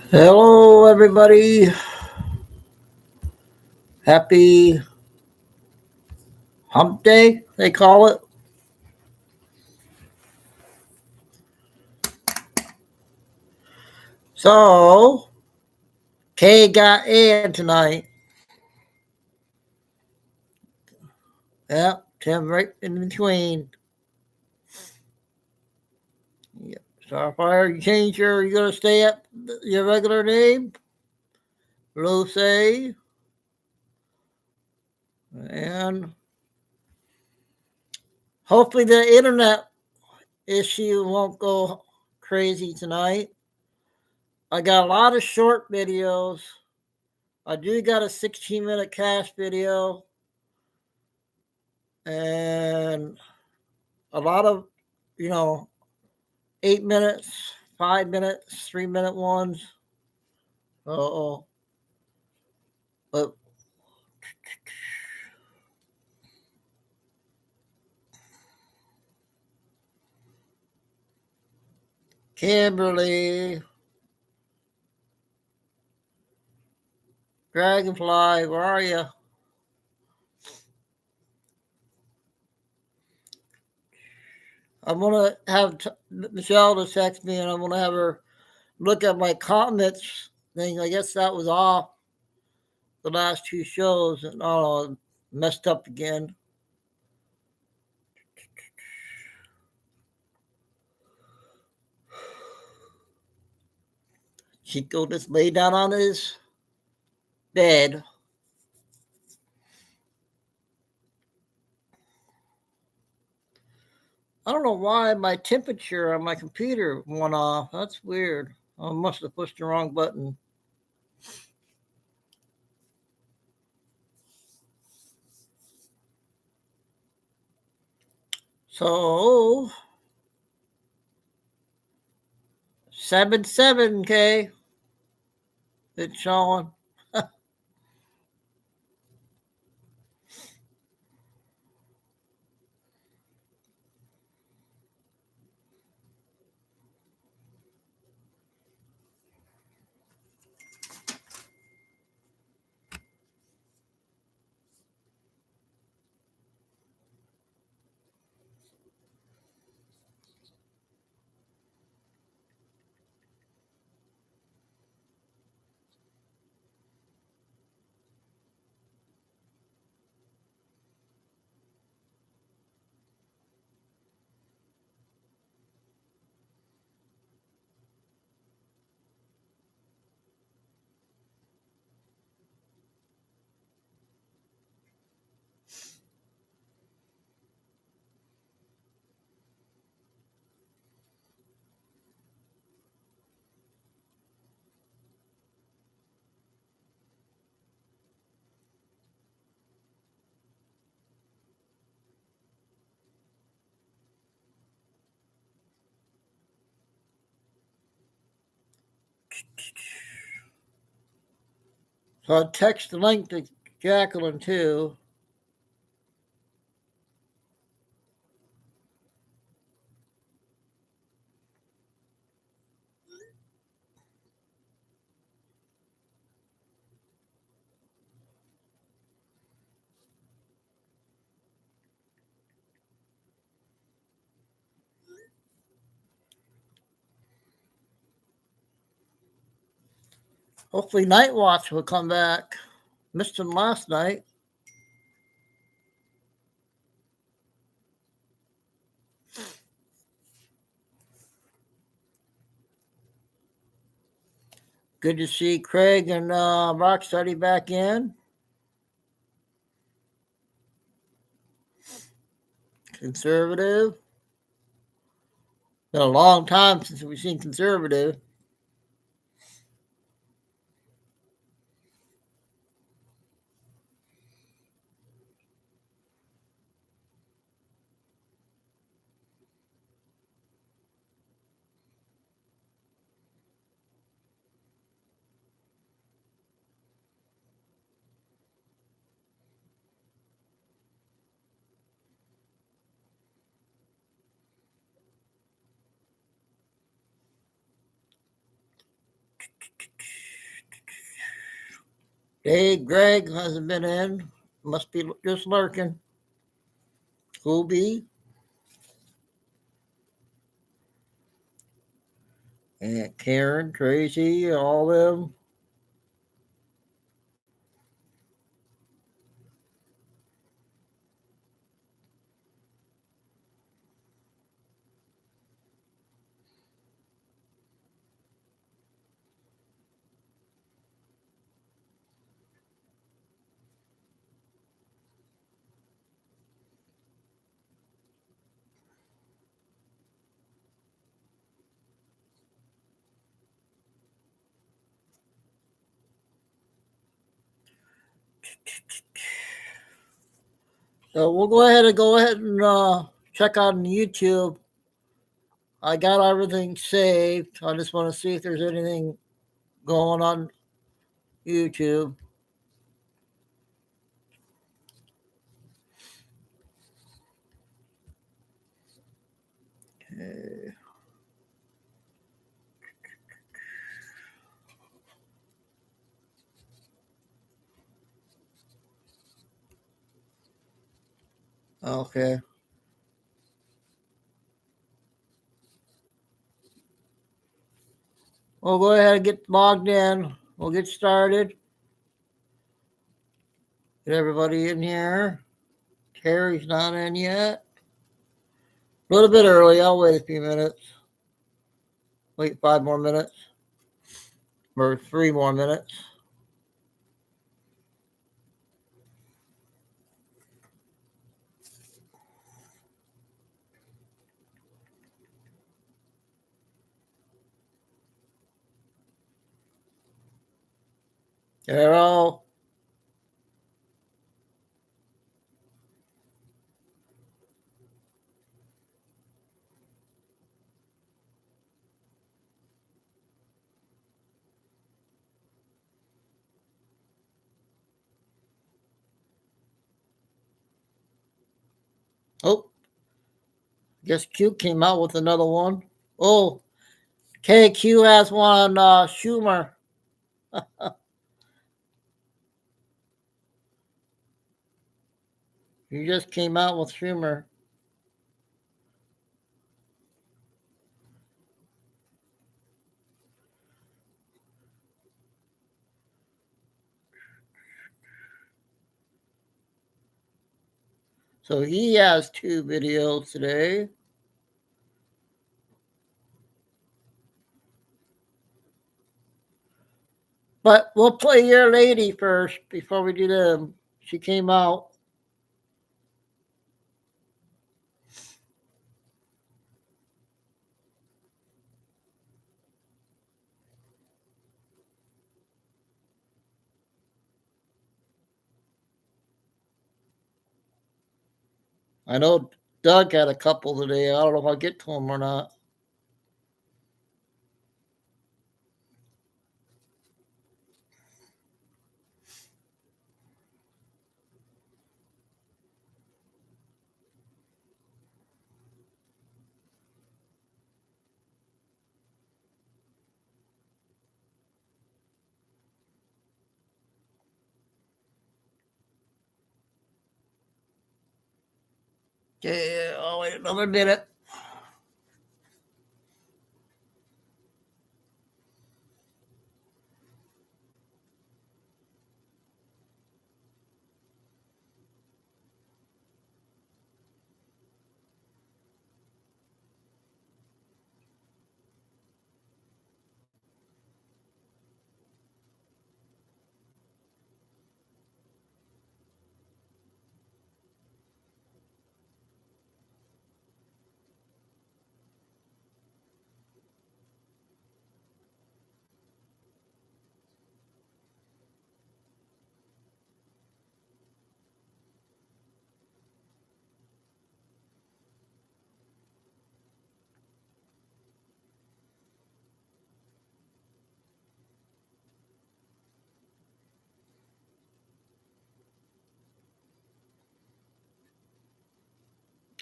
Hello, everybody. Happy Hump Day, they call it. So, K got in tonight. Yep, Tim right in between. Yep. Starfire, you change you going to stay at your regular name? Luce. And hopefully the internet issue won't go crazy tonight. I got a lot of short videos. I do got a 16-minute cash video. And a lot of, you know, 8 minutes, 5 minutes, 3 minute ones. Oh, but Kimberly, Dragonfly, where are you? I'm gonna have Michelle to text me, and I'm gonna have her look at my comments thing. I guess that was off the last two shows, and oh, messed up again. Chico just lay down on his bed. I don't know why my temperature on my computer went off. That's weird. I must have pushed the wrong button. So 7-7, it's showing. So I text the link to Jacqueline too. Hopefully Night Watch will come back. Missed him last night. Good to see Craig and Rocksteady back in. Conservative. Been a long time since we've seen conservative. Dave Greg hasn't been in. Must be just lurking. Cool B. And Karen, Tracy, all them. So we'll go ahead and check on YouTube. I got everything saved. I just want to see if there's anything going on YouTube. Okay. Okay. We'll go ahead and get logged in. We'll get started. Get everybody in here. Terry's not in yet. A little bit early. I'll wait a few minutes. Wait 5 more minutes. Or 3 more minutes. Carol. Oh, guess Q came out with another one. Oh, KQ has one on Schumer. He just came out with Schumer. So he has 2 videos today. But we'll play Your Lady first before we do them. She came out. I know Doug had a couple today. I don't know if I'll get to them or not. Okay, I'll wait another minute.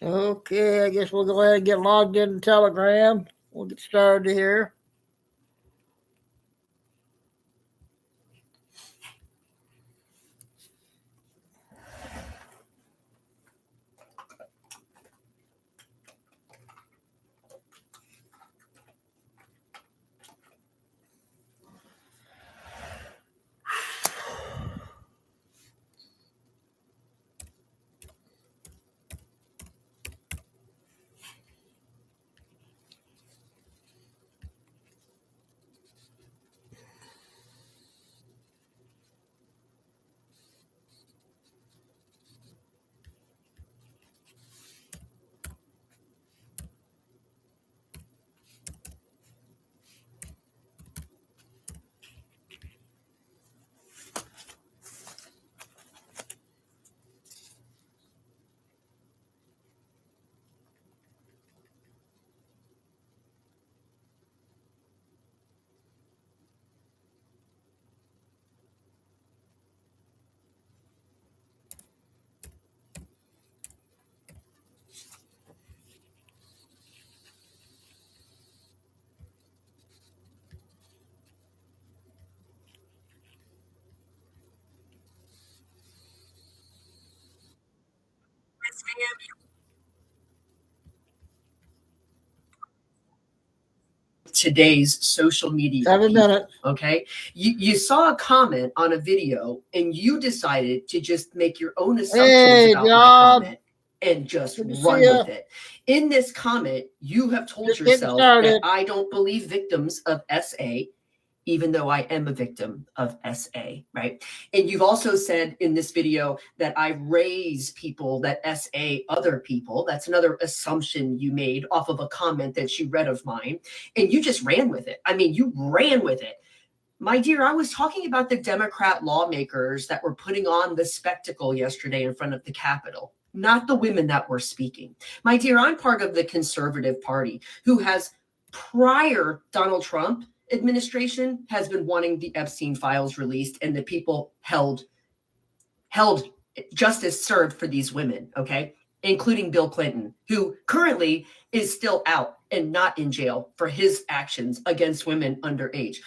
Okay, I guess we'll go ahead and get logged in Telegram. We'll get started here. today's social media 7 people, minutes. okay? You saw a comment on a video and you decided to just make your own assumptions about my comment and just run with it. In this comment, you have told yourself that I don't believe victims of SA, even though I am a victim of SA, right? And you've also said in this video that I raise people that SA other people. That's another assumption you made off of a comment that you read of mine. And you just ran with it. I mean, you ran with it. My dear, I was talking about the Democrat lawmakers that were putting on the spectacle yesterday in front of the Capitol, not the women that were speaking. My dear, I'm part of the conservative party who has, prior Donald Trump administration, has been wanting the Epstein files released and the people held justice served for these women, okay? Including Bill Clinton, who currently is still out and not in jail for his actions against women underage.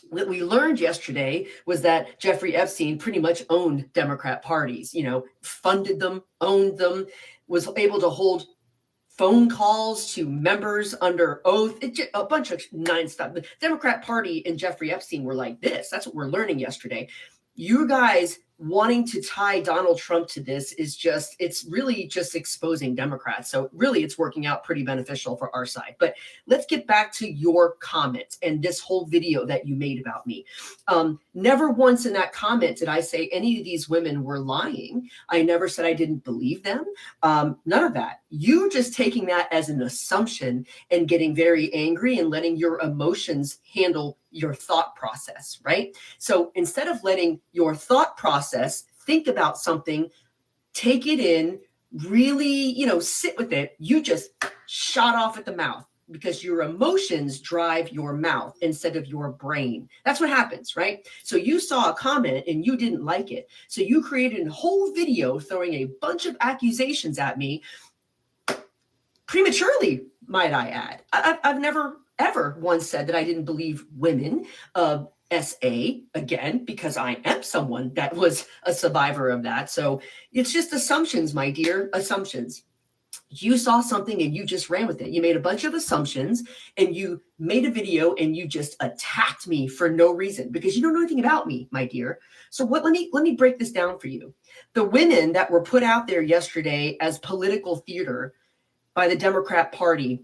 What we learned yesterday was that Jeffrey Epstein pretty much owned Democrat parties, funded them, owned them, was able to hold phone calls to members under oath, a bunch of nine stuff. The Democrat Party and Jeffrey Epstein were like this. That's what we're learning yesterday. You guys wanting to tie Donald Trump to this is just, it's really just exposing Democrats. So really it's working out pretty beneficial for our side. But let's get back to your comment and this whole video that you made about me. Never once in that comment did I say any of these women were lying. I never said I didn't believe them. None of that. You just taking that as an assumption and getting very angry and letting your emotions handle your thought process, right? So instead of letting your thought process think about something, take it in, really, sit with it, you just shot off at the mouth because your emotions drive your mouth instead of your brain. That's what happens, right? So you saw a comment and you didn't like it. So you created a whole video throwing a bunch of accusations at me prematurely, might I add. I've never ever once said that I didn't believe women of SA, again, because I am someone that was a survivor of that. So it's just assumptions, my dear, assumptions. You saw something and you just ran with it. You made a bunch of assumptions and you made a video and you just attacked me for no reason because you don't know anything about me, my dear. So let me break this down for you. The women that were put out there yesterday as political theater by the Democrat Party,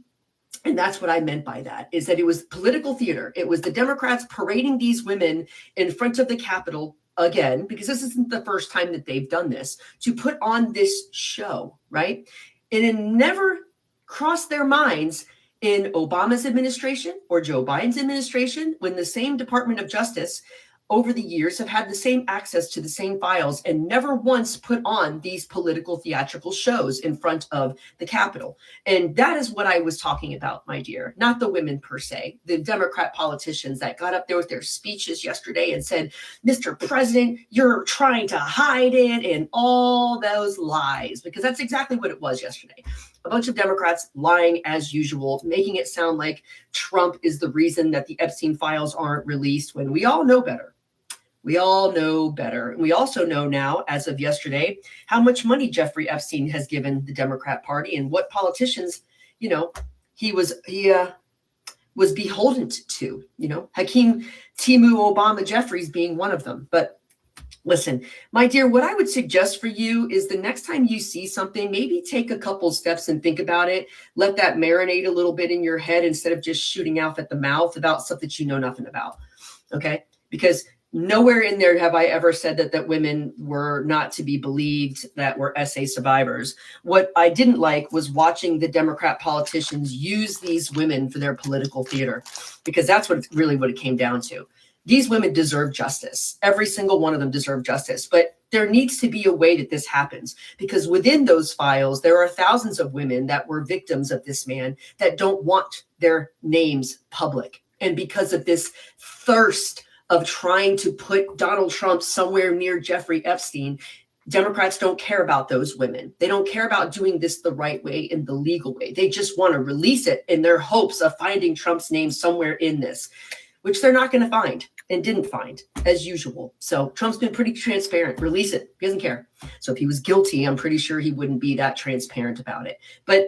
and that's what I meant by that, is that it was political theater. It was the Democrats parading these women in front of the Capitol again, because this isn't the first time that they've done this, to put on this show, right? And it never crossed their minds in Obama's administration or Joe Biden's administration, when the same Department of Justice over the years have had the same access to the same files and never once put on these political theatrical shows in front of the Capitol. And that is what I was talking about, my dear, not the women per se, the Democrat politicians that got up there with their speeches yesterday and said, Mr. President, you're trying to hide it, and all those lies, because that's exactly what it was yesterday. A bunch of Democrats lying as usual, making it sound like Trump is the reason that the Epstein files aren't released, when we all know better. We all know better. We also know now, as of yesterday, how much money Jeffrey Epstein has given the Democrat Party and what politicians, he was beholden to, Hakeem Timu Obama Jeffries being one of them. But listen, my dear, what I would suggest for you is the next time you see something, maybe take a couple steps and think about it. Let that marinate a little bit in your head instead of just shooting out at the mouth about stuff that you know nothing about. Okay? Because nowhere in there have I ever said that women were not to be believed, that were SA survivors. What I didn't like was watching the Democrat politicians use these women for their political theater, because that's what it came down to. These women deserve justice. Every single one of them deserve justice. But there needs to be a way that this happens, because within those files, there are thousands of women that were victims of this man that don't want their names public. And because of this thirst of trying to put Donald Trump somewhere near Jeffrey Epstein, Democrats don't care about those women. They don't care about doing this the right way, in the legal way. They just want to release it in their hopes of finding Trump's name somewhere in this, which they're not going to find. and didn't find, as usual. So Trump's been pretty transparent. Release it. He doesn't care. So if he was guilty, I'm pretty sure he wouldn't be that transparent about it. But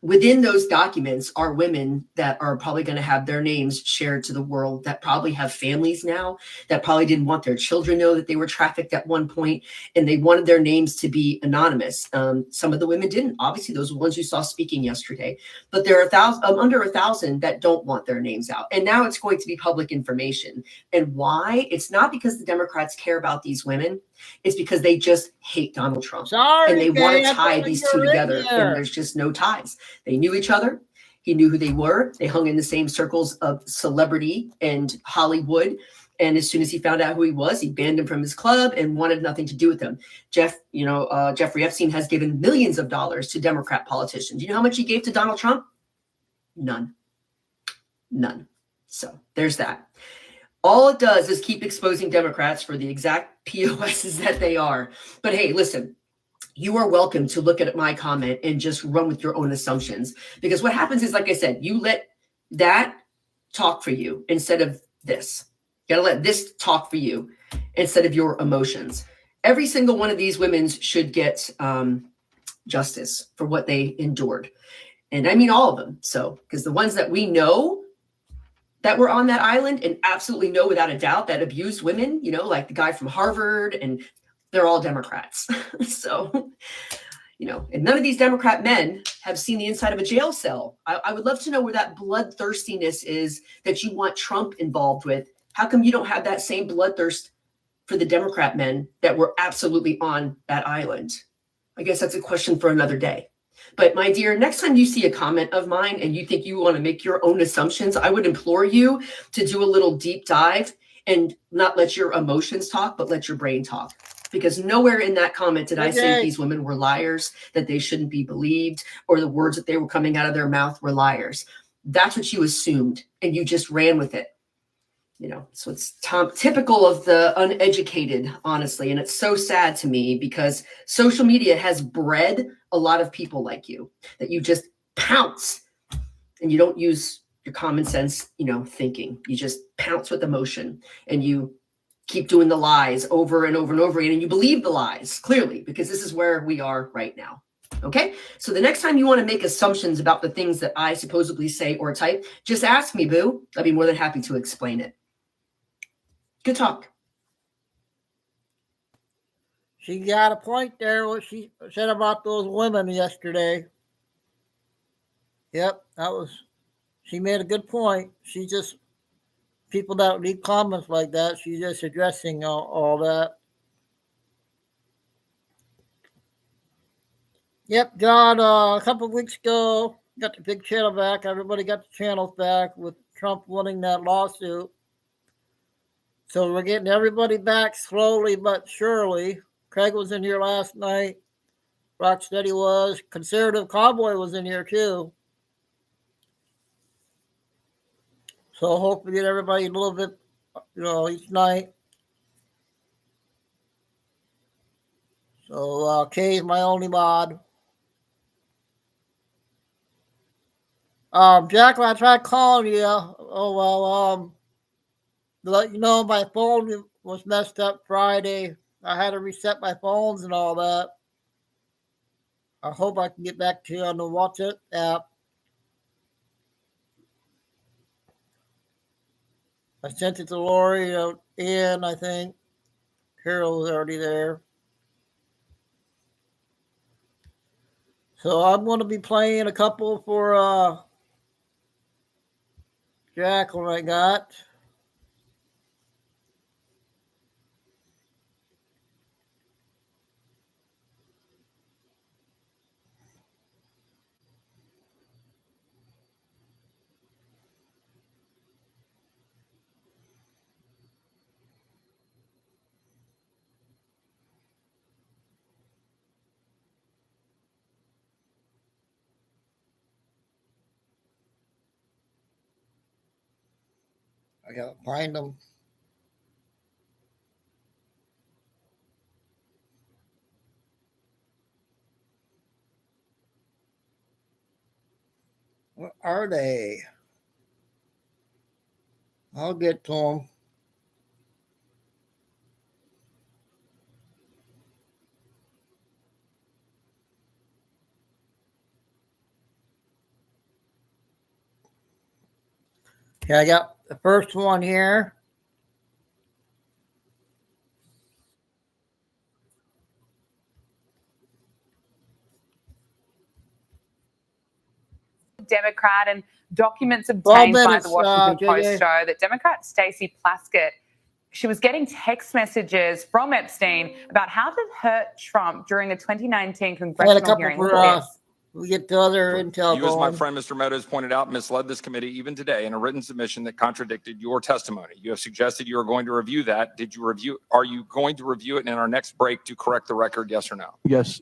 within those documents are women that are probably going to have their names shared to the world, that probably have families now, that probably didn't want their children to know that they were trafficked at one point, and they wanted their names to be anonymous. Some of the women didn't. Obviously, those are the ones you saw speaking yesterday. But there are under 1,000 that don't want their names out. And now it's going to be public information. And why? It's not because the Democrats care about these women. It's because they just hate Donald Trump. Sorry, and they want Kay, to I tie thought these you two were in together, there. and there's just no ties. They knew each other. He knew who they were. They hung in the same circles of celebrity and Hollywood. And as soon as he found out who he was, he banned him from his club and wanted nothing to do with him. Jeffrey Epstein has given millions of dollars to Democrat politicians. You know how much he gave to Donald Trump? None. So there's that. All it does is keep exposing Democrats for the exact POSs that they are. But hey, listen, you are welcome to look at my comment and just run with your own assumptions. Because what happens is, like I said, you let that talk for you instead of this. You gotta let this talk for you instead of your emotions. Every single one of these women should get justice for what they endured. And I mean all of them. So, because the ones that we know that were on that island and absolutely know without a doubt that abused women, like the guy from Harvard, and they're all Democrats. So, and none of these Democrat men have seen the inside of a jail cell. I would love to know where that bloodthirstiness is that you want Trump involved with. How come you don't have that same bloodthirst for the Democrat men that were absolutely on that island? I guess that's a question for another day. But my dear, next time you see a comment of mine and you think you want to make your own assumptions, I would implore you to do a little deep dive and not let your emotions talk, but let your brain talk. Because nowhere in that comment did I say these women were liars, that they shouldn't be believed, or the words that they were coming out of their mouth were liars. That's what you assumed, and you just ran with it. So it's typical of the uneducated, honestly. And it's so sad to me because social media has bred a lot of people like you, that you just pounce and you don't use your common sense, thinking. You just pounce with emotion and you keep doing the lies over and over and over again. And you believe the lies, clearly, because this is where we are right now. Okay, so the next time you want to make assumptions about the things that I supposedly say or type, just ask me, boo. I'd be more than happy to explain it. Good talk. She got a point there, what she said about those women yesterday. Yep, she made a good point. She just, people that leave comments like that, she's just addressing all that. Yep, John, a couple of weeks ago, got the big channel back. Everybody got the channels back with Trump winning that lawsuit. So we're getting everybody back slowly but surely. Craig was in here last night. Rocksteady was. Conservative Cowboy was in here too. So hopefully get everybody a little bit, each night. So Kay's my only mod. Jacqueline, I tried calling you. Oh well, to let you know my phone was messed up Friday. I had to reset my phones and all that. I hope I can get back to you on the WhatsApp app. I sent it to Lori and I think Carol was already there. So I'm going to be playing a couple for Jacqueline I got. I got to find them. Where are they? I'll get to them. Okay, I got the first one here. Democrat, and documents 12 obtained by minutes, the Washington Post JJ. show that Democrat Stacey Plaskett, she was getting text messages from Epstein about how to hurt Trump during the 2019 And a congressional couple hearing. for Look at this. we get the other intel You, as my going. friend Mr. Meadows pointed out, misled this committee even today in a written submission that contradicted your testimony. You have suggested you are going to review that. Did you review? Are you going to review it in our next break to correct the record? Yes or no? Yes.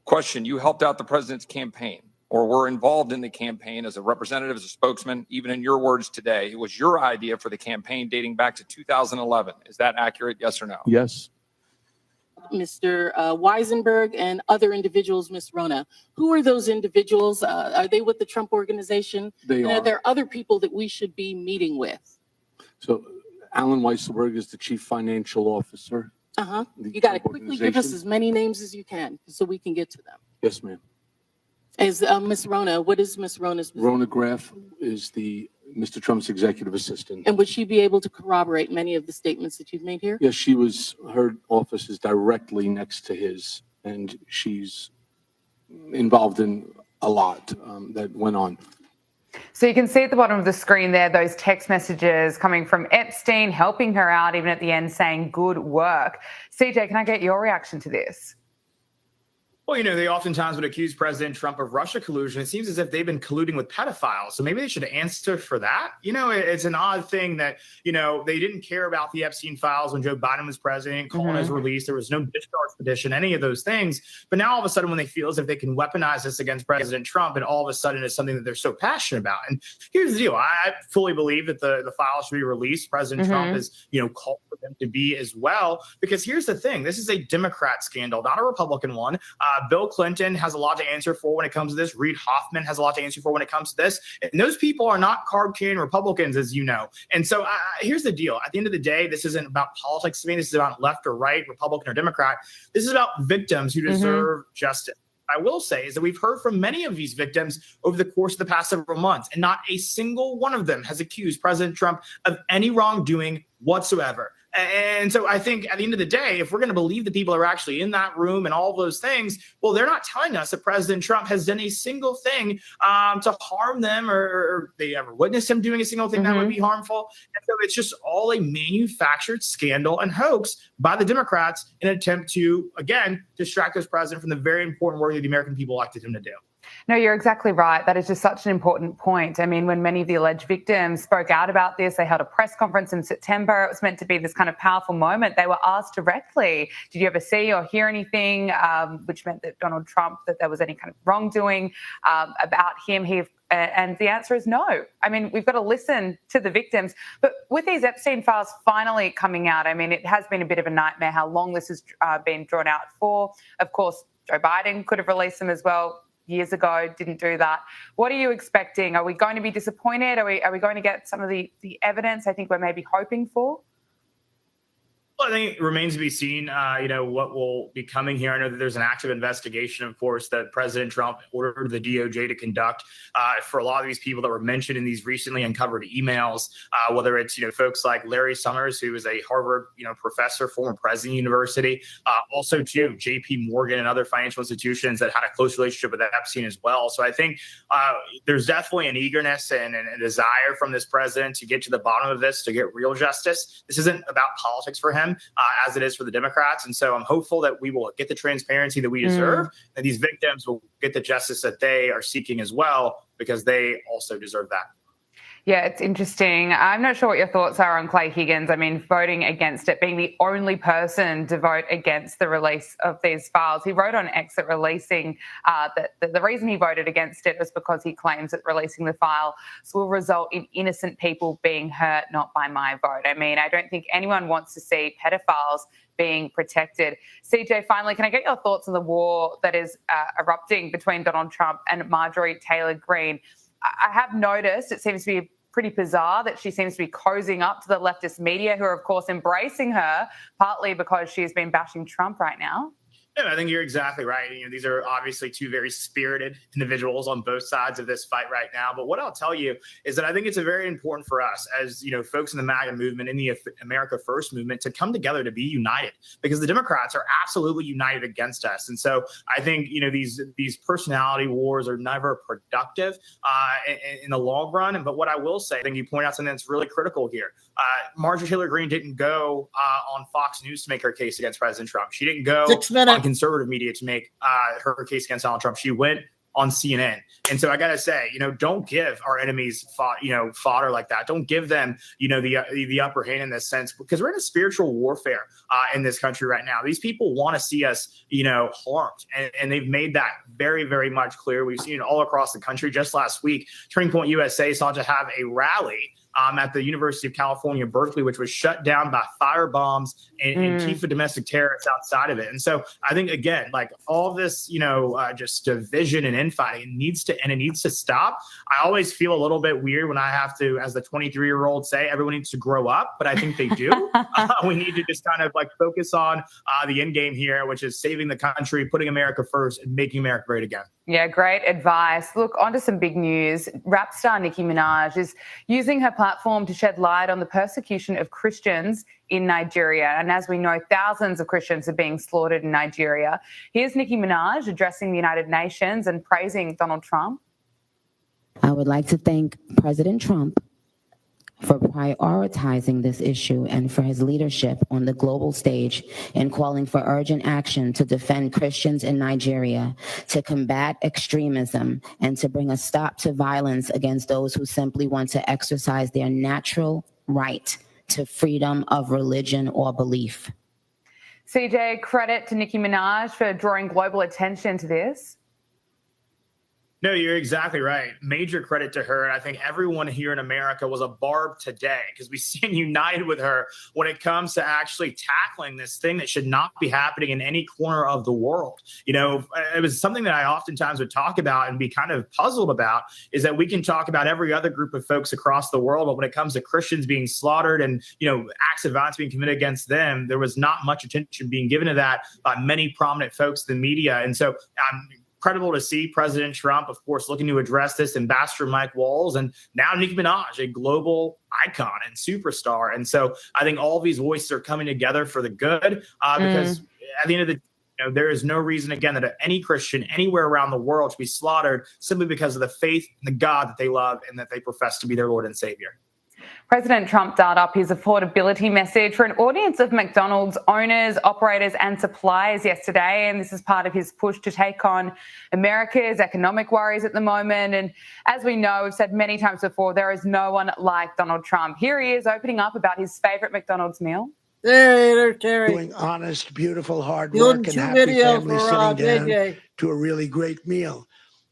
Question: you helped out the president's campaign or were involved in the campaign as a representative, as a spokesman, even in your words today. It was your idea for the campaign dating back to 2011. Is that accurate? Yes or no? Yes. Mr. Weisenberg and other individuals, Ms. Rona. Who are those individuals? Are they with the Trump organization? They And are. are there other people that we should be meeting with? So Alan Weisselberg is the chief financial officer. Uh-huh. The You got to Trump quickly give us organization. as many names as you can so we can get to them. Yes, ma'am. As Ms. Rona, what is Ms. Rona's position? Rona Graff is the Mr. Trump's executive assistant. And would she be able to corroborate many of the statements that you've made here? Yes, her office is directly next to his, and she's involved in a lot that went on. So you can see at the bottom of the screen there those text messages coming from Epstein, helping her out, even at the end saying good work. CJ, can I get your reaction to this? Well, you know, they oftentimes would accuse President Trump of Russia collusion. It seems as if they've been colluding with pedophiles. So maybe they should answer for that. You know, it's an odd thing that, you know, they didn't care about the Epstein files when Joe Biden was president, calling his release. There was no discharge petition, any of those things. But now all of a sudden, when they feel as if they can weaponize this against President Trump, and all of a sudden it's something that they're so passionate about. And here's the deal. I fully believe that the files should be released. President Trump is, you know, called for them to be as well. Because here's the thing. This is a Democrat scandal, not a Republican one. Bill Clinton has a lot to answer for when it comes to this. Reid Hoffman has a lot to answer for when it comes to this. And those people are not carb-carrying Republicans, as you know. And so here's the deal. At the end of the day, this isn't about politics to me. This is about left or right, Republican or Democrat. This is about victims who deserve justice. I will say is that we've heard from many of these victims over the course of the past several months, and not a single one of them has accused President Trump of any wrongdoing whatsoever. And so I think at the end of the day, if we're going to believe that people are actually in that room and all those things, well, they're not telling us that President Trump has done a single thing to harm them, or they ever witnessed him doing a single thing that would be harmful. And so it's just all a manufactured scandal and hoax by the Democrats in an attempt to, again, distract this president from the very important work that the American people elected him to do. No, you're exactly right. That is just such an important point. I mean, when many of the alleged victims spoke out about this, they held a press conference in September. It was meant to be this kind of powerful moment. They were asked directly, did you ever see or hear anything, which meant that Donald Trump, that there was any kind of wrongdoing about him? And the answer is no. I mean, we've got to listen to the victims. But with these Epstein files finally coming out, I mean, it has been a bit of a nightmare how long this has been drawn out for. Of course, Joe Biden could have released them as well years ago, didn't do that. What are you expecting? Are we going to be disappointed? Are we going to get some of the evidence I think we're maybe hoping for? Well, I think it remains to be seen, you know, what will be coming here. I know that there's an active investigation, of course, that President Trump ordered the DOJ to conduct for a lot of these people that were mentioned in these recently uncovered emails, whether it's, you know, folks like Larry Summers, who is a Harvard, you know, professor, former president of the university, also too, JP Morgan and other financial institutions that had a close relationship with Epstein as well. So I think there's definitely an eagerness and a desire from this president to get to the bottom of this, to get real justice. This isn't about politics for him. As it is for the Democrats. And so I'm hopeful that we will get the transparency that we deserve, and these victims will get the justice that they are seeking as well, because they also deserve that. Yeah, it's interesting. I'm not sure what your thoughts are on Clay Higgins. I mean, voting against it, being the only person to vote against the release of these files. He wrote on X that releasing that the reason he voted against it was because he claims that releasing the files will result in innocent people being hurt, not by my vote. I mean, I don't think anyone wants to see pedophiles being protected. CJ, finally, can I get your thoughts on the war that is erupting between Donald Trump and Marjorie Taylor Greene? I have noticed it seems to be pretty bizarre that she seems to be cozying up to the leftist media, who are, of course, embracing her, partly because she's been bashing Trump right now. Yeah, I think you're exactly right. These are obviously two very spirited individuals on both sides of this fight right now. But what I'll tell you is that I think it's a very important for us as, folks in the MAGA movement, in the America First movement, to come together to be united, because the Democrats are absolutely united against us. And so I think, these personality wars are never productive in the long run. But what I will say, I think you point out something that's really critical here. Marjorie Taylor Greene didn't go on Fox News to make her case against President Trump. She didn't go 6 minutes. on conservative media to make her case against Donald Trump. She went on CNN. And so I got to say, don't give our enemies fodder like that. Don't give them, the upper hand in this sense, because we're in a spiritual warfare in this country right now. These people want to see us, harmed. And they've made that very, very much clear. We've seen it all across the country. Just last week, Turning Point USA sought to have a rally at the University of California, Berkeley, which was shut down by fire bombs and Antifa domestic terrorists outside of it. And so I think, again, like all this, just division and infighting, it needs to stop. I always feel a little bit weird when I have to, as the 23-year-old, say everyone needs to grow up, but I think they do. We need to just kind of focus on the end game here, which is saving the country, putting America first, and making America great again. Yeah, great advice. Look, on to some big news. Rap star Nicki Minaj is using her platform to shed light on the persecution of Christians in Nigeria. And as we know, thousands of Christians are being slaughtered in Nigeria. Here's Nicki Minaj addressing the United Nations and praising Donald Trump. I would like to thank President Trump for prioritizing this issue and for his leadership on the global stage in calling for urgent action to defend Christians in Nigeria, to combat extremism, and to bring a stop to violence against those who simply want to exercise their natural right to freedom of religion or belief. CJ, credit to Nicki Minaj for drawing global attention to this. No, you're exactly right. Major credit to her. And I think everyone here in America was a barb today, because we stand united with her when it comes to actually tackling this thing that should not be happening in any corner of the world. It was something that I oftentimes would talk about and be kind of puzzled about, is that we can talk about every other group of folks across the world, but when it comes to Christians being slaughtered and, acts of violence being committed against them, there was not much attention being given to that by many prominent folks in the media. And so incredible to see President Trump, of course, looking to address this, Ambassador Mike Walls, and now Nicki Minaj, a global icon and superstar. And so I think all these voices are coming together for the good, because at the end of the day, there is no reason, again, that any Christian anywhere around the world should be slaughtered simply because of the faith in the God that they love and that they profess to be their Lord and Savior. President Trump dialed up his affordability message for an audience of McDonald's owners, operators and suppliers yesterday. And this is part of his push to take on America's economic worries at the moment. And as we know, we've said many times before, there is no one like Donald Trump. Here he is opening up about his favourite McDonald's meal. There, Terry. Doing honest, beautiful, hard Doing work and 2 happy videos families for sitting down JJ. to a really great meal.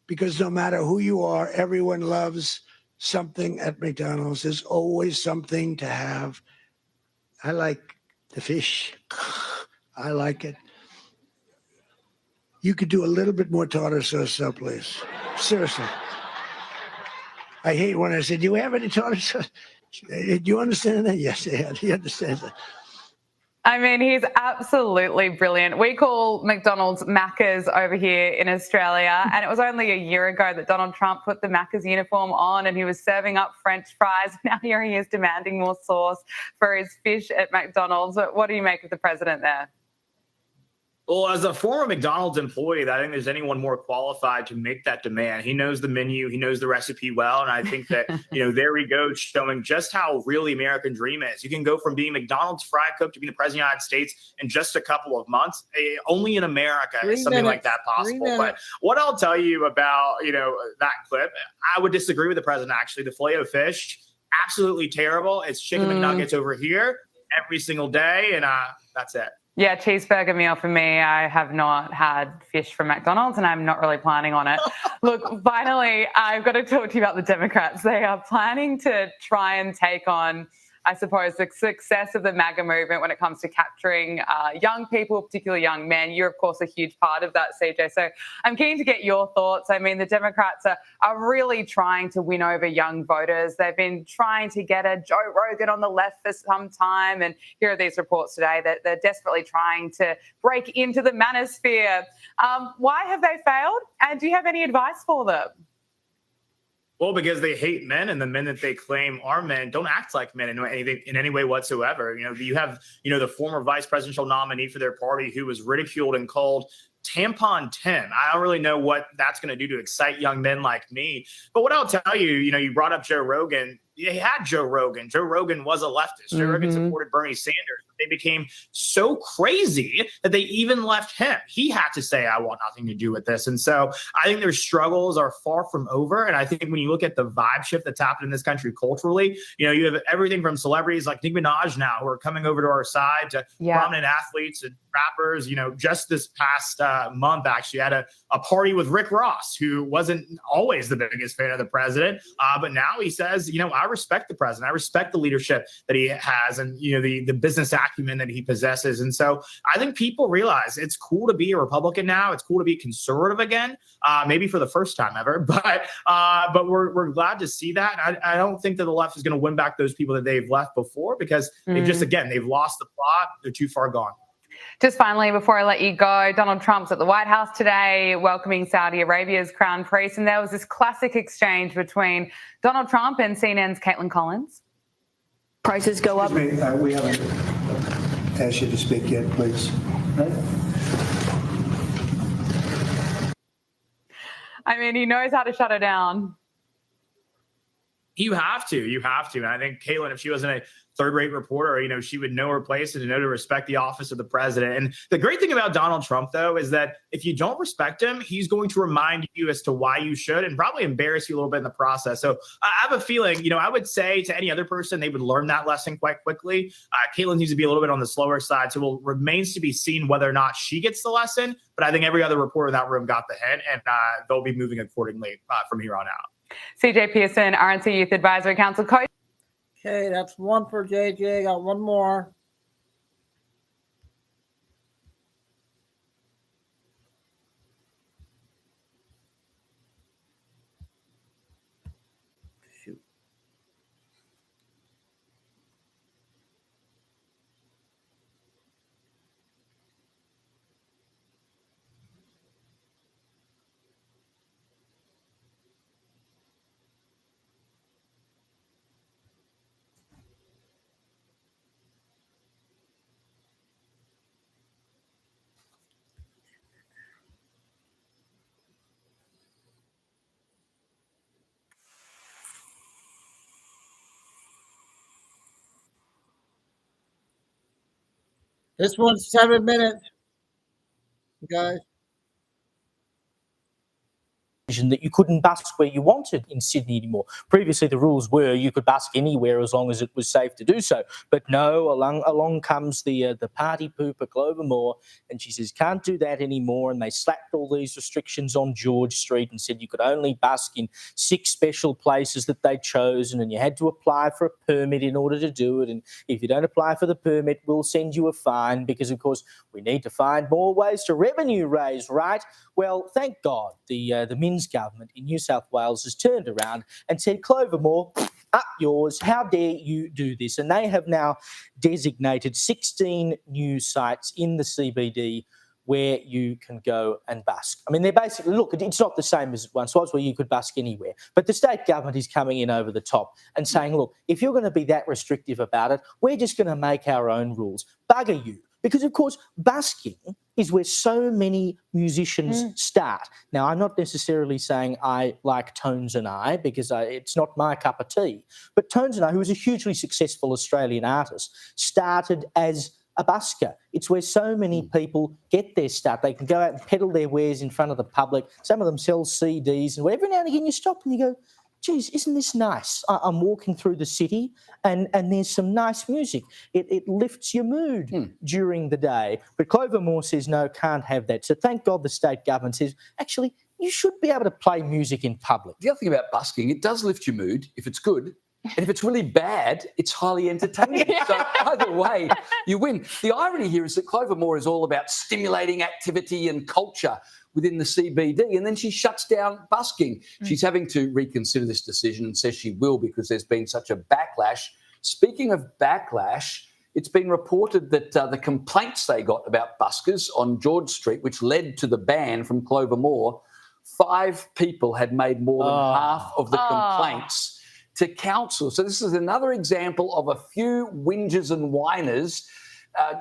Because no matter who you are, everyone loves something at McDonald's. There's always something to have. I like the fish. I like it. You could do a little bit more tartar sauce, please. Seriously. I hate when I said, do you have any tartar sauce? Do you understand that? Yes, he understands that. I mean, he's absolutely brilliant. We call McDonald's Macca's over here in Australia, and it was only a year ago that Donald Trump put the Macca's uniform on and he was serving up French fries. Now here he is demanding more sauce for his fish at McDonald's. What do you make of the president there? Well, as a former McDonald's employee, I think there's anyone more qualified to make that demand. He knows the menu, he knows the recipe well, and I think that there we go, showing just how real the American dream is. You can go from being McDonald's fry cook to being the president of the United States in just a couple of months. Only in America is something like that possible. But what I'll tell you about that clip, I would disagree with the president. Actually, the filet of fish, absolutely terrible. It's chicken McNuggets over here every single day, and that's it. Yeah, cheeseburger meal for me. I have not had fish from McDonald's and I'm not really planning on it. Look, finally, I've got to talk to you about the Democrats. They are planning to try and take on I suppose, the success of the MAGA movement when it comes to capturing young people, particularly young men. You're, of course, a huge part of that, CJ. So I'm keen to get your thoughts. I mean, the Democrats are really trying to win over young voters. They've been trying to get a Joe Rogan on the left for some time, and here are these reports today that they're desperately trying to break into the manosphere. Why have they failed, and do you have any advice for them? Well, because they hate men, and the men that they claim are men don't act like men in any way whatsoever. You have the former vice presidential nominee for their party who was ridiculed and called Tampon Tim. I don't really know what that's going to do to excite young men like me. But what I'll tell you, you brought up Joe Rogan. They had Joe Rogan. Joe Rogan was a leftist. Joe Rogan supported Bernie Sanders. They became so crazy that they even left him. He had to say, I want nothing to do with this. And so I think their struggles are far from over. And I think when you look at the vibe shift that's happened in this country culturally, you have everything from celebrities like Nicki Minaj now who are coming over to our side to prominent athletes and rappers. Just this past month, actually, I had a party with Rick Ross, who wasn't always the biggest fan of the president. But now he says, I respect the president. I respect the leadership that he has and, the business acumen that he possesses. And so I think people realize it's cool to be a Republican now. It's cool to be conservative again, maybe for the first time ever. But we're glad to see that. I don't think that the left is going to win back those people that they've left before because they've lost the plot. They're too far gone. Just finally, before I let you go, Donald Trump's at the White House today welcoming Saudi Arabia's crown prince, and there was this classic exchange between Donald Trump and CNN's Caitlin Collins. Prices go up. Excuse me, we haven't asked you to speak yet, please. I mean, he knows how to shut her down. You have to. And I think Caitlin, if she wasn't a third-rate reporter, she would know her place and know to respect the office of the president. And the great thing about Donald Trump, though, is that if you don't respect him, he's going to remind you as to why you should and probably embarrass you a little bit in the process. So I have a feeling, I would say to any other person, they would learn that lesson quite quickly. Caitlin needs to be a little bit on the slower side. So it remains to be seen whether or not she gets the lesson. But I think every other reporter in that room got the hint, and they'll be moving accordingly from here on out. CJ Pearson, RNC Youth Advisory Council coach. Okay, that's one for JJ. Got one more. Shoot. This one's 7 minutes, guys. That you couldn't busk where you wanted in Sydney anymore. Previously, the rules were you could busk anywhere as long as it was safe to do so. But no, along comes the party pooper Clover Moore, and she says can't do that anymore. And they slapped all these restrictions on George Street and said you could only busk in 6 special places that they'd chosen, and you had to apply for a permit in order to do it. And if you don't apply for the permit, we'll send you a fine because, of course, we need to find more ways to revenue raise, right? Well, thank God the Minns government in New South Wales has turned around and said, Clover Moore, up yours. How dare you do this? And they have now designated 16 new sites in the CBD where you can go and busk. I mean, they're basically, look, it's not the same as it once was where you could busk anywhere. But the state government is coming in over the top and saying, look, if you're going to be that restrictive about it, we're just going to make our own rules. Bugger you. Because, of course, busking is where so many musicians start. Now, I'm not necessarily saying I like Tones and I because it's not my cup of tea. But Tones and I, who was a hugely successful Australian artist, started as a busker. It's where so many people get their start. They can go out and peddle their wares in front of the public. Some of them sell CDs. And every now and again you stop and you go, geez, isn't this nice? I'm walking through the city and there's some nice music. It lifts your mood during the day. But Clover Moore says, no, can't have that. So thank God the state government says, actually, you should be able to play music in public. The other thing about busking, it does lift your mood if it's good. And if it's really bad, it's highly entertaining. So either way, you win. The irony here is that Clover Moore is all about stimulating activity and culture within the CBD, and then she shuts down busking. She's having to reconsider this decision and says she will because there's been such a backlash. Speaking of backlash, it's been reported that the complaints they got about buskers on George Street, which led to the ban from Clover Moore, 5 people had made more than half of the complaints to council. So this is another example of a few whingers and whiners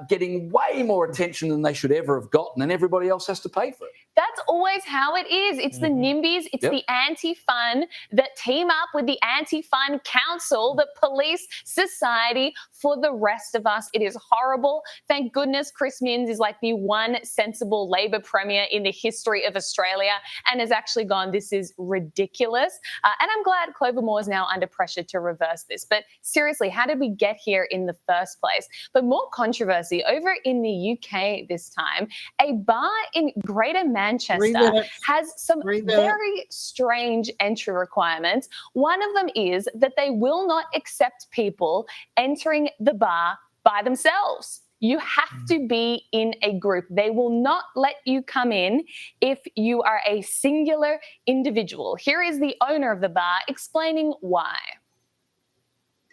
getting way more attention than they should ever have gotten, and everybody else has to pay for it. That's always how it is. It's the NIMBYs, it's the anti-fun that team up with the anti-fun council that police society for the rest of us. It is horrible. Thank goodness Chris Minns is like the one sensible Labor Premier in the history of Australia and has actually gone, this is ridiculous. And I'm glad Clover Moore is now under pressure to reverse this. But seriously, how did we get here in the first place? But more controversy over in the UK this time. A bar in Greater Manchester has some very strange entry requirements. One of them is that they will not accept people entering the bar by themselves. You have to be in a group. They will not let you come in if you are a singular individual. Here is the owner of the bar explaining why.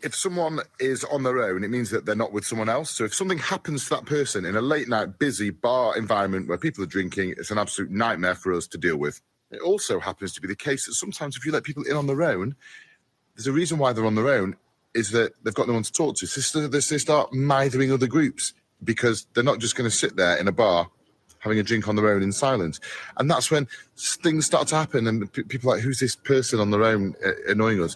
If someone is on their own, it means that they're not with someone else. So if something happens to that person in a late night, busy bar environment where people are drinking, it's an absolute nightmare for us to deal with. It also happens to be the case that sometimes if you let people in on their own, there's a reason why they're on their own, is that they've got no one to talk to. So they start mithering other groups because they're not just going to sit there in a bar having a drink on their own in silence. And that's when things start to happen and people are like, who's this person on their own annoying us?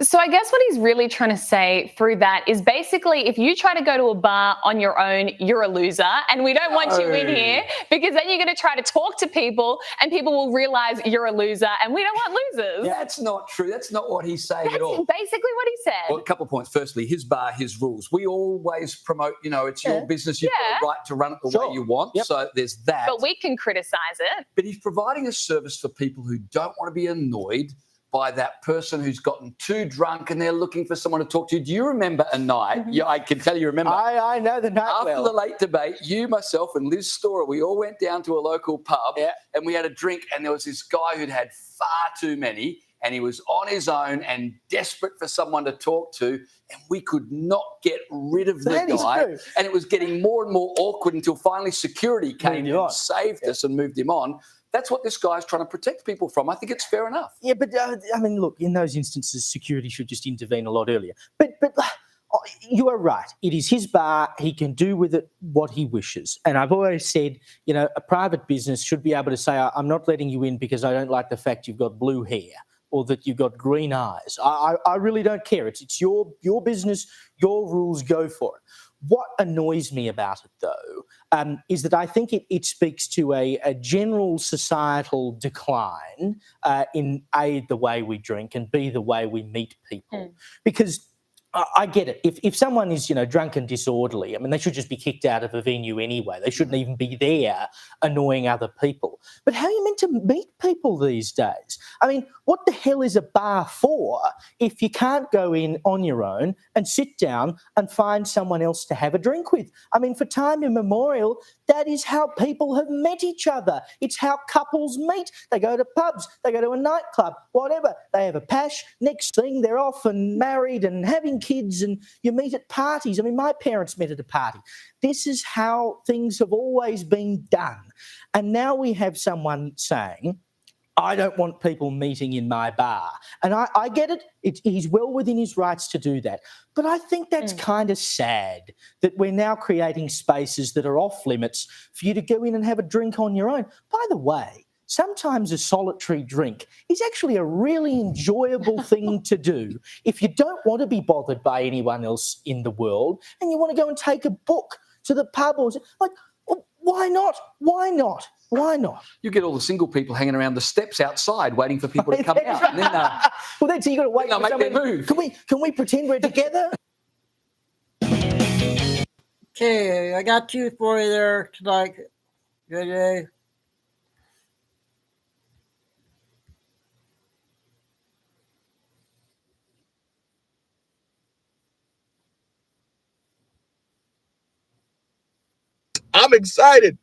So I guess what he's really trying to say through that is basically if you try to go to a bar on your own, you're a loser and we don't want you in here because then you're going to try to talk to people and people will realise you're a loser and we don't want losers. Yeah, that's not true. That's not what he's saying at all. That's basically what he said. Well, a couple of points. Firstly, his bar, his rules. We always promote, it's your business. You've got a right to run it the way you want. So there's that. But we can criticise it. But he's providing a service for people who don't want to be annoyed by that person who's gotten too drunk and they're looking for someone to talk to. Do you remember a night? Yeah, I can tell you remember. I know the night After the late debate, you, myself, and Liz Storer, we all went down to a local pub and we had a drink and there was this guy who'd had far too many and he was on his own and desperate for someone to talk to and we could not get rid of the guy. And it was getting more and more awkward until finally security came and saved us and moved him on. That's what this guy's trying to protect people from. I think it's fair enough. Yeah, but I mean, look, in those instances, security should just intervene a lot earlier. But you are right. It is his bar. He can do with it what he wishes. And I've always said, a private business should be able to say, I'm not letting you in because I don't like the fact you've got blue hair or that you've got green eyes. I really don't care. It's your business, your rules, go for it. What annoys me about it, though, is that I think it speaks to a general societal decline in A, the way we drink, and B, the way we meet people. Because I get it. If someone is, drunk and disorderly, I mean, they should just be kicked out of a venue anyway. They shouldn't even be there annoying other people. But how are you meant to meet people these days? I mean, what the hell is a bar for if you can't go in on your own and sit down and find someone else to have a drink with? I mean, for time immemorial, that is how people have met each other. It's how couples meet. They go to pubs, they go to a nightclub, whatever. They have a pash. Next thing, they're off and married and having kids, and you meet at parties. I mean, my parents met at a party. This is how things have always been done. And now we have someone saying, I don't want people meeting in my bar. And I get it. He's well within his rights to do that. But I think that's kind of sad that we're now creating spaces that are off limits for you to go in and have a drink on your own. By the way, sometimes a solitary drink is actually a really enjoyable thing to do if you don't want to be bothered by anyone else in the world and you want to go and take a book to the pub or like, why not? Why not? Why not? You get all the single people hanging around the steps outside waiting for people to come out. And then, well, then so you got to wait for make someone their move. Can we pretend we're together? Okay, I got two for you there tonight. Good day. I'm excited.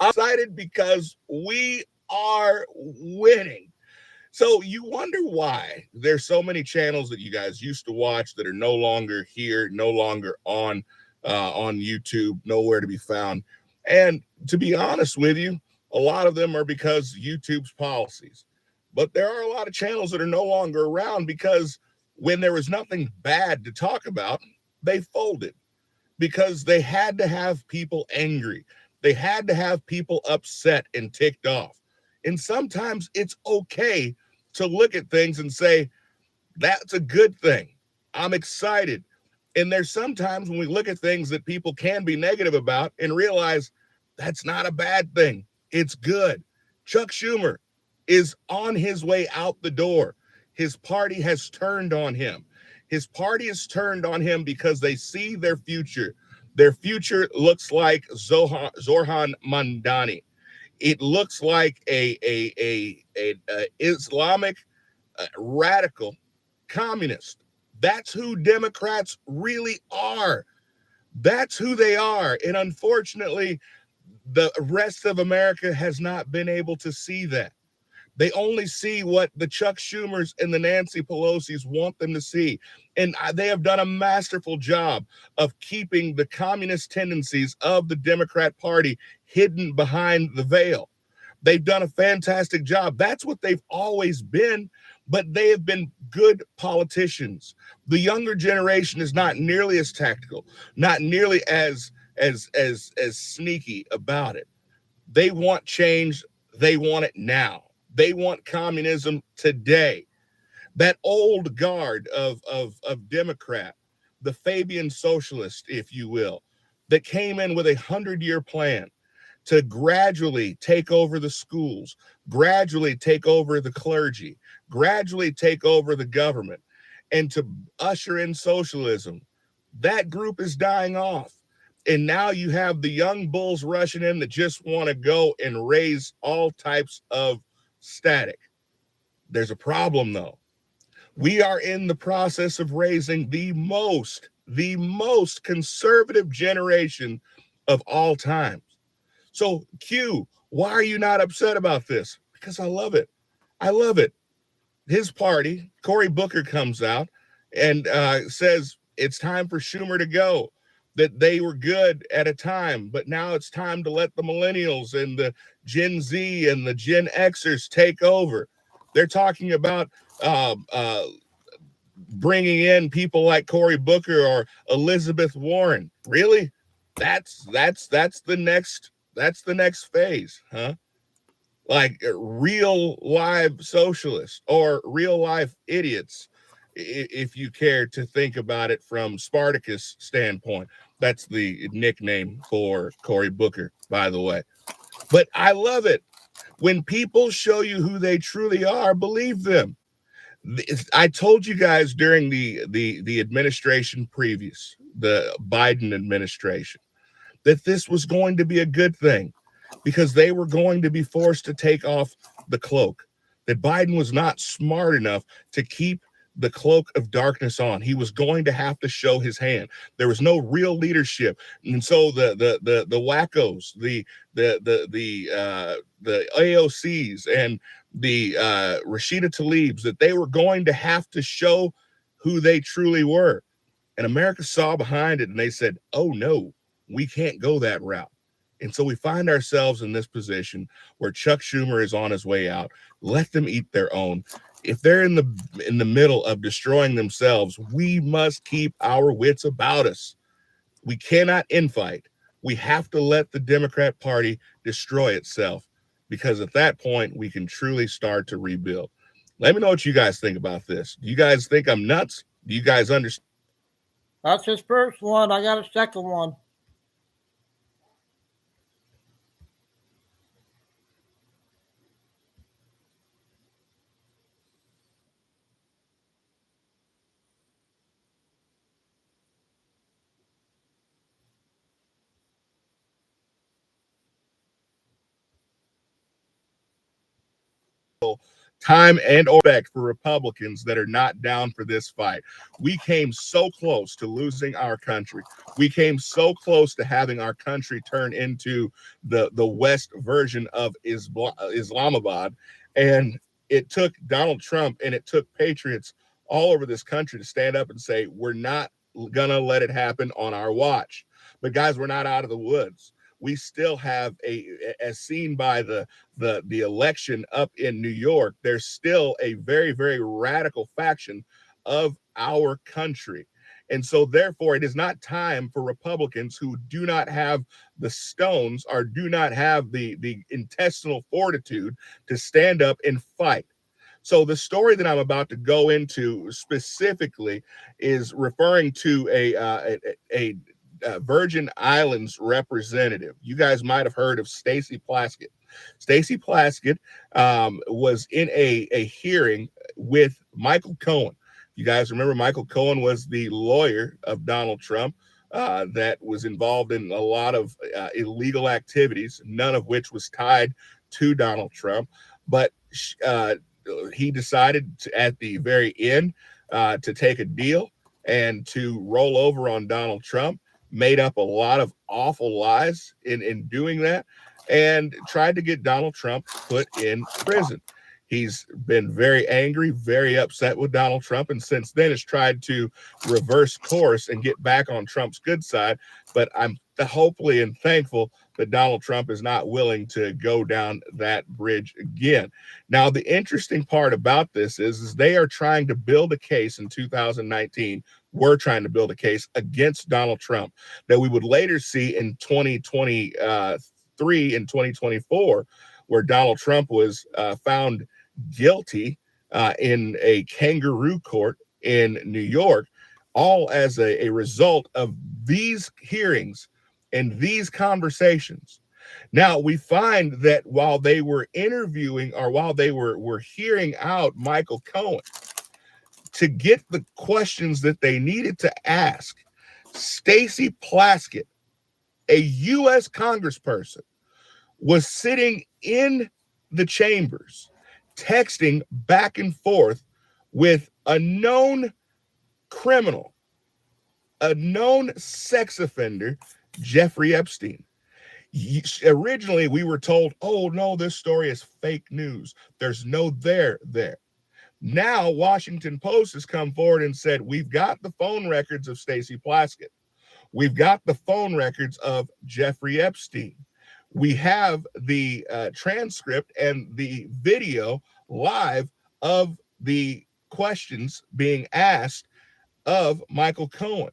I'm excited because we are winning. So you wonder why there's so many channels that you guys used to watch that are no longer here, no longer on YouTube, nowhere to be found. And to be honest with you, a lot of them are because YouTube's policies. But there are a lot of channels that are no longer around because when there was nothing bad to talk about, they folded because they had to have people angry. They had to have people upset and ticked off. And sometimes it's okay to look at things and say, that's a good thing. I'm excited. And there's sometimes when we look at things that people can be negative about and realize that's not a bad thing. It's good. Chuck Schumer is on his way out the door. His party has turned on him. His party has turned on him because they see their future. Their future looks like Zoran Mandani. It looks like a Islamic radical communist. That's who Democrats really are. That's who they are. And unfortunately, the rest of America has not been able to see that. They only see what the Chuck Schumers and the Nancy Pelosi's want them to see. And they have done a masterful job of keeping the communist tendencies of the Democrat Party hidden behind the veil. They've done a fantastic job. That's what they've always been, but they have been good politicians. The younger generation is not nearly as tactical, not nearly as sneaky about it. They want change. They want it now. They want communism today. That old guard of Democrat, the Fabian socialist, if you will, that came in with 100-year plan to gradually take over the schools, gradually take over the clergy, gradually take over the government, and to usher in socialism. That group is dying off. And now you have the young bulls rushing in that just want to go and raise all types of static. There's a problem, though. We are in the process of raising the most conservative generation of all time. So, Q, why are you not upset about this? Because I love it. I love it. His party, Cory Booker, comes out and says it's time for Schumer to go, that they were good at a time, but now it's time to let the millennials and the Gen Z and the Gen Xers take over. They're talking about bringing in people like Cory Booker or Elizabeth Warren. Really? That's the next phase, huh? Like real live socialists or real life idiots, if you care to think about it from Spartacus' standpoint. That's the nickname for Cory Booker, by the way. But I love it. When people show you who they truly are, believe them. I told you guys during the administration previous, the Biden administration, that this was going to be a good thing because they were going to be forced to take off the cloak, that Biden was not smart enough to keep the cloak of darkness on. He was going to have to show his hand. There was no real leadership. And so the wackos, the AOCs and the Rashida Tlaibs, that they were going to have to show who they truly were. And America saw behind it and they said, oh no, we can't go that route. And so we find ourselves in this position where Chuck Schumer is on his way out. Let them eat their own. If they're in the middle of destroying themselves, we must keep our wits about us. We cannot infight. We have to let the Democrat Party destroy itself, because at that point we can truly start to rebuild. Let me know what you guys think about this. Do you guys think I'm nuts? Do you guys understand? That's his first one. I got a second one. time and or respect for Republicans that are not down for this fight. We came so close to losing our country. We came so close to having our country turn into the West version of Islamabad. And it took Donald Trump and it took patriots all over this country to stand up and say, we're not gonna let it happen on our watch. But guys, we're not out of the woods. We still have as seen by the election up in New York, there's still a very, very radical faction of our country. And so therefore it is not time for Republicans who do not have the stones or do not have the intestinal fortitude to stand up and fight. So the story that I'm about to go into specifically is referring to a Virgin Islands representative. You guys might have heard of Stacey Plaskett. Stacey Plaskett was in a hearing with Michael Cohen. You guys remember Michael Cohen was the lawyer of Donald Trump that was involved in a lot of illegal activities, none of which was tied to Donald Trump. But he decided at the very end to take a deal and to roll over on Donald Trump, made up a lot of awful lies in doing that, and tried to get Donald Trump put in prison. He's been very angry, very upset with Donald Trump, and since then has tried to reverse course and get back on Trump's good side. But I'm hopefully and thankful that Donald Trump is not willing to go down that bridge again. Now, the interesting part about this is they are trying to build a case in 2019. We're trying to build a case against Donald Trump that we would later see in 2023 and 2024, where Donald Trump was found guilty in a kangaroo court in New York, all as a result of these hearings and these conversations. Now, we find that while they were interviewing or while they were hearing out Michael Cohen to get the questions that they needed to ask, Stacey Plaskett, a U.S. congressperson, was sitting in the chambers texting back and forth with a known criminal, a known sex offender, Jeffrey Epstein. Originally, we were told, oh, no, this story is fake news. There's no there. Now, Washington Post has come forward and said, we've got the phone records of Stacey Plaskett. We've got the phone records of Jeffrey Epstein. We have the transcript and the video live of the questions being asked of Michael Cohen.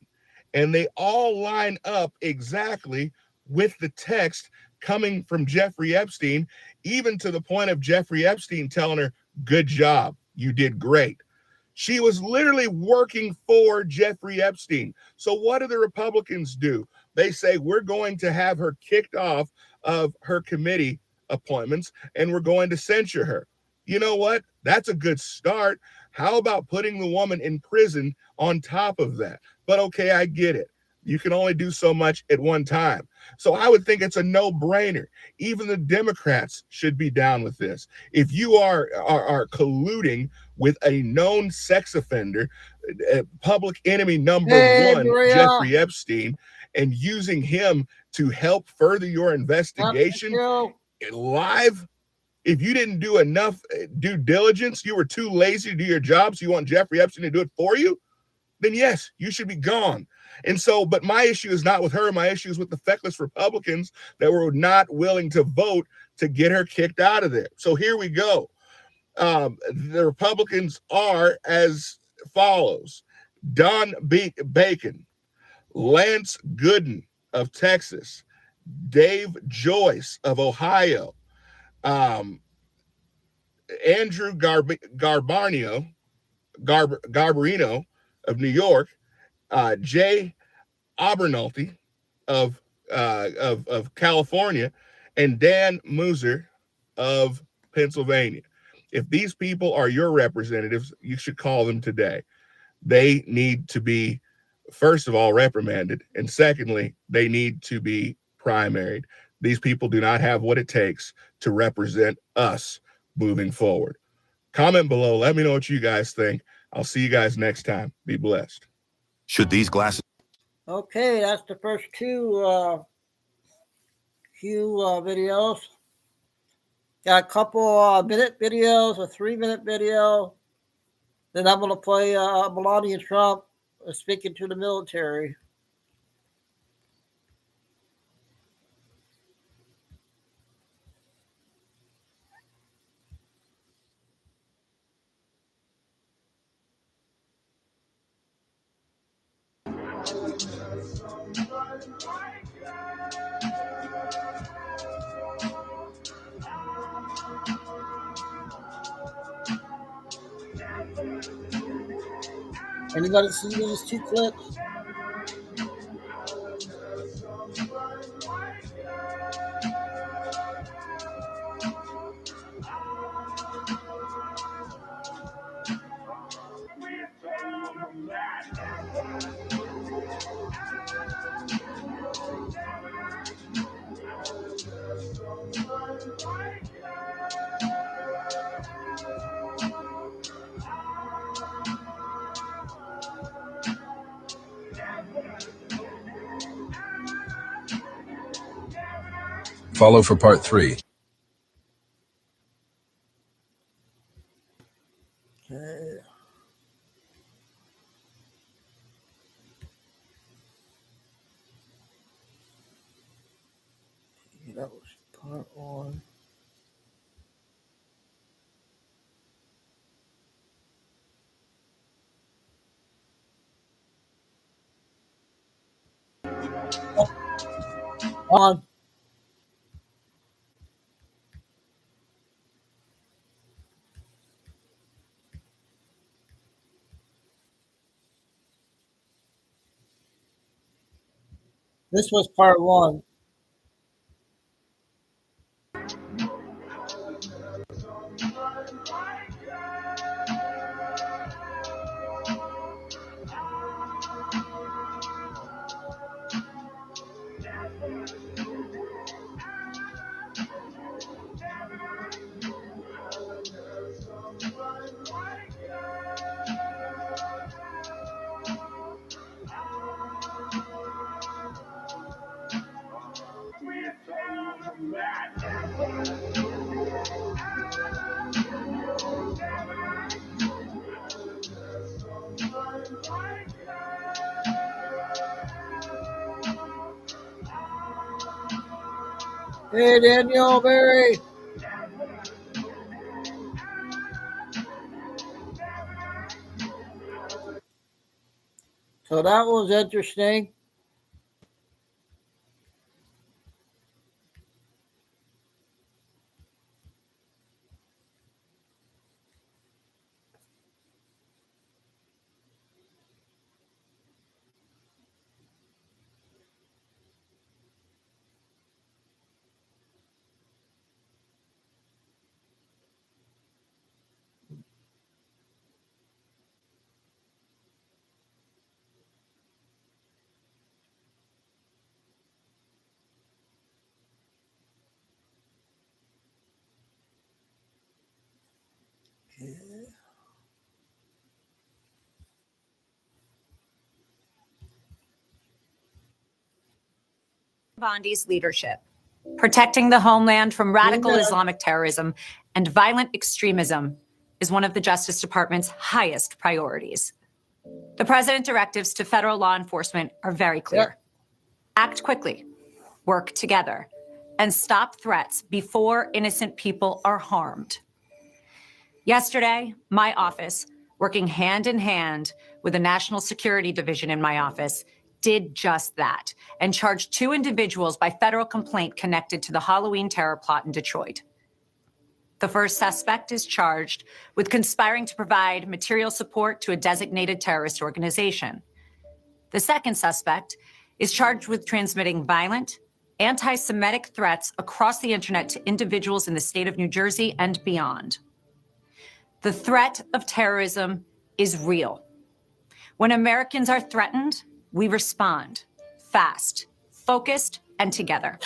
And they all line up exactly with the text coming from Jeffrey Epstein, even to the point of Jeffrey Epstein telling her, good job, you did great. She was literally working for Jeffrey Epstein. So what do the Republicans do? They say, we're going to have her kicked off of her committee appointments and we're going to censure her. You know what? That's a good start. How about putting the woman in prison on top of that? But okay, I get it. You can only do so much at one time. So I would think it's a no-brainer. Even the Democrats should be down with this. If you are colluding with a known sex offender, public enemy number one, Maria. Jeffrey Epstein, and using him to help further your investigation live, if you didn't do enough due diligence, you were too lazy to do your job, so you want Jeffrey Epstein to do it for you, then yes, you should be gone. And so, but my issue is not with her. My issue is with the feckless Republicans that were not willing to vote to get her kicked out of there. So here we go. The Republicans are as follows: Don Bacon, Lance Gooden of Texas, Dave Joyce of Ohio, Andrew Garbarino of New York, Jay Abernathy of California, and Dan Muser of Pennsylvania. If these people are your representatives, you should call them today. They need to be, first of all, reprimanded, and secondly, they need to be primaried. These people do not have what it takes to represent us moving forward. Comment below. Let me know what you guys think. I'll see you guys next time. Be blessed. Should these glasses... Okay, that's the first two videos. Got a couple minute videos, a 3-minute video. Then I'm going to play Melania Trump speaking to the military. Anybody see these two clips? Follow for part 3. Okay. That was part 1. On. This was part 1. Hey, Danielle Barry. So that was interesting. Bondi's leadership. Protecting the homeland from radical Islamic terrorism and violent extremism is one of the Justice Department's highest priorities. The President's directives to federal law enforcement are very clear. Act quickly, work together, and stop threats before innocent people are harmed. Yesterday, my office, working hand in hand with the National Security Division in my office, did just that and charged 2 individuals by federal complaint connected to the Halloween terror plot in Detroit. The first suspect is charged with conspiring to provide material support to a designated terrorist organization. The second suspect is charged with transmitting violent, anti-Semitic threats across the internet to individuals in the state of New Jersey and beyond. The threat of terrorism is real. When Americans are threatened, we respond fast, focused, and together.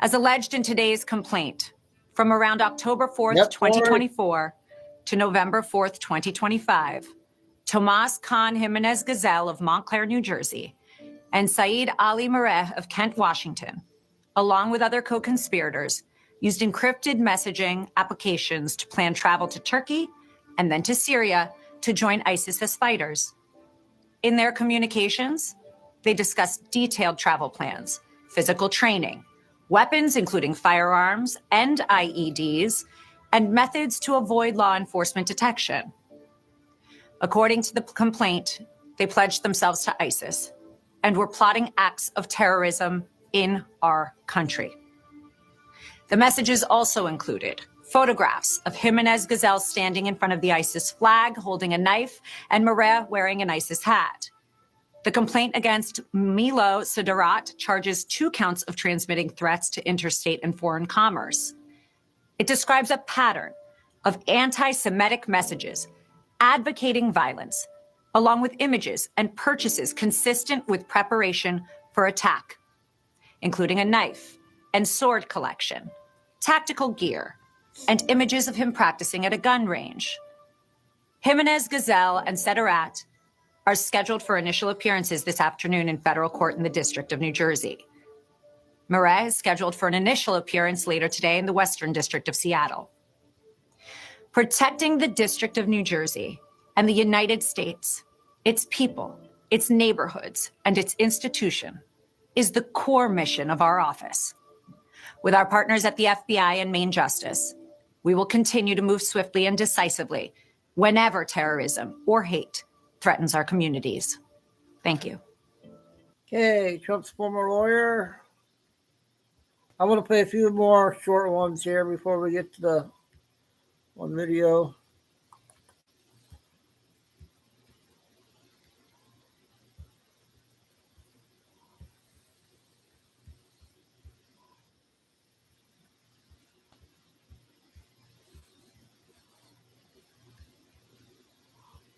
As alleged in today's complaint, from around October 4th, 2024 to November 4th, 2025, Tomas Khan Jimenez Gazelle of Montclair, New Jersey, and Saeed Ali Mareh of Kent, Washington, along with other co-conspirators, used encrypted messaging applications to plan travel to Turkey and then to Syria to join ISIS as fighters. In their communications, they discussed detailed travel plans, physical training, weapons including firearms and IEDs, and methods to avoid law enforcement detection. According to the complaint, they pledged themselves to ISIS and were plotting acts of terrorism in our country. The messages also included photographs of Jimenez Gazelle standing in front of the ISIS flag, holding a knife, and Mareh wearing an ISIS hat. The complaint against Milo Sidarat charges 2 counts of transmitting threats to interstate and foreign commerce. It describes a pattern of anti-Semitic messages advocating violence, along with images and purchases consistent with preparation for attack, including a knife and sword collection, tactical gear, and images of him practicing at a gun range. Jimenez Gazelle and Sidarat are scheduled for initial appearances this afternoon in federal court in the District of New Jersey. Mareh is scheduled for an initial appearance later today in the Western District of Seattle. Protecting the District of New Jersey and the United States, its people, its neighborhoods, and its institution is the core mission of our office. With our partners at the FBI and Maine Justice, we will continue to move swiftly and decisively whenever terrorism or hate threatens our communities. Thank you. Okay, Trump's former lawyer. I'm going to play a few more short ones here before we get to the one video.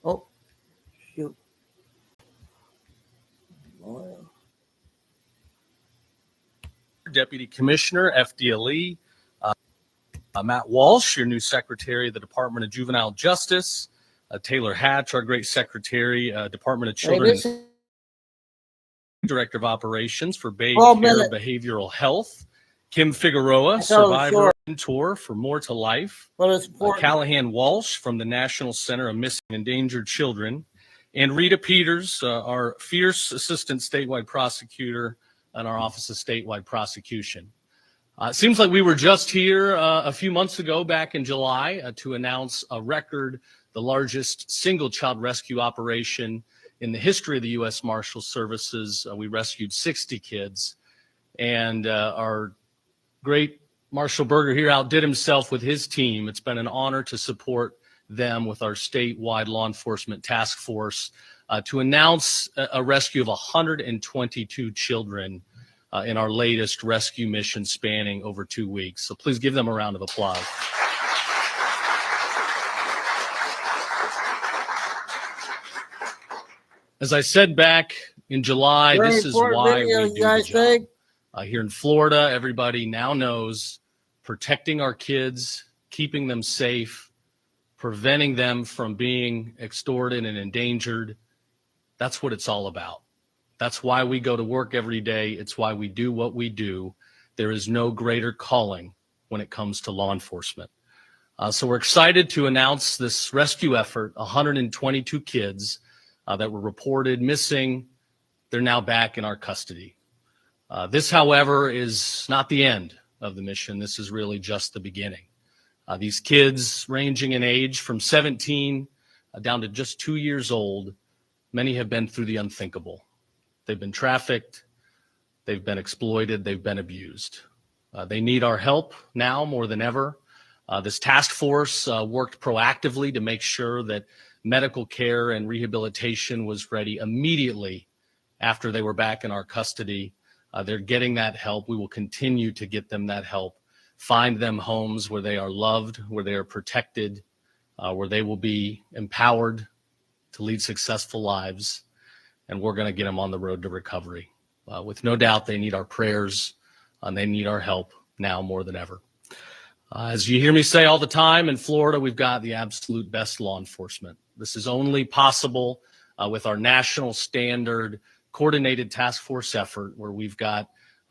Oh, shoot. Deputy Commissioner, FDLE, Matt Walsh, your new Secretary of the Department of Juvenile Justice, Taylor Hatch, our great Secretary, Department of Children, Director of Operations for Bay Care Behavioral Health, Kim Figueroa, Survivor Mentor for More to Life, Callahan Walsh from the National Center of Missing and Endangered Children, and Rita Peters, our fierce Assistant Statewide Prosecutor in our Office of Statewide Prosecution. It seems like we were just here a few months ago, back in July, to announce a record, the largest single child rescue operation in the history of the U.S. Marshals Services. We rescued 60 kids, and our great Marshal Berger here outdid himself with his team. It's been an honor to support them with our statewide law enforcement task force to announce a rescue of 122 children in our latest rescue mission spanning over 2 weeks. So please give them a round of applause. As I said back in July, this is why we do the job. Here in Florida, everybody now knows protecting our kids, keeping them safe, preventing them from being extorted and endangered. That's what it's all about. That's why we go to work every day. It's why we do what we do. There is no greater calling when it comes to law enforcement. So we're excited to announce this rescue effort, 122 kids that were reported missing. They're now back in our custody. This, however, is not the end of the mission. This is really just the beginning. These kids ranging in age from 17 down to just 2 years old, many have been through the unthinkable. They've been trafficked, they've been exploited, they've been abused. They need our help now more than ever. This task force worked proactively to make sure that medical care and rehabilitation was ready immediately after they were back in our custody. They're getting that help. We will continue to get them that help, find them homes where they are loved, where they are protected, where they will be empowered to lead successful lives. And we're going to get them on the road to recovery. With no doubt, they need our prayers and they need our help now more than ever. As you hear me say all the time, in Florida, we've got the absolute best law enforcement. This is only possible with our national standard coordinated task force effort, where we've got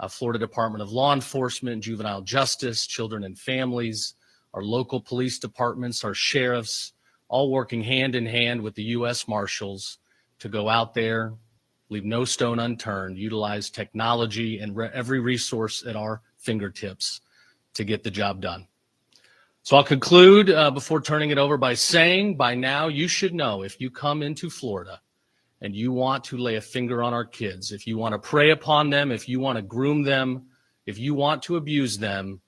Florida Department of Law Enforcement, Juvenile Justice, Children and Families, our local police departments, our sheriffs, all working hand in hand with the U.S. Marshals to go out there, leave no stone unturned, utilize technology and every resource at our fingertips to get the job done. So I'll conclude before turning it over by saying, by now you should know, if you come into Florida and you want to lay a finger on our kids, if you want to prey upon them, if you want to groom them, if you want to abuse them,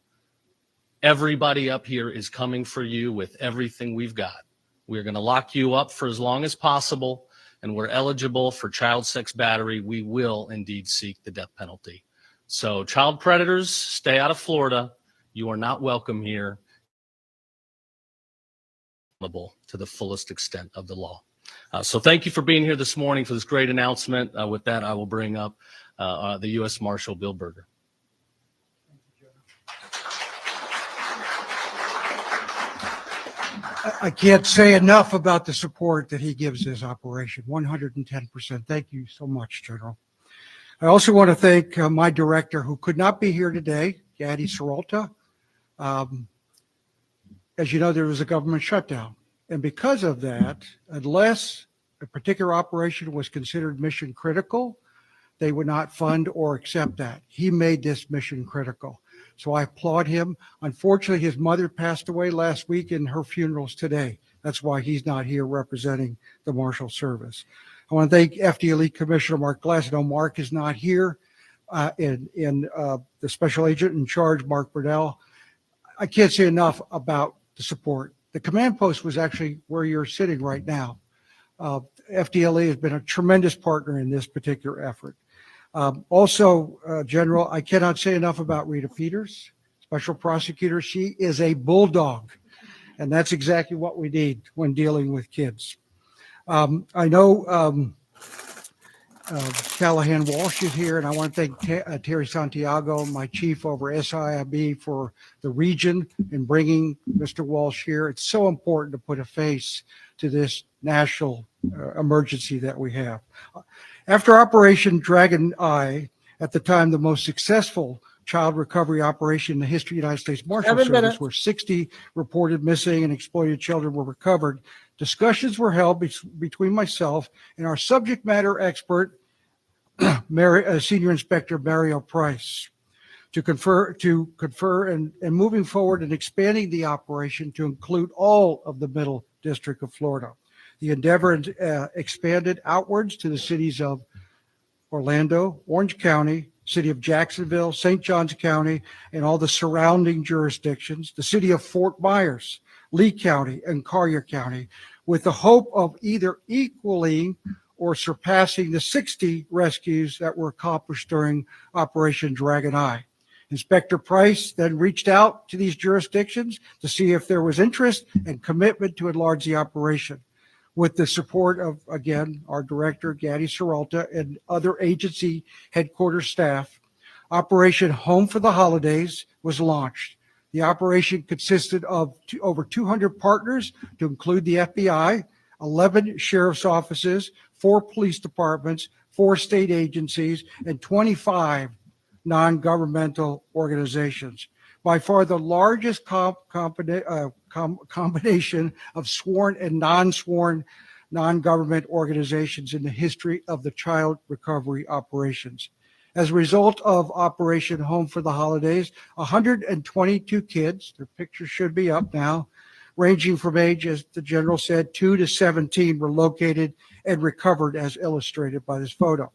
everybody up here is coming for you with everything we've got. We're going to lock you up for as long as possible, and we're eligible for child sex battery. We will indeed seek the death penalty. So child predators, stay out of Florida. You are not welcome here. To the fullest extent of the law. So thank you for being here this morning for this great announcement. With that, I will bring up the U.S. Marshal Bill Berger. I can't say enough about the support that he gives this operation. 110%. Thank you so much, General. I also want to thank my director, who could not be here today, Gaddy Seralta. As you know, there was a government shutdown. And because of that, unless a particular operation was considered mission critical, they would not fund or accept that. He made this mission critical. So I applaud him. Unfortunately, his mother passed away last week, and her funeral's today. That's why he's not here representing the Marshal Service. I want to thank FDLE Commissioner Mark Glass. I know Mark is not here, and the Special Agent in charge, Mark Burdell. I can't say enough about the support. The command post was actually where you're sitting right now. FDLE has been a tremendous partner in this particular effort. General, I cannot say enough about Rita Peters, Special Prosecutor. She is a bulldog, and that's exactly what we need when dealing with kids. I know Callahan Walsh is here, and I want to thank Terry Santiago, my chief over SIIB, for the region in bringing Mr. Walsh here. It's so important to put a face to this national emergency that we have. After Operation Dragon Eye, at the time the most successful child recovery operation in the history of the United States Marshal Service, where 60 reported missing and exploited children were recovered, discussions were held between myself and our subject matter expert, Senior Inspector Mario Price, to confer and moving forward and expanding the operation to include all of the Middle District of Florida. The endeavor expanded outwards to the cities of Orlando, Orange County, city of Jacksonville, St. Johns County, and all the surrounding jurisdictions, the city of Fort Myers, Lee County, and Collier County, with the hope of either equaling or surpassing the 60 rescues that were accomplished during Operation Dragon Eye. Inspector Price then reached out to these jurisdictions to see if there was interest and commitment to enlarge the operation. With the support of, again, our director, Gaddy Seralta, and other agency headquarters staff, Operation Home for the Holidays was launched. The operation consisted of over 200 partners, to include the FBI, 11 sheriff's offices, 4 police departments, 4 state agencies, and 25 non-governmental organizations. By far the largest combination of sworn and non-sworn non-government organizations in the history of the child recovery operations. As a result of Operation Home for the Holidays, 122 kids, their picture should be up now, ranging from age, as the general said, 2 to 17, were located and recovered as illustrated by this photo.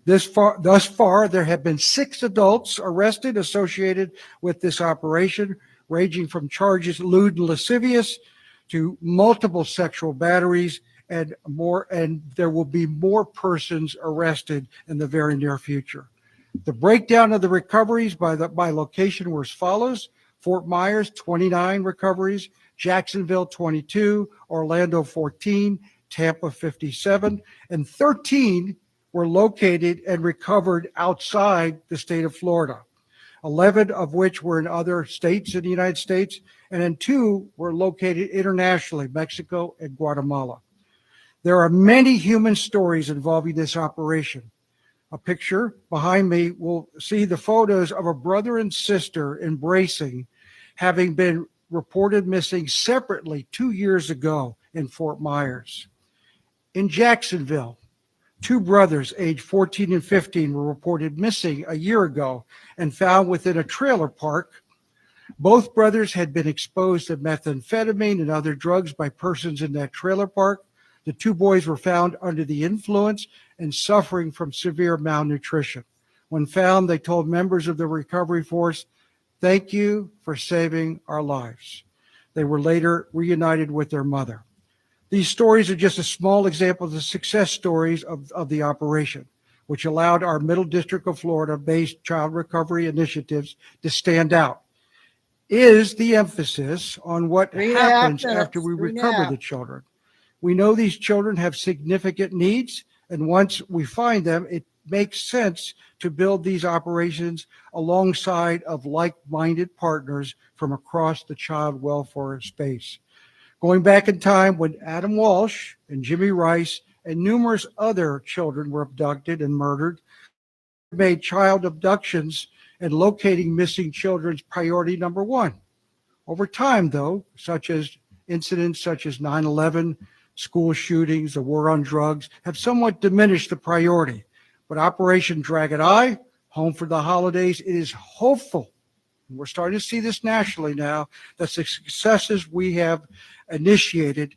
Thus far, there have been 6 adults arrested associated with this operation, ranging from charges lewd and lascivious to multiple sexual batteries and more, and there will be more persons arrested in the very near future. The breakdown of the recoveries by location were as follows: Fort Myers, 29 recoveries, Jacksonville, 22, Orlando, 14, Tampa, 57, and 13 were located and recovered outside the state of Florida. 11 of which were in other states in the United States, and then 2 were located internationally, Mexico and Guatemala. There are many human stories involving this operation. A picture behind me will see the photos of a brother and sister embracing, having been reported missing separately 2 years ago in Fort Myers. In Jacksonville, 2 brothers aged 14 and 15 were reported missing a year ago and found within a trailer park. Both brothers had been exposed to methamphetamine and other drugs by persons in that trailer park. The 2 boys were found under the influence and suffering from severe malnutrition. When found, they told members of the recovery force, "Thank you for saving our lives." They were later reunited with their mother. These stories are just a small example of the success stories of the operation, which allowed our Middle District of Florida-based child recovery initiatives to stand out. Is the emphasis on what 3.5 happens minutes, after we 3.5. recover the children. We know these children have significant needs, and once we find them, it makes sense to build these operations alongside of like-minded partners from across the child welfare space. Going back in time when Adam Walsh and Jimmy Rice and numerous other children were abducted and murdered, made child abductions and locating missing children's priority number 1. Over time, though, incidents such as 9/11, school shootings, the war on drugs, have somewhat diminished the priority. But Operation Dragon Eye, Home for the Holidays, it is hopeful, and we're starting to see this nationally now, that the successes we have initiated,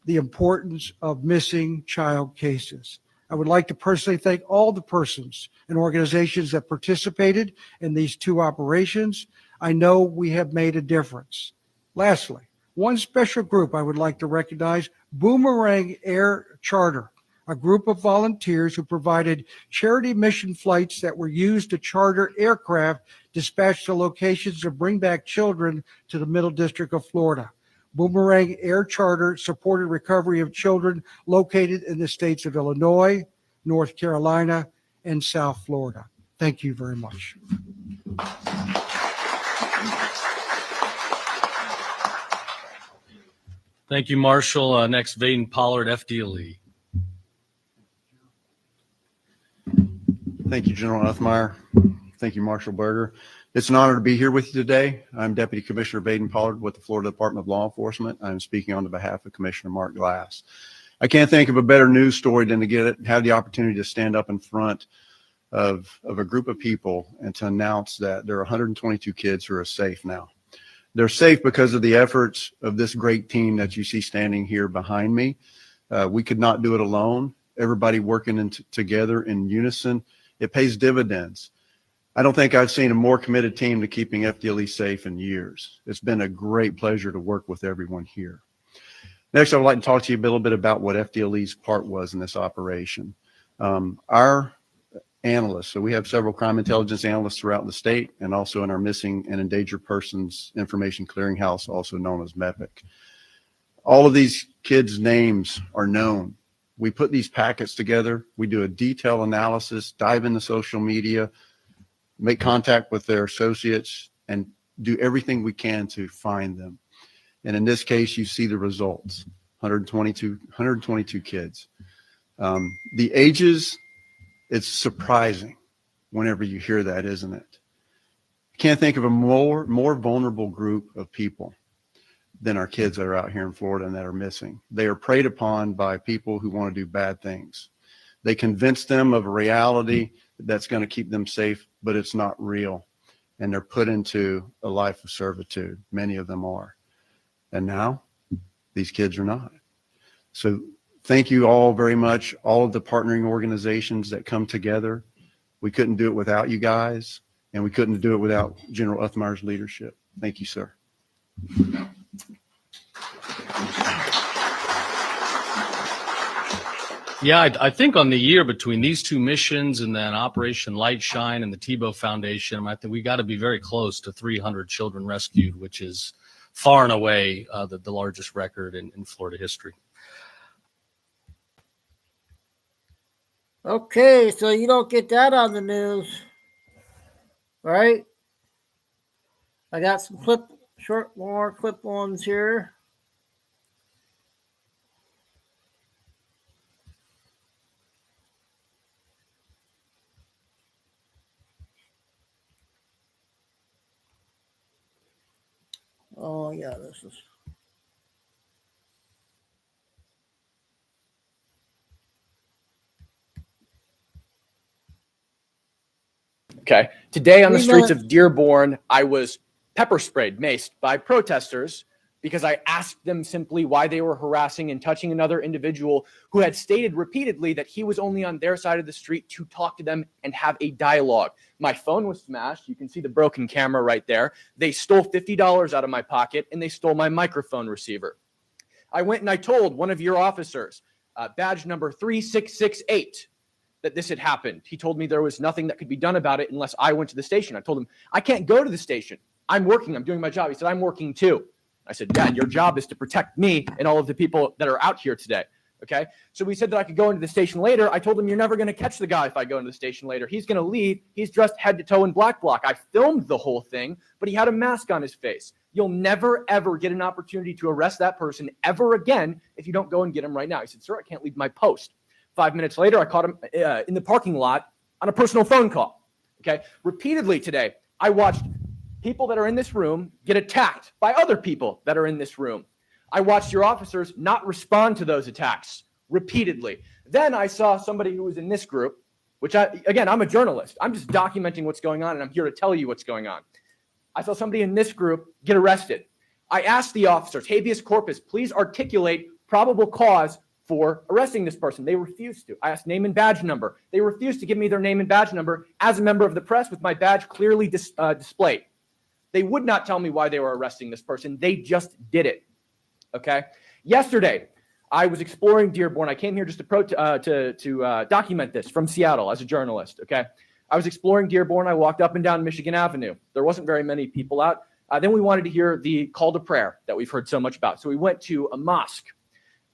the importance of missing child cases. I would like to personally thank all the persons and organizations that participated in these 2 operations. I know we have made a difference. Lastly, one special group I would like to recognize, Boomerang Air Charter, a group of volunteers who provided charity mission flights that were used to charter aircraft dispatched to locations to bring back children to the Middle District of Florida. Boomerang Air Charter supported recovery of children located in the states of Illinois, North Carolina, and South Florida. Thank you very much. Thank you, Marshall. Next, Vaden Pollard, FDLE. Thank you, General Uthmeyer. Thank you, Marshall Berger. It's an honor to be here with you today. I'm Deputy Commissioner Vaden Pollard with the Florida Department of Law Enforcement. I'm speaking on behalf of Commissioner Mark Glass. I can't think of a better news story than to have the opportunity to stand up in front of a group of people and to announce that there are 122 kids who are safe now. They're safe because of the efforts of this great team that you see standing here behind me. We could not do it alone. Everybody working together in unison, it pays dividends. I don't think I've seen a more committed team to keeping FDLE safe in years. It's been a great pleasure to work with everyone here. Next, I would like to talk to you a little bit about what FDLE's part was in this operation. Our analysts, so we have several crime intelligence analysts throughout the state and also in our Missing and Endangered Persons Information Clearinghouse, also known as MEPIC. All of these kids' names are known. We put these packets together. We do a detailed analysis, dive into social media, make contact with their associates, and do everything we can to find them. And in this case, you see the results, 122 kids. The ages, it's surprising whenever you hear that, isn't it? You can't think of a more vulnerable group of people than our kids that are out here in Florida and that are missing. They are preyed upon by people who want to do bad things. They convince them of a reality that's going to keep them safe, but it's not real. And they're put into a life of servitude. Many of them are. And now these kids are not. So thank you all very much, all of the partnering organizations that come together. We couldn't do it without you guys, and we couldn't do it without General Uthmeyer's leadership. Thank you, sir. Yeah, I think on the year between these 2 missions and then Operation Light Shine and the Tebow Foundation, I think we got to be very close to 300 children rescued, which is far and away the largest record in Florida history. Okay, so you don't get that on the news, right? I got some more clip ones here. Oh yeah, this is. Okay. Today on the streets of Dearborn, I was pepper sprayed, maced by protesters because I asked them simply why they were harassing and touching another individual who had stated repeatedly that he was only on their side of the street to talk to them and have a dialogue. My phone was smashed. You can see the broken camera right there. They stole $50 out of my pocket and they stole my microphone receiver. I went and I told one of your officers, badge number 3668, that this had happened. He told me there was nothing that could be done about it unless I went to the station. I told him, I can't go to the station. I'm working. I'm doing my job. He said, I'm working too. I said, yeah, and your job is to protect me and all of the people that are out here today. Okay. So we said that I could go into the station later. I told him, you're never going to catch the guy if I go into the station later. He's going to leave. He's dressed head to toe in black bloc. I filmed the whole thing, but he had a mask on his face. You'll never, ever get an opportunity to arrest that person ever again if you don't go and get him right now. He said, sir, I can't leave my post. 5 minutes later, I caught him in the parking lot on a personal phone call. Okay. Repeatedly today, I watched people that are in this room get attacked by other people that are in this room. I watched your officers not respond to those attacks repeatedly. Then I saw somebody who was in this group, which I'm a journalist. I'm just documenting what's going on, and I'm here to tell you what's going on. I saw somebody in this group get arrested. I asked the officers, habeas corpus, please articulate probable cause for arresting this person. They refused to. I asked name and badge number. They refused to give me their name and badge number as a member of the press with my badge clearly displayed. They would not tell me why they were arresting this person. They just did it. Okay. Yesterday, I was exploring Dearborn. I came here just to document this from Seattle as a journalist. Okay. I was exploring Dearborn. I walked up and down Michigan Avenue. There wasn't very many people out. Then we wanted to hear the call to prayer that we've heard so much about. So we went to a mosque.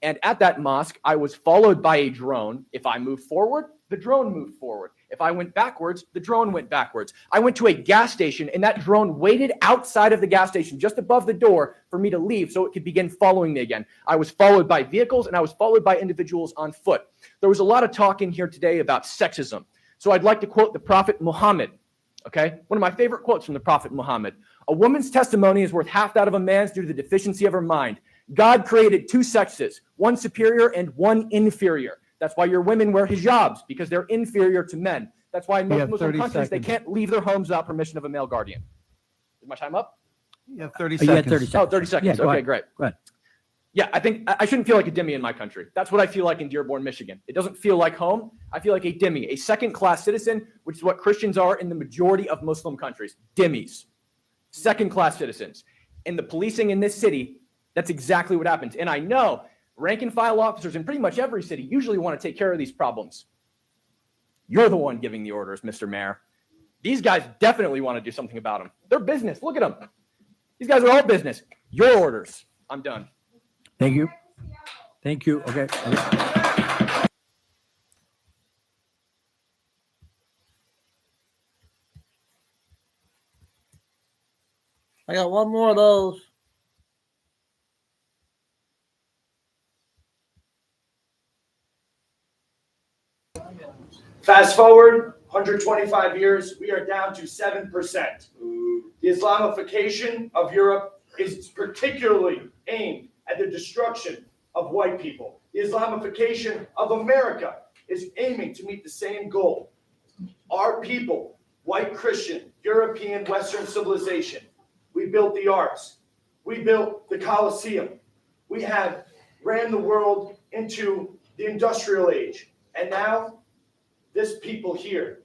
And at that mosque, I was followed by a drone. If I moved forward, the drone moved forward. If I went backwards, the drone went backwards. I went to a gas station, and that drone waited outside of the gas station, just above the door, for me to leave so it could begin following me again. I was followed by vehicles, and I was followed by individuals on foot. There was a lot of talk in here today about sexism. So I'd like to quote the Prophet Muhammad, okay? One of my favorite quotes from the Prophet Muhammad. A woman's testimony is worth half that of a man's due to the deficiency of her mind. God created two sexes, one superior and one inferior. That's why your women wear hijabs, because they're inferior to men. That's why in most Muslim countries, they can't leave their homes without permission of a male guardian. Is my time up? You have 30 seconds. 30 seconds. Oh, 30 seconds. Yeah, okay, great. Go ahead. Yeah, I think I shouldn't feel like a dhimmi in my country. That's what I feel like in Dearborn, Michigan. It doesn't feel like home. I feel like a dhimmi, a second-class citizen, which is what Christians are in the majority of Muslim countries. Dhimmis, second-class citizens. And the policing in this city, that's exactly what happens. And I know rank-and-file officers in pretty much every city usually want to take care of these problems. You're the one giving the orders, Mr. Mayor. These guys definitely want to do something about them. They're business. Look at them. These guys are all business. Your orders. I'm done. Thank you. Thank you. Okay. I got one more of those. Fast forward 125 years, we are down to 7%. The Islamification of Europe is particularly aimed at the destruction of white people. The Islamification of America is aiming to meet the same goal. Our people, white Christian, European, Western civilization, we built the arts. We built the Colosseum. We have ran the world into the industrial age. And now, this people here,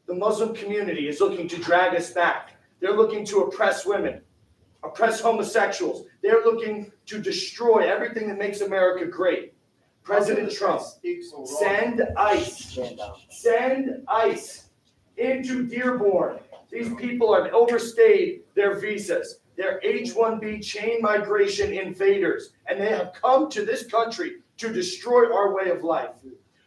the Muslim community, is looking to drag us back. They're looking to oppress women, oppress homosexuals. They're looking to destroy everything that makes America great. President Trump, send ICE into Dearborn. These people have overstayed their visas. They're H-1B chain migration invaders, and they have come to this country to destroy our way of life.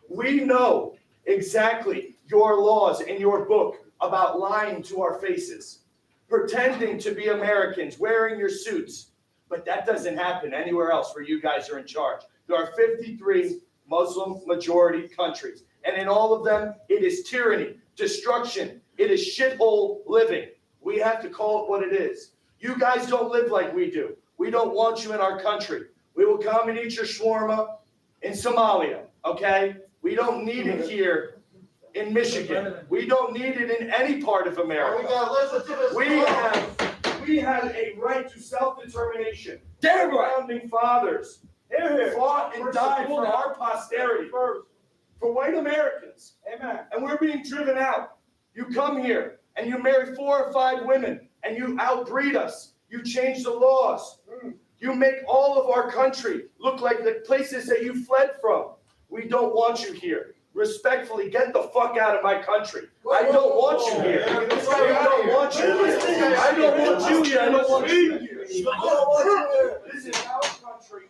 We know exactly your laws in your book about lying to our faces. pretending to be Americans, wearing your suits. But that doesn't happen anywhere else where you guys are in charge. There are 53 Muslim majority countries. And in all of them, it is tyranny, destruction. It is shithole living. We have to call it what it is. You guys don't live like we do. We don't want you in our country. We will come and eat your shawarma in Somalia, okay? We don't need it here in Michigan. We don't need it in any part of America. We have a right to self-determination. Damn right. Founding fathers fought and died for our posterity, for white Americans. Amen. And we're being driven out. You come here and you marry 4 or 5 women and you outbreed us. You change the laws. You make all of our country look like the places that you fled from. We don't want you here. Respectfully, get the fuck out of my country. I don't want you here. I don't want you here. I don't want you here. I don't want you here. This is our country.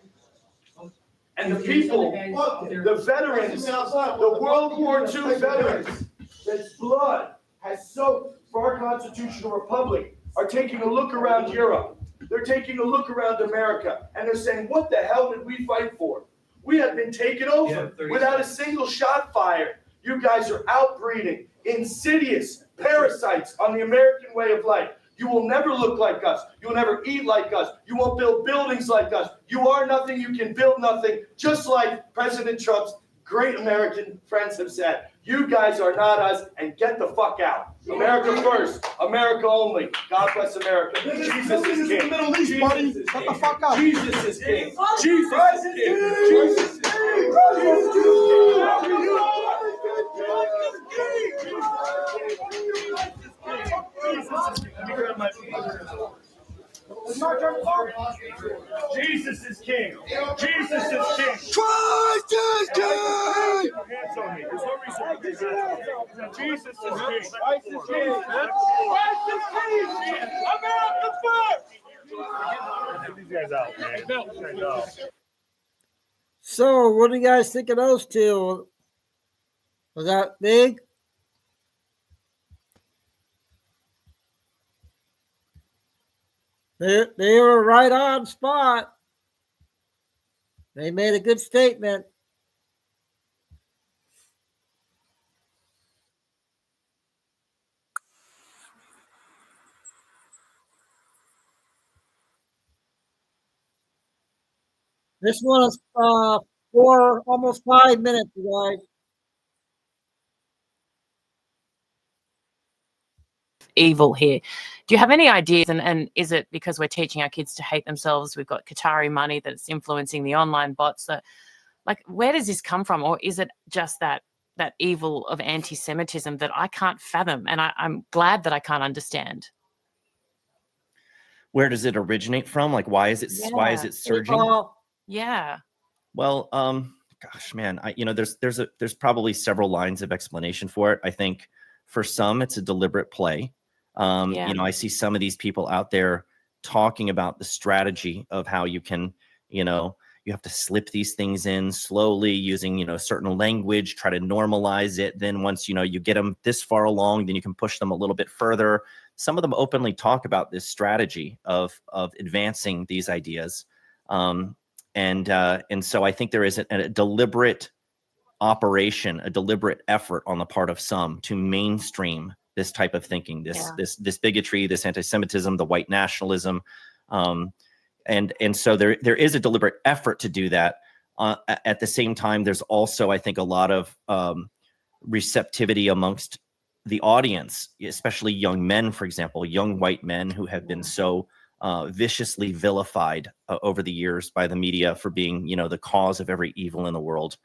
And the people, the veterans, the World War II veterans, that's blood has soaked for our constitutional republic, are taking a look around Europe. They're taking a look around America, and they're saying, what the hell did we fight for? We have been taken over without a single shot fired. You guys are outbreeding insidious parasites on the American way of life. You will never look like us. You will never eat like us. You won't build buildings like us. You are nothing. You can build nothing. Just like President Trump's great American friends have said. You guys are not us, and get the fuck out. America first. America only. God bless America. Jesus is king. Middle East, buddy. Shut the fuck up. Jesus is king. Jesus is king. Jesus is king. Jesus is king. Jesus is king. Christ is king. Hands on me. There's no reason to do that. Jesus is king. Christ is king. Christ is king. America first. Get these guys out, man. These guys out. So, what do you guys think of those two? Was that big? They were right on spot. They made a good statement. This one is 4, almost 5 minutes, you guys. Evil here. Do you have any ideas? And is it because we're teaching our kids to hate themselves? We've got Qatari money that's influencing the online bots. That, like, where does this come from? Or is it just that evil of anti-Semitism that I can't fathom? And I'm glad that I can't understand. Where does it originate from? Like, why is it surging? Yeah. Well, gosh, man, there's probably several lines of explanation for it. I think for some, it's a deliberate play. I see some of these people out there talking about the strategy of how you can, you have to slip these things in slowly using, certain language, try to normalize it. Then once, you get them this far along, then you can push them a little bit further. Some of them openly talk about this strategy of advancing these ideas. And so I think there is a deliberate operation, a deliberate effort on the part of some to mainstream this type of thinking, this bigotry, this anti-Semitism, the white nationalism. And so there is a deliberate effort to do that. At the same time, there's also, I think, a lot of receptivity amongst the audience, especially young men, for example, young white men who have been so viciously vilified over the years by the media for being, the cause of every evil in the world.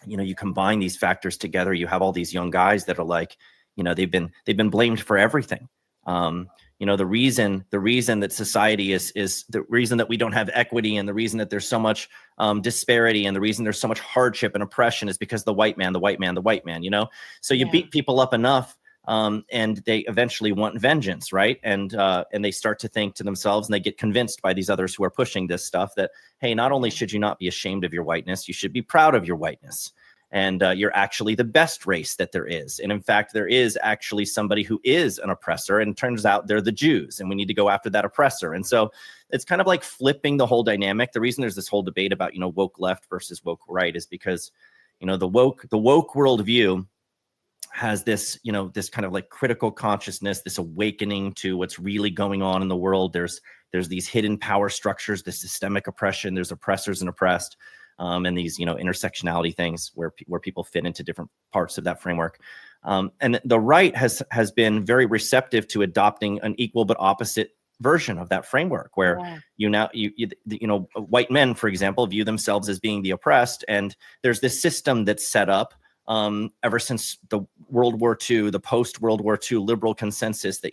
You combine these factors together, you have all these young guys that are like, they've been blamed for everything. The reason that society is the reason that we don't have equity, and the reason that there's so much disparity, and the reason there's so much hardship and oppression is because the white man. So you beat people up enough, and they eventually want vengeance, right? And they start to think to themselves, and they get convinced by these others who are pushing this stuff that, hey, not only should you not be ashamed of your whiteness, you should be proud of your whiteness. and you're actually the best race that there is. And in fact, there is actually somebody who is an oppressor, and it turns out they're the Jews, and we need to go after that oppressor. And so it's kind of like flipping the whole dynamic. The reason there's this whole debate about, woke left versus woke right is because, the woke worldview has this, this kind of like critical consciousness, this awakening to what's really going on in the world. There's these hidden power structures, this systemic oppression, there's oppressors and oppressed. And these, intersectionality things where people fit into different parts of that framework. And the right has been very receptive to adopting an equal but opposite version of that framework, where white men, for example, view themselves as being the oppressed, and there's this system that's set up ever since the World War II, the post-World War II liberal consensus that,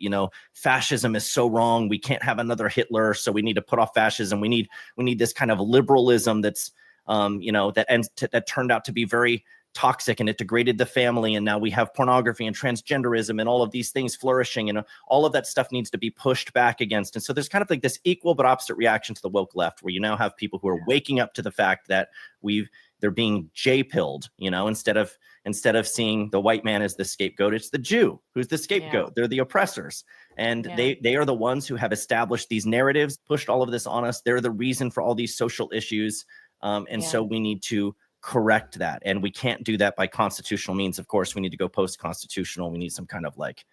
fascism is so wrong, we can't have another Hitler, so we need to put off fascism. We need this kind of liberalism that's that turned out to be very toxic, and it degraded the family. And now we have pornography and transgenderism and all of these things flourishing, and all of that stuff needs to be pushed back against. And so there's kind of like this equal but opposite reaction to the woke left, where you now have people who are waking up to the fact that they're being J-pilled, instead of seeing the white man as the scapegoat, it's the Jew who's the scapegoat. They're the oppressors. And they are the ones who have established these narratives, pushed all of this on us. They're the reason for all these social issues. So we need to correct that. And we can't do that by constitutional means. Of course, we need to go post-constitutional. We need some kind of like,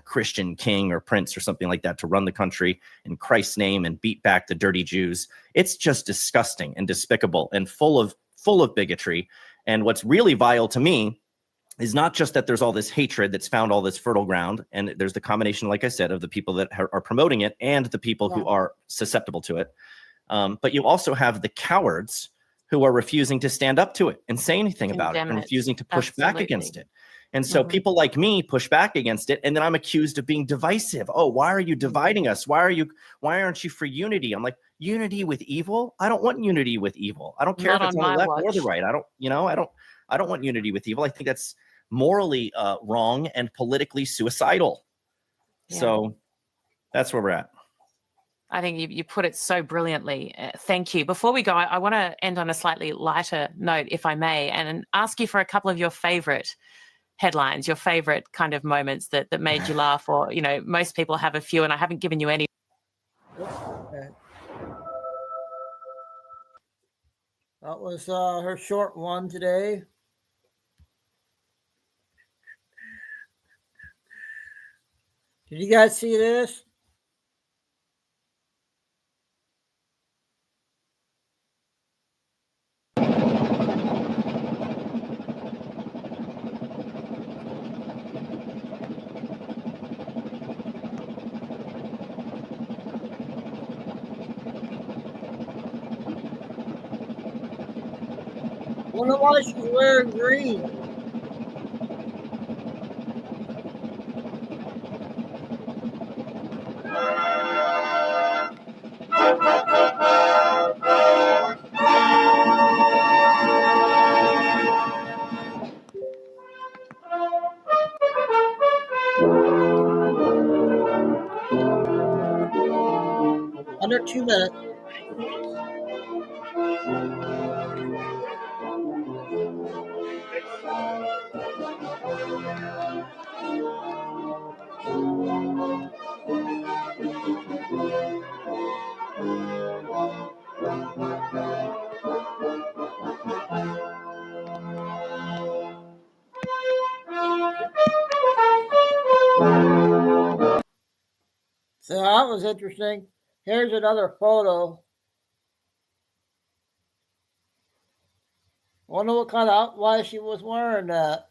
Christian king or prince or something like that to run the country in Christ's name and beat back the dirty Jews. It's just disgusting and despicable and full of bigotry. And what's really vile to me is not just that there's all this hatred that's found all this fertile ground, and there's the combination, like I said, of the people that are promoting it and the people who are susceptible to it. But you also have the cowards who are refusing to stand up to it and say anything about it, and refusing to push back against it. And so people like me push back against it, and then I'm accused of being divisive. Oh, why are you dividing us? Why aren't you for unity? I'm like, unity with evil? I don't want unity with evil. I don't care if it's on the left or the right. I don't want unity with evil. I think that's morally wrong and politically suicidal. So that's where we're at. I think you put it so brilliantly. Thank you. Before we go, I want to end on a slightly lighter note, if I may, and ask you for a couple of your favorite headlines, your favorite kind of moments that made you laugh, or, most people have a few, and I haven't given you any. Okay. That was her short one today. Did you guys see this? Wonder why she's wearing green. Under 2 minutes. So that was interesting. Here's another photo. Wonder what kind of why she was wearing that.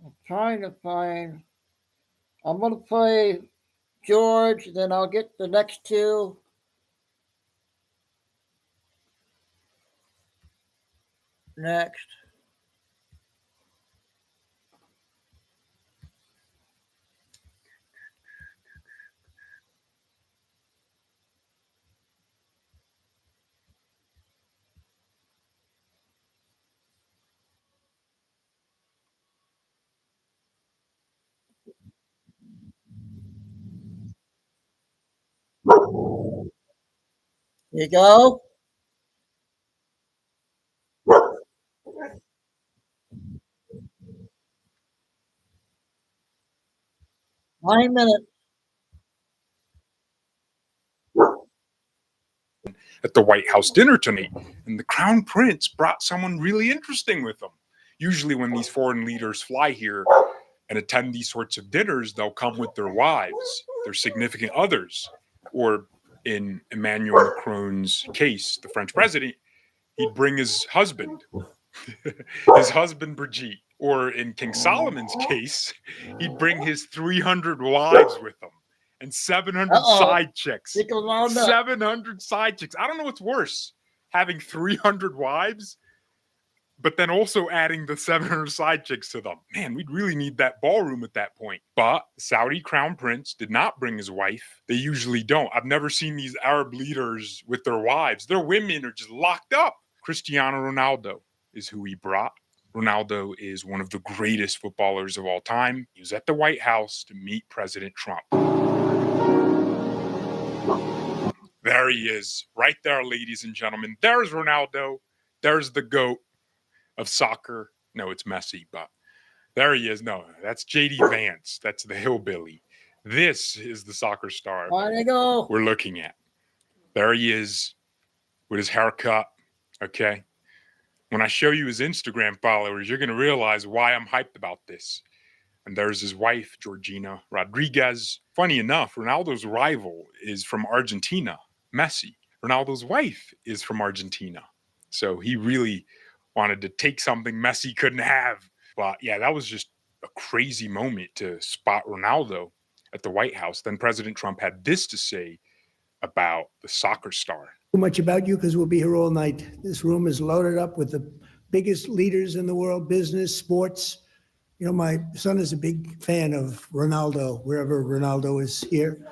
I'm trying to find. I'm going to play George, then I'll get the next two. Next. You go. Nine minutes. At the White House dinner tonight, and the Crown Prince brought someone really interesting with him. Usually when these foreign leaders fly here and attend these sorts of dinners, they'll come with their wives, their significant others, or in Emmanuel Macron's case, the French president, he'd bring his husband, his husband Brigitte. Or in King Solomon's case, he'd bring his 300 wives with him and 700 side chicks. 700 side chicks. I don't know what's worse, having 300 wives, but then also adding the 700 side chicks to them. Man, we'd really need that ballroom at that point. But the Saudi crown prince did not bring his wife. They usually don't. I've never seen these Arab leaders with their wives. Their women are just locked up. Cristiano Ronaldo is who he brought. Ronaldo is one of the greatest footballers of all time. He was at the White House to meet President Trump. There he is, right there, ladies and gentlemen. There's Ronaldo. There's the GOAT of soccer. No, it's Messi, but there he is. No, that's JD Vance. That's the hillbilly. This is the soccer star we're looking at. There he is with his haircut. Okay. When I show you his Instagram followers, you're going to realize why I'm hyped about this. And there's his wife, Georgina Rodriguez. Funny enough, Ronaldo's rival is from Argentina, Messi. Ronaldo's wife is from Argentina. So he really wanted to take something Messi couldn't have. But yeah, that was just a crazy moment to spot Ronaldo at the White House. Then President Trump had this to say about the soccer star. Too much about you because we'll be here all night. This room is loaded up with the biggest leaders in the world, business, sports. You know, my son is a big fan of Ronaldo, wherever Ronaldo is here.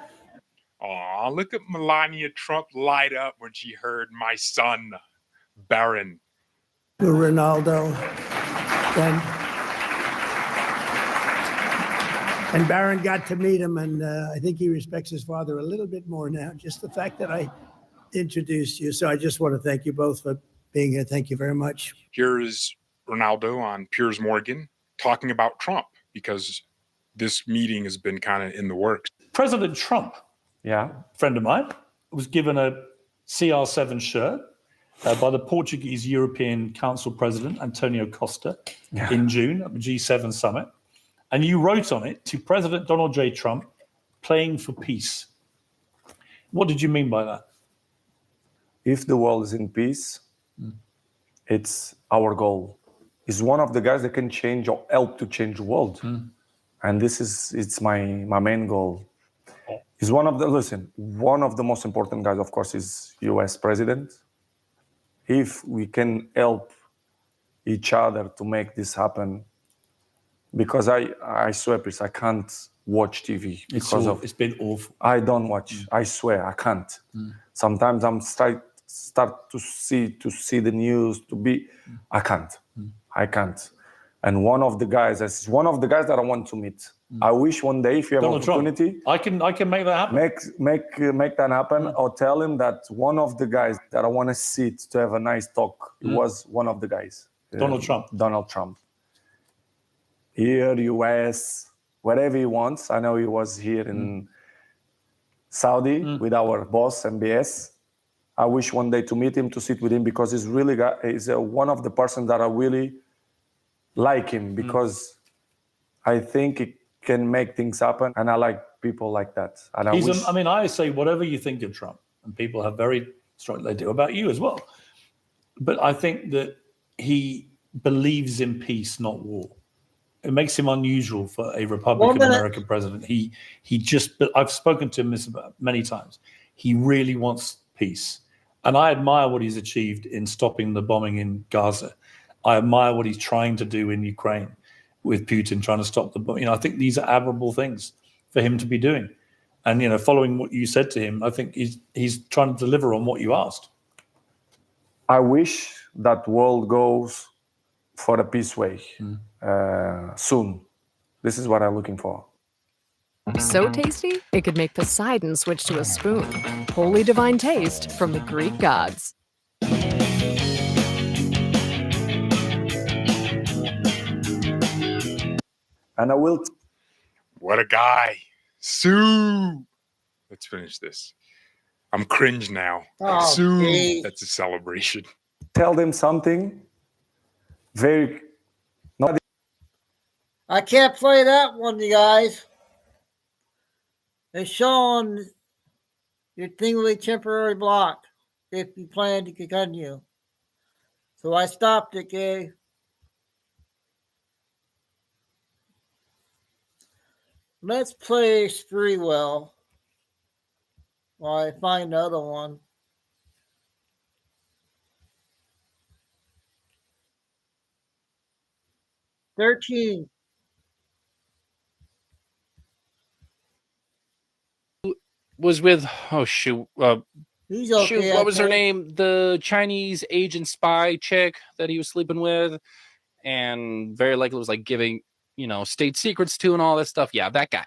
Aw, look at Melania Trump light up when she heard my son, Barron. Ronaldo. And Barron got to meet him, and I think he respects his father a little bit more now, just the fact that I introduced you. So I just want to thank you both for being here. Thank you very much. Here's Ronaldo on Piers Morgan talking about Trump, because this meeting has been kind of in the works. President Trump, friend of mine, was given a CR7 shirt by the Portuguese European Council President, Antonio Costa, in June at the G7 summit. And you wrote on it, to President Donald J. Trump, playing for peace. What did you mean by that? If the world is in peace, it's our goal. He's one of the guys that can change or help to change the world. And it's my main goal. He's one of the most important guys, of course, is US president. If we can help each other to make this happen, because I swear, please, I can't watch TV because it's been awful. I don't watch. I swear, I can't. Sometimes I'm start to see the news, I can't. And one of the guys that I want to meet. I wish one day, if you have an opportunity, Trump. I can make that happen. Make that happen, or tell him that one of the guys that I want to sit to have a nice talk. He was one of the guys. Donald Trump. Here, US, wherever he wants. I know he was here in Saudi with our boss, MBS. I wish one day to meet him, to sit with him, because he's really he's one of the persons that I really like him, because I think it can make things happen, and I like people like that. And I say whatever you think of Trump, and people have very strong, they do about you as well. But I think that he believes in peace, not war. It makes him unusual for a Republican American president. I've spoken to him many times. He really wants peace. And I admire what he's achieved in stopping the bombing in Gaza. I admire what he's trying to do in Ukraine with Putin, trying to stop the bombing. I think these are admirable things for him to be doing. And, following what you said to him, I think he's trying to deliver on what you asked. I wish that world goes for a peace way soon. This is what I'm looking for. So tasty, it could make Poseidon switch to a spoon. Holy divine taste from the Greek gods. And I will. What a guy. Sue. Let's finish this. I'm cringe now. Oh, Sue. geez. That's a celebration. Tell them something very. Not I can't play that one, you guys. It's showing your thing will be temporarily blocked if you plan to continue. So I stopped it, okay? Let's play Spreewell while I find another one. $13. Was with shoot He's okay, shoot, what I was her think. name? The Chinese agent spy chick that he was sleeping with, and very likely was like giving state secrets to and all that stuff. Yeah, that guy.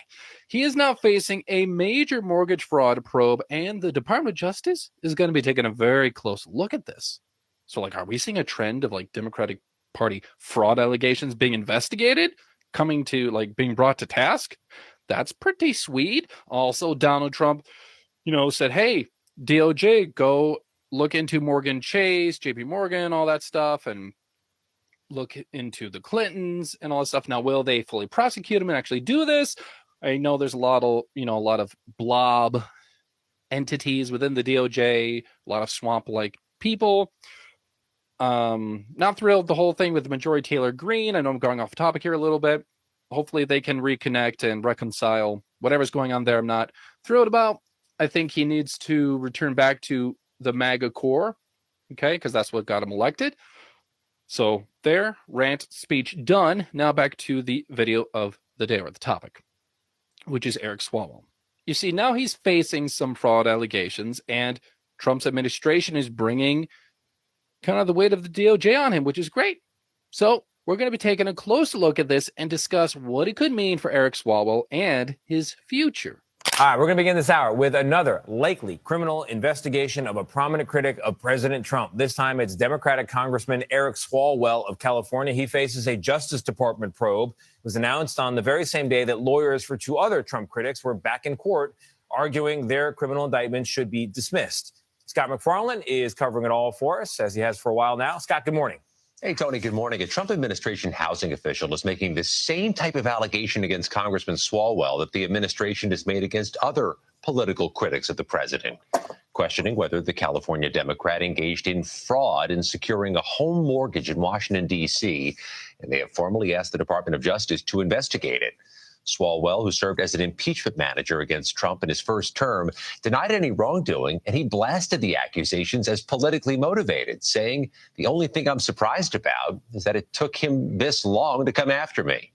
He is now facing a major mortgage fraud probe, and the Department of Justice is going to be taking a very close look at this. So, like, are we seeing a trend of like Democratic Party fraud allegations being investigated, coming to like being brought to task? That's pretty sweet. Also, Donald Trump, said, hey, DOJ, go look into Morgan Chase, JP Morgan, all that stuff, and look into the Clintons and all that stuff. Now, will they fully prosecute him and actually do this? I know there's a lot of blob entities within the DOJ, a lot of swamp-like people. Not thrilled the whole thing with the majority Taylor Greene. I know I'm going off topic here a little bit. Hopefully they can reconnect and reconcile whatever's going on there. I'm not thrilled about. I think he needs to return back to the MAGA core, okay, because that's what got him elected. So there, rant speech done. Now back to the video of the day, or the topic, which is Eric Swalwell. You see, now he's facing some fraud allegations, and Trump's administration is bringing kind of the weight of the DOJ on him, which is great. So we're going to be taking a closer look at this and discuss what it could mean for Eric Swalwell and his future. All right, we're going to begin this hour with another likely criminal investigation of a prominent critic of President Trump. This time it's Democratic Congressman Eric Swalwell of California. He faces a Justice Department probe. It was announced on the very same day that lawyers for two other Trump critics were back in court arguing their criminal indictments should be dismissed. Scott McFarland is covering it all for us, as he has for a while now. Scott, good morning. Hey, Tony, good morning. A Trump administration housing official is making the same type of allegation against Congressman Swalwell that the administration has made against other political critics of the president, questioning whether the California Democrat engaged in fraud in securing a home mortgage in Washington, D.C., and they have formally asked the Department of Justice to investigate it. Swalwell, who served as an impeachment manager against Trump in his first term, denied any wrongdoing, and he blasted the accusations as politically motivated, saying, "The only thing I'm surprised about is that it took him this long to come after me."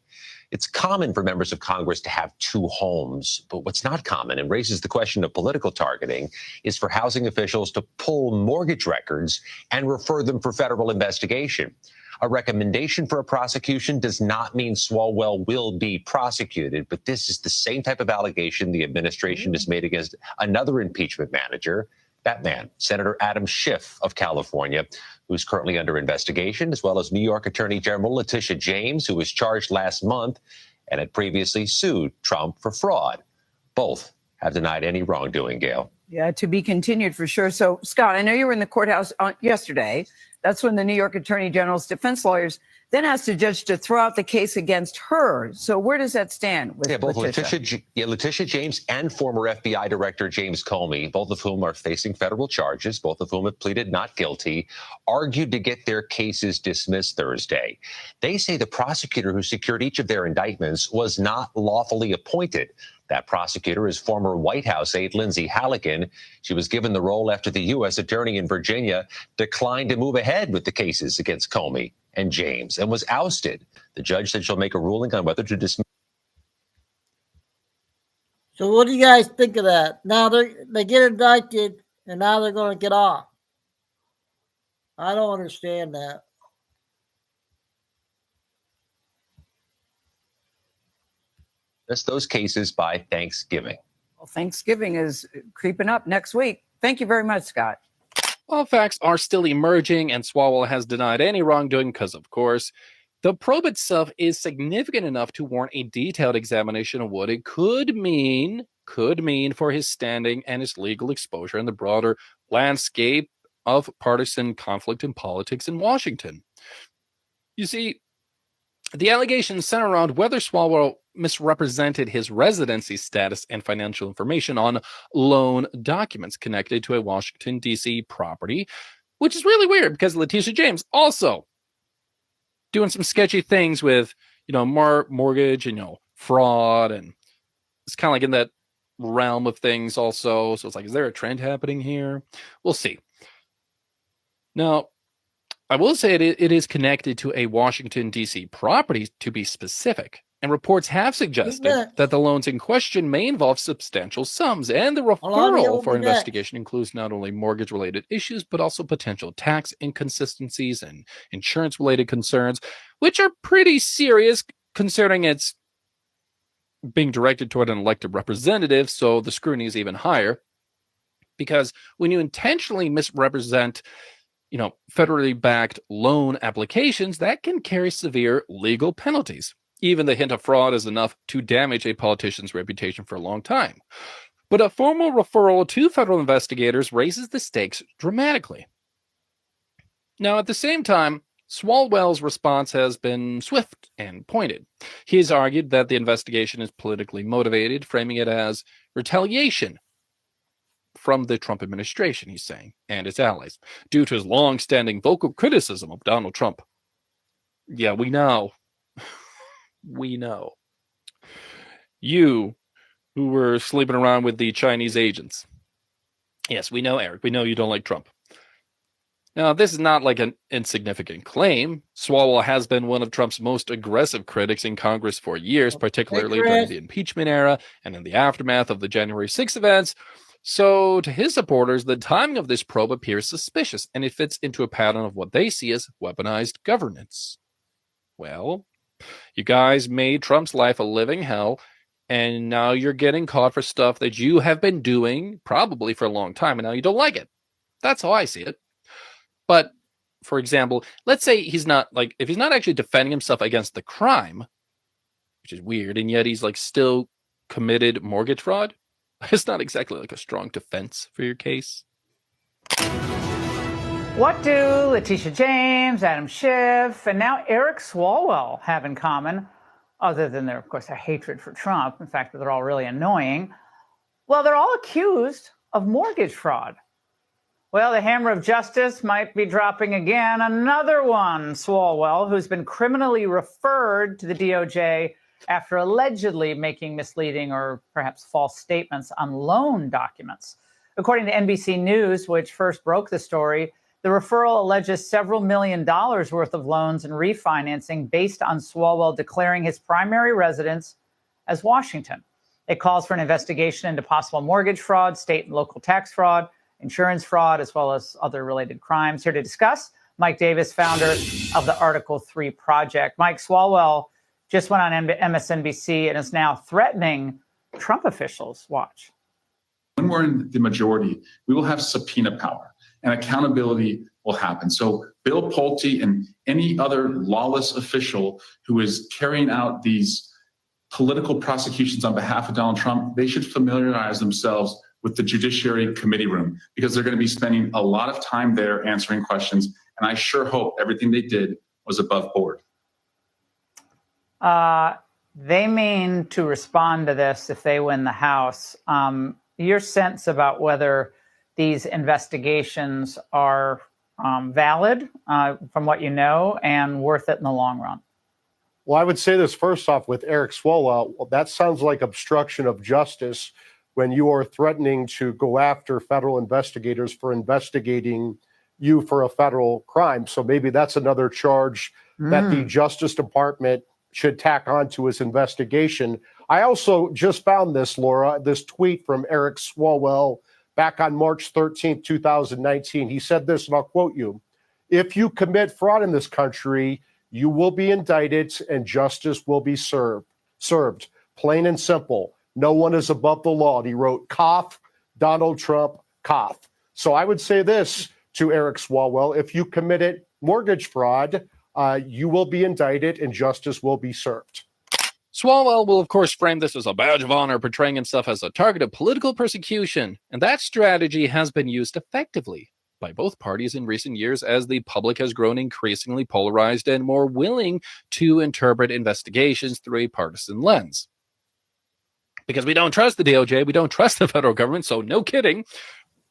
It's common for members of Congress to have two homes, but what's not common and raises the question of political targeting is for housing officials to pull mortgage records and refer them for federal investigation. A recommendation for a prosecution does not mean Swalwell will be prosecuted, but this is the same type of allegation the administration has made against another impeachment manager, that man, Senator Adam Schiff of California, who's currently under investigation, as well as New York Attorney General Letitia James, who was charged last month and had previously sued Trump for fraud. Both have denied any wrongdoing, Gail. Yeah, to be continued for sure. So, Scott, I know you were in the courthouse yesterday. That's when the New York Attorney General's defense lawyers then asked the judge to throw out the case against her. So where does that stand with both Letitia? Letitia James and former FBI Director James Comey, both of whom are facing federal charges, both of whom have pleaded not guilty, argued to get their cases dismissed Thursday. They say the prosecutor who secured each of their indictments was not lawfully appointed. That prosecutor is former White House aide Lindsay Halligan. She was given the role after the U.S. attorney in Virginia declined to move ahead with the cases against Comey and James and was ousted. The judge said she'll make a ruling on whether to dismiss. So what do you guys think of that? Now they get indicted and now they're going to get off. I don't understand that. those cases by Thanksgiving. Well, Thanksgiving is creeping up next week. Thank you very much, Scott. All facts are still emerging, and Swalwell has denied any wrongdoing because, of course, the probe itself is significant enough to warrant a detailed examination of what it could mean for his standing and his legal exposure in the broader landscape of partisan conflict and politics in Washington. You see, the allegations center around whether Swalwell misrepresented his residency status and financial information on loan documents connected to a Washington, D.C. property, which is really weird because Letitia James also doing some sketchy things with, mortgage and, fraud. And it's kind of like in that realm of things also. So it's like, is there a trend happening here? We'll see. Now, I will say it is connected to a Washington, D.C. property, to be specific. And reports have suggested that the loans in question may involve substantial sums. And the referral for investigation includes not only mortgage-related issues, but also potential tax inconsistencies and insurance-related concerns, which are pretty serious considering it's being directed toward an elected representative. So the scrutiny is even higher. Because when you intentionally misrepresent federally backed loan applications, that can carry severe legal penalties. Even the hint of fraud is enough to damage a politician's reputation for a long time. But a formal referral to federal investigators raises the stakes dramatically. Now, at the same time, Swalwell's response has been swift and pointed. He has argued that the investigation is politically motivated, framing it as retaliation from the Trump administration, he's saying, and its allies, due to his long-standing vocal criticism of Donald Trump. Yeah, we know. We know. You, who were sleeping around with the Chinese agents. Yes, we know, Eric. We know you don't like Trump. Now, this is not like an insignificant claim. Swalwell has been one of Trump's most aggressive critics in Congress for years, particularly during the impeachment era and in the aftermath of the January 6th events. So, to his supporters, the timing of this probe appears suspicious, and it fits into a pattern of what they see as weaponized governance. Well, you guys made Trump's life a living hell, and now you're getting caught for stuff that you have been doing probably for a long time, and now you don't like it. That's how I see it. But, for example, let's say if he's not actually defending himself against the crime, which is weird, and yet he's still committed mortgage fraud. It's not exactly a strong defense for your case. What do Letitia James, Adam Schiff, and now Eric Swalwell have in common, other than their hatred for Trump? In fact, they're all really annoying. Well, they're all accused of mortgage fraud. Well, the hammer of justice might be dropping again. Another one, Swalwell, who's been criminally referred to the DOJ after allegedly making misleading or perhaps false statements on loan documents. According to NBC News, which first broke the story, the referral alleges several $1 million worth of loans and refinancing based on Swalwell declaring his primary residence as Washington. It calls for an investigation into possible mortgage fraud, state and local tax fraud, insurance fraud, as well as other related crimes. Here to discuss, Mike Davis, founder of the Article 3 Project. Mike, Swalwell just went on MSNBC and is now threatening Trump officials. Watch. When we're in the majority, we will have subpoena power and accountability will happen. So Bill Pulte and any other lawless official who is carrying out these political prosecutions on behalf of Donald Trump, they should familiarize themselves with the Judiciary Committee room, because they're going to be spending a lot of time there answering questions. And I sure hope everything they did was above board. They mean to respond to this if they win the House. Your sense about whether these investigations are valid from what you know and worth it in the long run? Well, I would say this first off with Eric Swalwell. Well, that sounds like obstruction of justice when you are threatening to go after federal investigators for investigating you for a federal crime. So maybe that's another charge that the Justice Department should tack on to his investigation. I also just found this, Laura, this tweet from Eric Swalwell back on March 13th, 2019. He said this, and I'll quote you: "If you commit fraud in this country, you will be indicted and justice will be served. plain and simple. No one is above the law. And he wrote, cough, Donald Trump, cough. So I would say this to Eric Swalwell: if you committed mortgage fraud, you will be indicted and justice will be served. Swalwell will, of course, frame this as a badge of honor, portraying himself as a target of political persecution. And that strategy has been used effectively by both parties in recent years as the public has grown increasingly polarized and more willing to interpret investigations through a partisan lens. Because we don't trust the DOJ, we don't trust the federal government, so no kidding.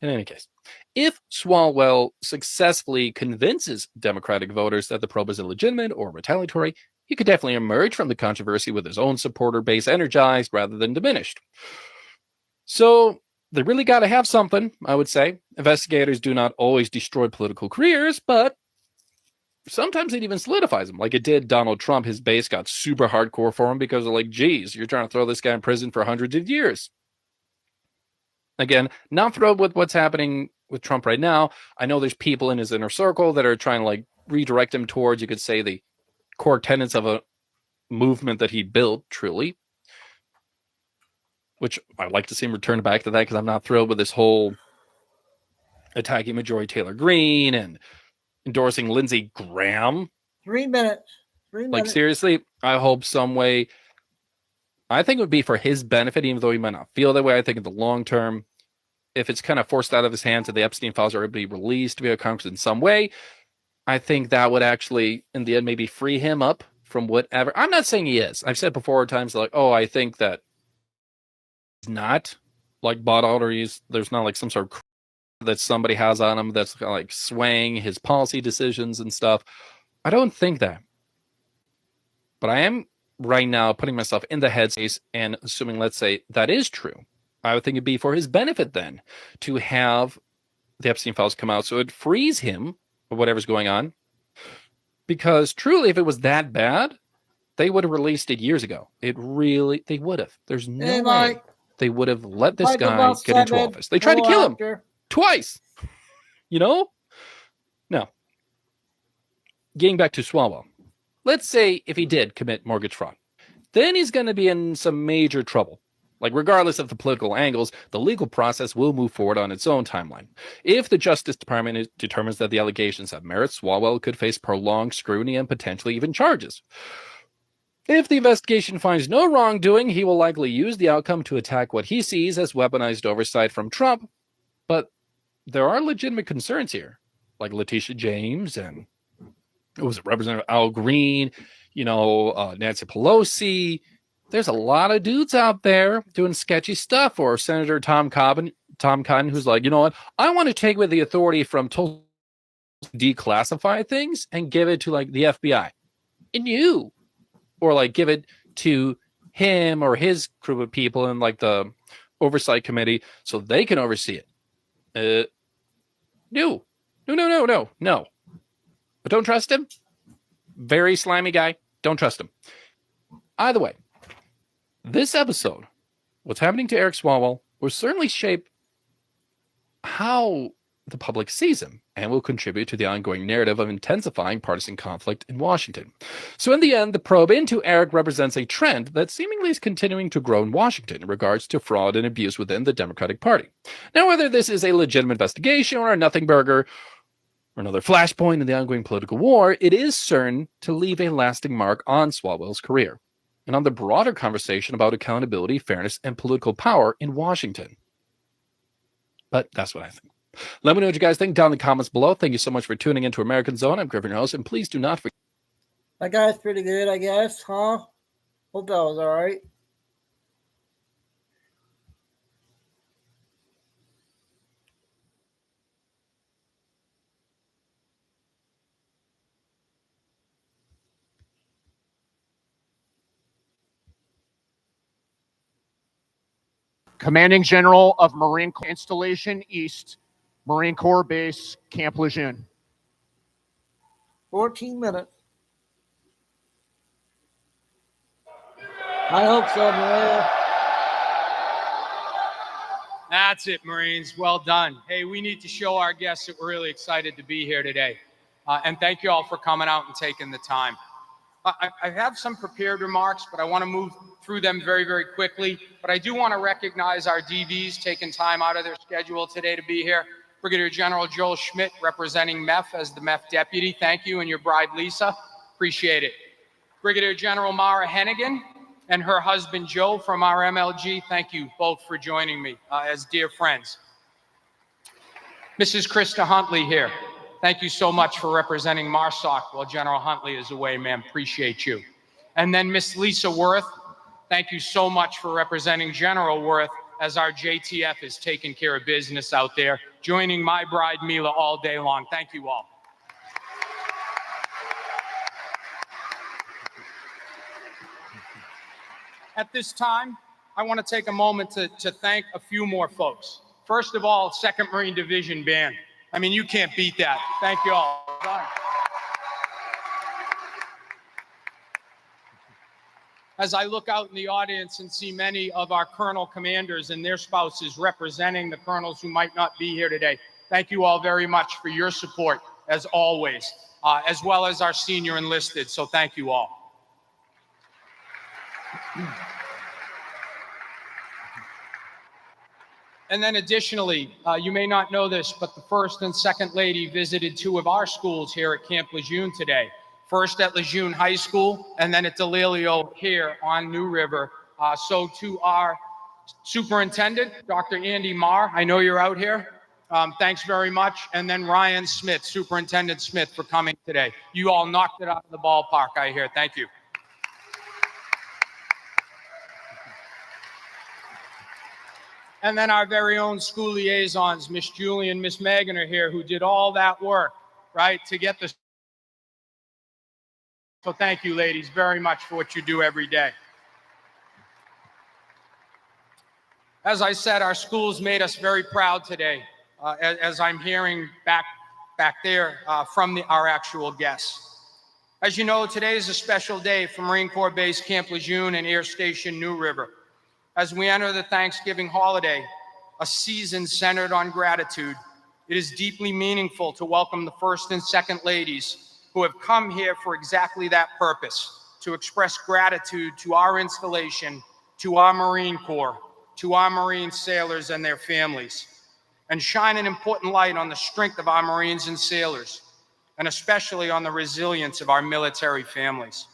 In any case, if Swalwell successfully convinces Democratic voters that the probe is illegitimate or retaliatory, he could definitely emerge from the controversy with his own supporter base energized rather than diminished. So they really got to have something, I would say. Investigators do not always destroy political careers, but sometimes it even solidifies them. Like it did Donald Trump. His base got super hardcore for him because they're like, geez, you're trying to throw this guy in prison for hundreds of years. Again, not thrilled with what's happening with Trump right now. I know there's people in his inner circle that are trying to like redirect him towards, you could say, the core tenets of a movement that he built, truly, which I'd like to see him return back to that, because I'm not thrilled with this whole attacking Marjorie Taylor Greene and endorsing Lindsey Graham. 3 minutes. 3 minutes. Like, seriously, I hope some way, I think it would be for his benefit, even though he might not feel that way. I think in the long term, if it's kind of forced out of his hands and the Epstein files are able to be released via Congress in some way, I think that would actually, in the end, maybe free him up from whatever. I'm not saying he is. I've said before at times like, oh, I think that he's not like bought out, or there's not like some sort of that somebody has on him that's kind of like swaying his policy decisions and stuff. I don't think that. But I am right now putting myself in the headspace and assuming, let's say, that is true. I would think it'd be for his benefit then to have the Epstein files come out so it frees him of whatever's going on. Because truly, if it was that bad, they would have released it years ago. They would have. There's no way they would have let this guy get into office. They tried to kill him twice. You know? Now, getting back to Swalwell. Let's say if he did commit mortgage fraud, then he's going to be in some major trouble. Like, regardless of the political angles, the legal process will move forward on its own timeline. If the Justice Department determines that the allegations have merit, Swalwell could face prolonged scrutiny and potentially even charges. If the investigation finds no wrongdoing, he will likely use the outcome to attack what he sees as weaponized oversight from Trump. But there are legitimate concerns here, like Letitia James and Representative Al Green, Nancy Pelosi. There's a lot of dudes out there doing sketchy stuff, or Senator Tom Cotton, who's like, you know what? I want to take away the authority from declassify things and give it to like the FBI and you, or like give it to him or his group of people in like the oversight committee so they can oversee it. No. But don't trust him. Very slimy guy. Don't trust him. Either way, this episode, what's happening to Eric Swalwell, will certainly shape how the public sees him and will contribute to the ongoing narrative of intensifying partisan conflict in Washington. So in the end, the probe into Eric represents a trend that seemingly is continuing to grow in Washington in regards to fraud and abuse within the Democratic Party. Now, whether this is a legitimate investigation or a nothing burger or another flashpoint in the ongoing political war, it is certain to leave a lasting mark on Swalwell's career and on the broader conversation about accountability, fairness, and political power in Washington. But that's what I think. Let me know what you guys think down in the comments below. Thank you so much for tuning into American Zone. I'm Griffin, your host, and please do not forget. That guy's pretty good, I guess, huh? Hope that was all right. Commanding General of Marine Corps Installation East, Marine Corps Base, Camp Lejeune. 14 minutes. I hope so, Maria. That's it, Marines. Well done. Hey, we need to show our guests that we're really excited to be here today. And thank you all for coming out and taking the time. I have some prepared remarks, but I want to move through them very, very quickly. But I do want to recognize our DVs taking time out of their schedule today to be here. Brigadier General Joel Schmidt, representing MEF as the MEF deputy. Thank you, and your bride, Lisa. Appreciate it. Brigadier General Mara Hennigan and her husband, Joe, from our MLG. Thank you both for joining me as dear friends. Mrs. Krista Huntley here. Thank you so much for representing MARSOC while General Huntley is away, ma'am. Appreciate you. And then Miss Lisa Worth, thank you so much for representing General Worth as our JTF is taking care of business out there, joining my bride, Mila, all day long. Thank you all. At this time, I want to take a moment to thank a few more folks. First of all, 2nd Marine Division Band. I mean, you can't beat that. Thank you all. As I look out in the audience and see many of our colonel commanders and their spouses representing the colonels who might not be here today, thank you all very much for your support, as always, as well as our senior enlisted. So thank you all. And then additionally, you may not know this, but the First and Second Lady visited 2 of our schools here at Camp Lejeune today. First at Lejeune High School, and then at DeLilio here on New River. So to our superintendent, Dr. Andy Marr, I know you're out here. Thanks very much. And then Ryan Smith, Superintendent Smith, for coming today. You all knocked it out of the ballpark, I hear. Thank you. And then our very own school liaisons, Miss Julie and Miss Megan are here, who did all that work, right, to get this. So thank you, ladies, very much for what you do every day. As I said, our schools made us very proud today, as I'm hearing back there from our actual guests. As you know, today is a special day for Marine Corps Base Camp Lejeune and Air Station New River. As we enter the Thanksgiving holiday, a season centered on gratitude, it is deeply meaningful to welcome the First and Second Ladies who have come here for exactly that purpose, to express gratitude to our installation, to our Marine Corps, to our Marine sailors and their families, and shine an important light on the strength of our Marines and sailors, and especially on the resilience of our military families.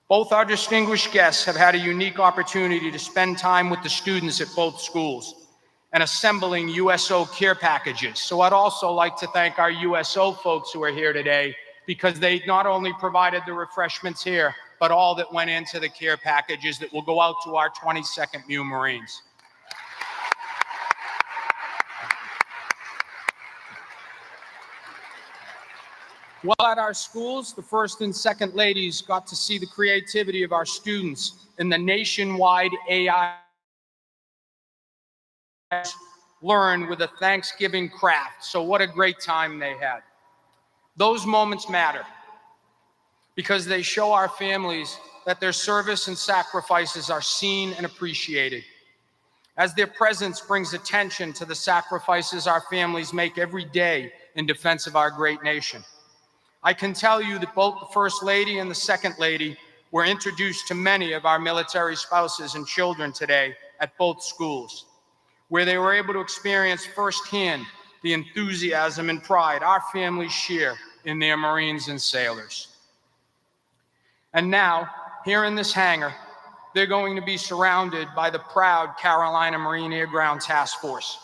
Both our distinguished guests have had a unique opportunity to spend time with the students at both schools and assembling USO care packages. So I'd also like to thank our USO folks who are here today, because they not only provided the refreshments here, but all that went into the care packages that will go out to our 22nd MEU Marines. While at our schools, the First and Second Ladies got to see the creativity of our students in the nationwide AI learn with a Thanksgiving craft. So what a great time they had. Those moments matter because they show our families that their service and sacrifices are seen and appreciated, as their presence brings attention to the sacrifices our families make every day in defense of our great nation. I can tell you that both the First Lady and the Second Lady were introduced to many of our military spouses and children today at both schools, where they were able to experience firsthand the enthusiasm and pride our families share in their Marines and sailors. And now, here in this hangar, they're going to be surrounded by the proud Carolina Marine Air Ground Task Force.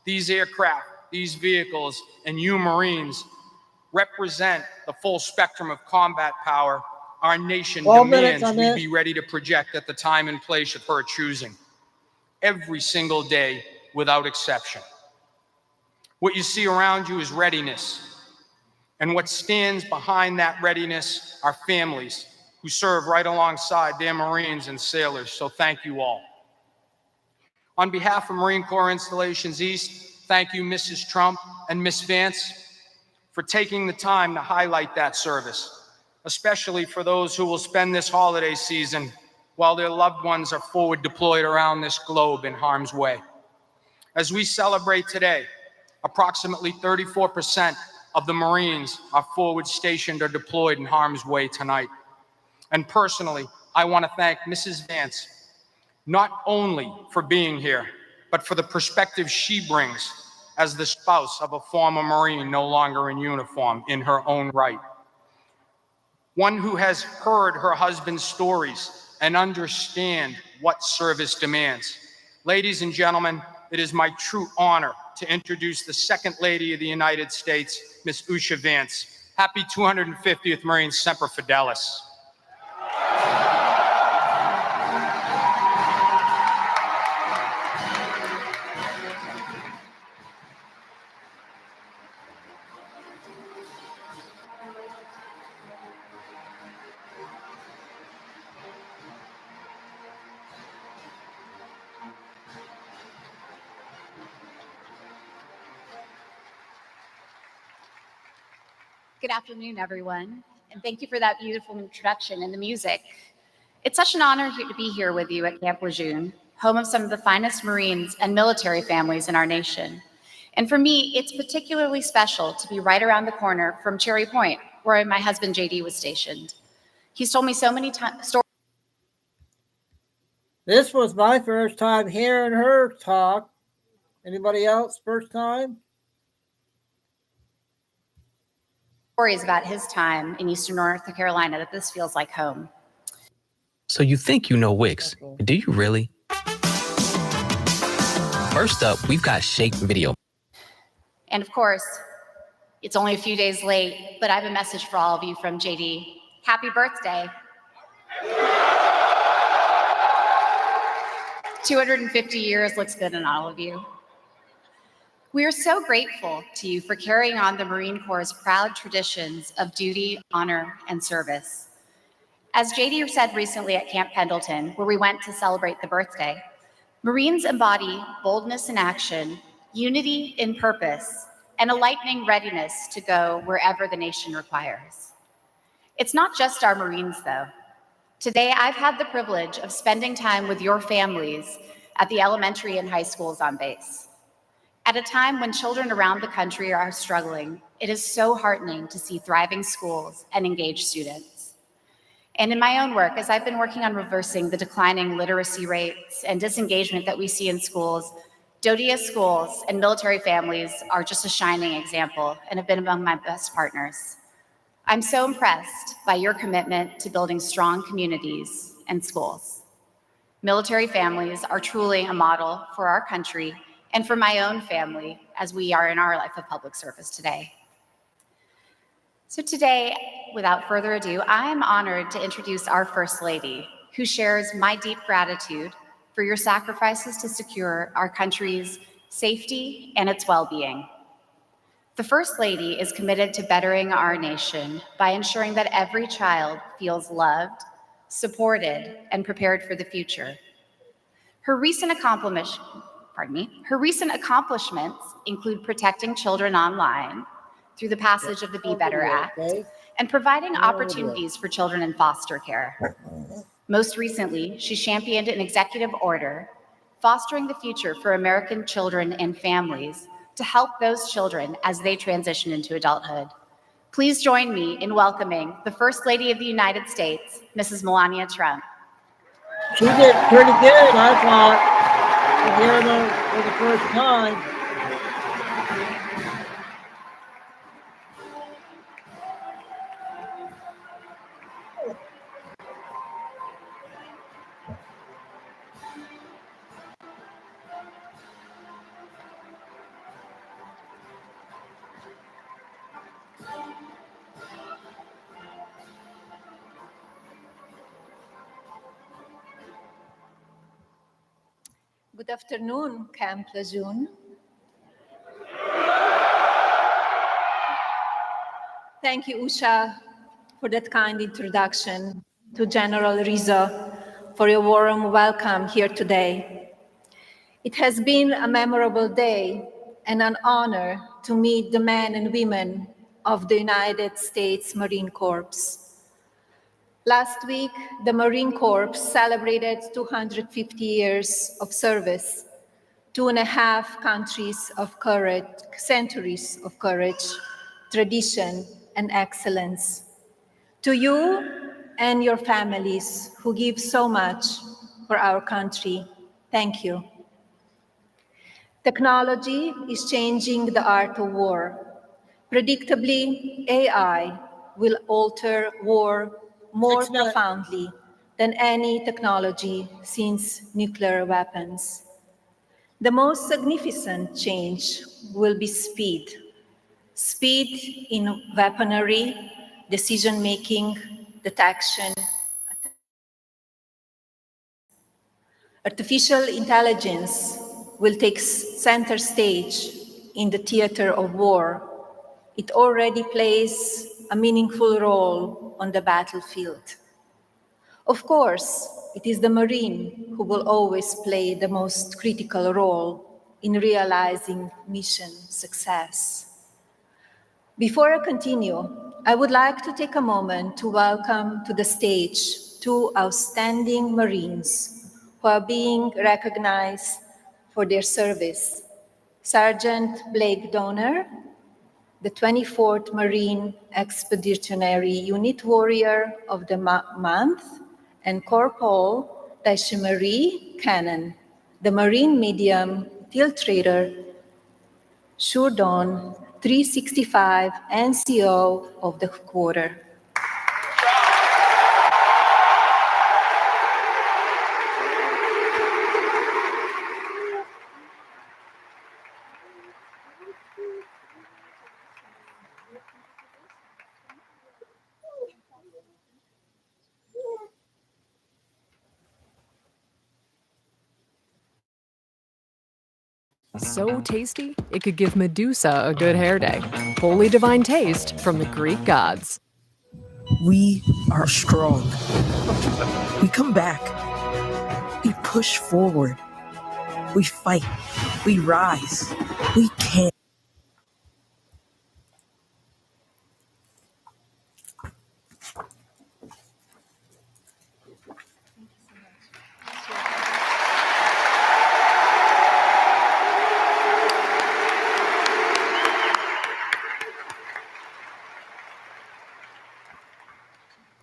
These aircraft, these vehicles, and you Marines represent the full spectrum of combat power our nation demands we be ready to project at the time and place of her choosing, every single day without exception. What you see around you is readiness, and what stands behind that readiness are families who serve right alongside their Marines and sailors, so thank you all. On behalf of Marine Corps Installations East, thank you, Mrs. Trump and Ms. Vance, for taking the time to highlight that service, especially for those who will spend this holiday season while their loved ones are forward deployed around this globe in harm's way. As we celebrate today, approximately 34% of the Marines are forward stationed or deployed in harm's way tonight. And personally, I want to thank Mrs. Vance, not only for being here, but for the perspective she brings as the spouse of a former Marine no longer in uniform in her own right. One who has heard her husband's stories and understand what service demands. Ladies and gentlemen, it is my true honor to introduce the Second Lady of the United States, Miss Usha Vance. Happy 250th Marine Semper Fidelis. Good afternoon, everyone, and thank you for that beautiful introduction and the music. It's such an honor to be here with you at Camp Lejeune, home of some of the finest Marines and military families in our nation. And for me, it's particularly special to be right around the corner from Cherry Point, where my husband JD was stationed. He's told me so many stories. This was my first time hearing her talk. Anybody else first time? Stories about his time in Eastern North Carolina that this feels like home. So you think you know Wix, but do you really? First up, we've got Shake Video. And of course, it's only a few days late, but I have a message for all of you from JD. Happy birthday. 250 years looks good on all of you. We are so grateful to you for carrying on the Marine Corps' proud traditions of duty, honor, and service. As JD said recently at Camp Pendleton, where we went to celebrate the birthday, Marines embody boldness in action, unity in purpose, and a lightning readiness to go wherever the nation requires. It's not just our Marines, though. Today, I've had the privilege of spending time with your families at the elementary and high schools on base. At a time when children around the country are struggling, it is so heartening to see thriving schools and engaged students. And in my own work, as I've been working on reversing the declining literacy rates and disengagement that we see in schools, DODIA schools and military families are just a shining example and have been among my best partners. I'm so impressed by your commitment to building strong communities and schools. Military families are truly a model for our country and for my own family as we are in our life of public service today. So today, without further ado, I am honored to introduce our First Lady, who shares my deep gratitude for your sacrifices to secure our country's safety and its well-being. The First Lady is committed to bettering our nation by ensuring that every child feels loved, supported, and prepared for the future. Her recent accomplishments include protecting children online through the passage of the Be Better Act and providing opportunities for children in foster care. Most recently, she championed an executive order fostering the future for American children and families to help those children as they transition into adulthood. Please join me in welcoming the First Lady of the United States, Mrs. Melania Trump. She did pretty good, I thought. Hearing her for the first time. Good afternoon, Camp Lejeune. Thank you, Usha, for that kind introduction, to General Rizzo for your warm welcome here today. It has been a memorable day and an honor to meet the men and women of the United States Marine Corps. Last week, the Marine Corps celebrated 250 years of service, 2.5 countries of courage, centuries of courage, tradition, and excellence. To you, and your families who give so much for our country. Thank you. Technology is changing the art of war. Predictably, AI will alter war more profoundly than any technology since nuclear weapons. The most significant change will be speed. Speed in weaponry, decision-making, detection. Artificial intelligence will take center stage in the theater of war. It already plays a meaningful role on the battlefield. Of course, it is the Marine who will always play the most critical role in realizing mission success. Before I continue, I would like to take a moment to welcome to the stage two outstanding Marines who are being recognized for their service. Sergeant Blake Donner, the 24th Marine Expeditionary Unit Warrior of the Month, and Corporal Taishimari Cannon, the Marine Medium Filtrator Shurdon 365 NCO of the quarter. So tasty, it could give Medusa a good hair day. Holy divine taste from the Greek gods. We are strong. We come back. We push forward. We fight. We rise. We can.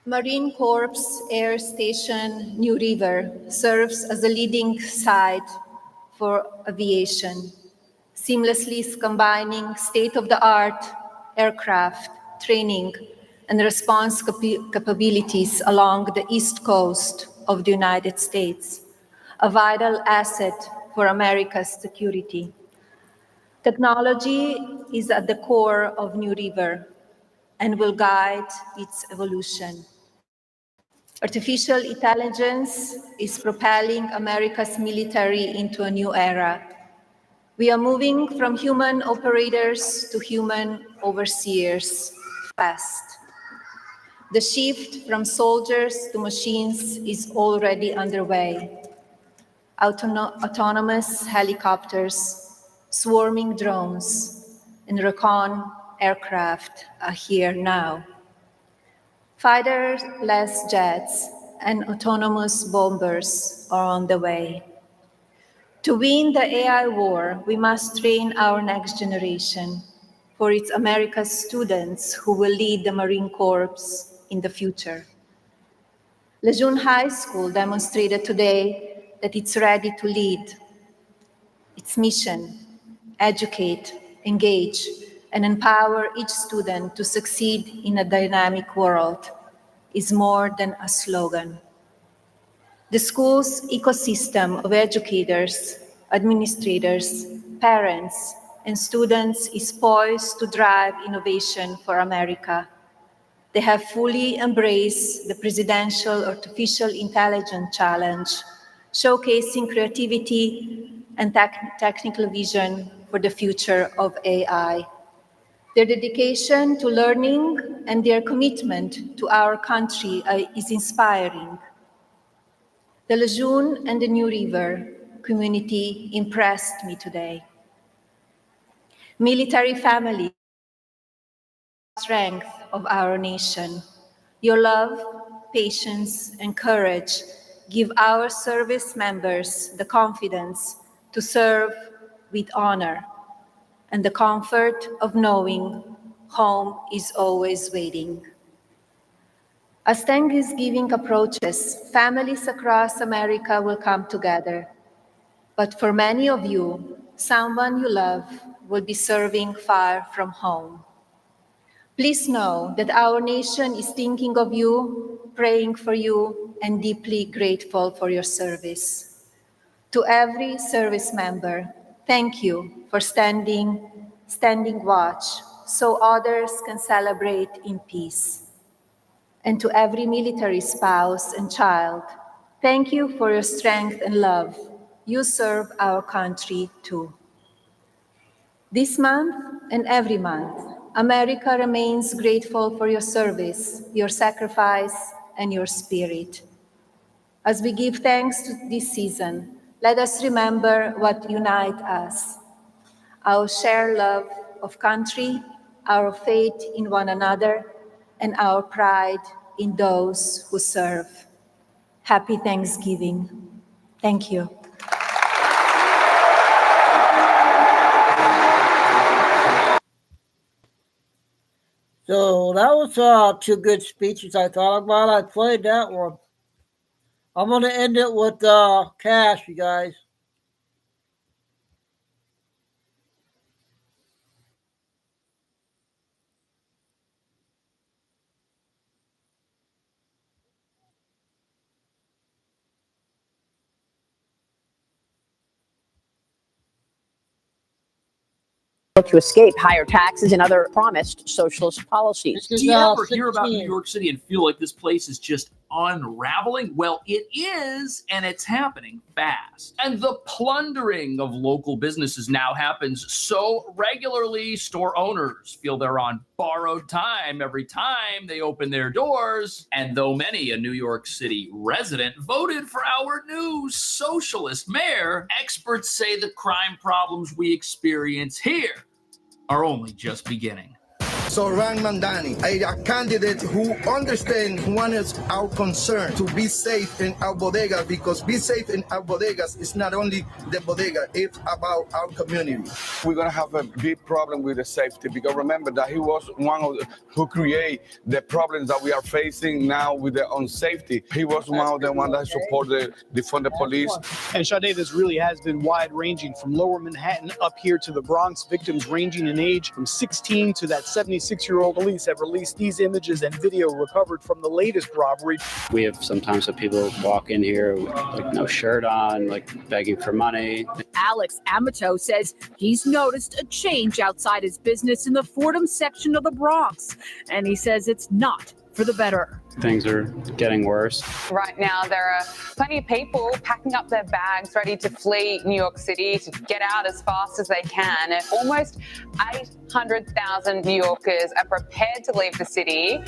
Marine Corps Air Station New River serves as a leading site for aviation, seamlessly combining state-of-the-art aircraft training and response capabilities along the East Coast of the United States, a vital asset for America's security. Technology is at the core of New River and will guide its evolution. Artificial intelligence is propelling America's military into a new era. We are moving from human operators to human overseers fast. The shift from soldiers to machines is already underway. Autonomous helicopters, swarming drones, and recon aircraft are here now. Fighter-less jets and autonomous bombers are on the way. To win the AI war, we must train our next generation, for it's America's students who will lead the Marine Corps in the future. Lejeune High School demonstrated today that it's ready to lead. Its mission: educate, engage, and empower each student to succeed in a dynamic world, is more than a slogan. The school's ecosystem of educators, administrators, parents, and students is poised to drive innovation for America. They have fully embraced the Presidential Artificial Intelligence Challenge, showcasing creativity and technical vision for the future of AI. Their dedication to learning and their commitment to our country is inspiring. The Lejeune and the New River community impressed me today. Military family, strength of our nation. Your love, patience, and courage give our service members the confidence to serve with honor and the comfort of knowing home is always waiting. As Thanksgiving approaches, families across America will come together. But for many of you, someone you love will be serving far from home. Please know that our nation is thinking of you, praying for you, and deeply grateful for your service. To every service member, thank you for standing watch so others can celebrate in peace. And to every military spouse and child, thank you for your strength and love. You serve our country too. This month and every month, America remains grateful for your service, your sacrifice, and your spirit. As we give thanks to this season, let us remember what unites us: our shared love of country, our faith in one another, and our pride in those who serve. Happy Thanksgiving. Thank you. So that was two good speeches I thought. I'm glad I played that one. I'm going to end it with cash, you guys. To escape higher taxes and other promised socialist policies. Do you ever hear about New York City and feel like this place is just unraveling? Well, it is, and it's happening fast. And the plundering of local businesses now happens so regularly, store owners feel they're on borrowed time every time they open their doors. And though many a New York City resident voted for our new socialist mayor, experts say the crime problems we experience here are only just beginning. So Ron Mandani, a candidate who understands what is our concern to be safe in our bodega, because be safe in our bodegas is not only the bodega, it's about our community. We're going to have a big problem with the safety, because remember that he was one of who created the problems that we are facing now with the unsafety. He was one of the ones that supported defund the police. And Sade, this really has been wide-ranging, from lower Manhattan up here to the Bronx, victims ranging in age from 16 to that 76-year-old. Police have released these images and video recovered from the latest robbery. We have sometimes people walk in here with like no shirt on, like begging for money. Alex Amato says he's noticed a change outside his business in the Fordham section of the Bronx, and he says it's not for the better. Things are getting worse. Right now, there are plenty of people packing up their bags, ready to flee New York City, to get out as fast as they can. And almost 800,000 New Yorkers are prepared to leave the city.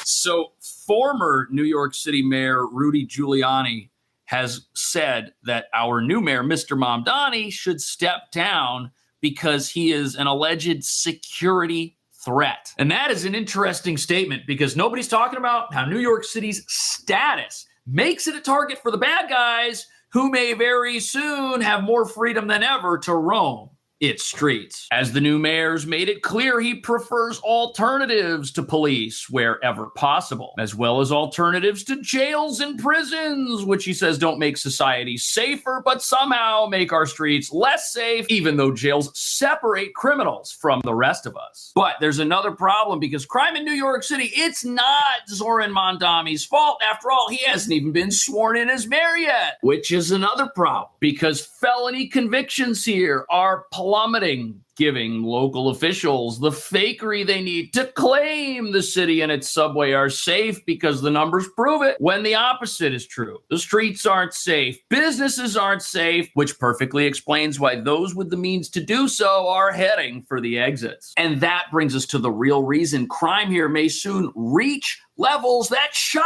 So, former New York City Mayor Rudy Giuliani has said that our new mayor, Mr. Mamdani, should step down because he is an alleged security threat. And that is an interesting statement, because nobody's talking about how New York City's status makes it a target for the bad guys who may very soon have more freedom than ever to roam its streets. As the new mayor's made it clear, he prefers alternatives to police wherever possible, as well as alternatives to jails and prisons, which he says don't make society safer, but somehow make our streets less safe, even though jails separate criminals from the rest of us. But there's another problem, because crime in New York City, it's not Zoran Mondami's fault. After all, he hasn't even been sworn in as mayor yet, which is another problem, because felony convictions here are plummeting, giving local officials the fakery they need to claim the city and its subway are safe, because the numbers prove it, when the opposite is true. The streets aren't safe, businesses aren't safe, which perfectly explains why those with the means to do so are heading for the exits. And that brings us to the real reason crime here may soon reach levels that shock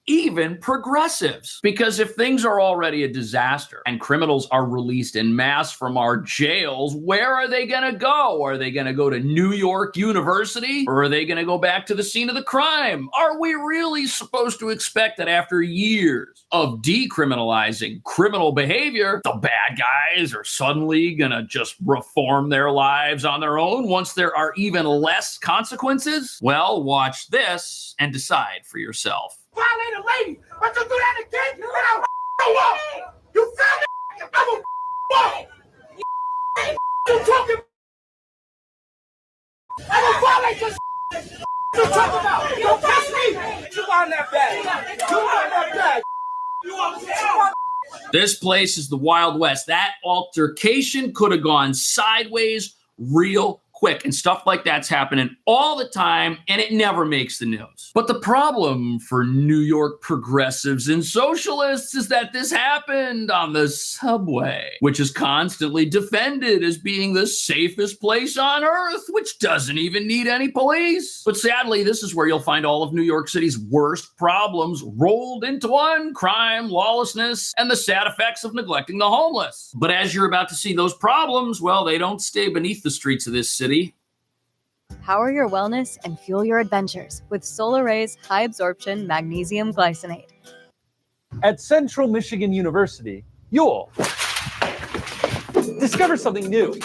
even progressives. Because if things are already a disaster and criminals are released en masse from our jails, where are they going to go? Are they going to go to New York University, or are they going to go back to the scene of the crime? Are we really supposed to expect that after years of decriminalizing criminal behavior, the bad guys are suddenly going to just reform their lives on their own once there are even less consequences? Well, watch this and decide for yourself. Violate a lady, but you do that again, and I'll you up. You feel me? I'm a up. You talking? I'm gonna violate your you talking about? You don't touch me. You on that bag. You on that bag. You on This place is the Wild West. That altercation could have gone sideways real quick, and stuff like that's happening all the time, and it never makes the news. But the problem for New York progressives and socialists is that this happened on the subway, which is constantly defended as being the safest place on earth, which doesn't even need any police. But sadly, this is where you'll find all of New York City's worst problems rolled into one: crime, lawlessness, and the sad effects of neglecting the homeless. But as you're about to see, those problems, well, they don't stay beneath the streets of this city. Power your wellness and fuel your adventures with Solaray's high-absorption magnesium glycinate. At Central Michigan University, you'll discover something new.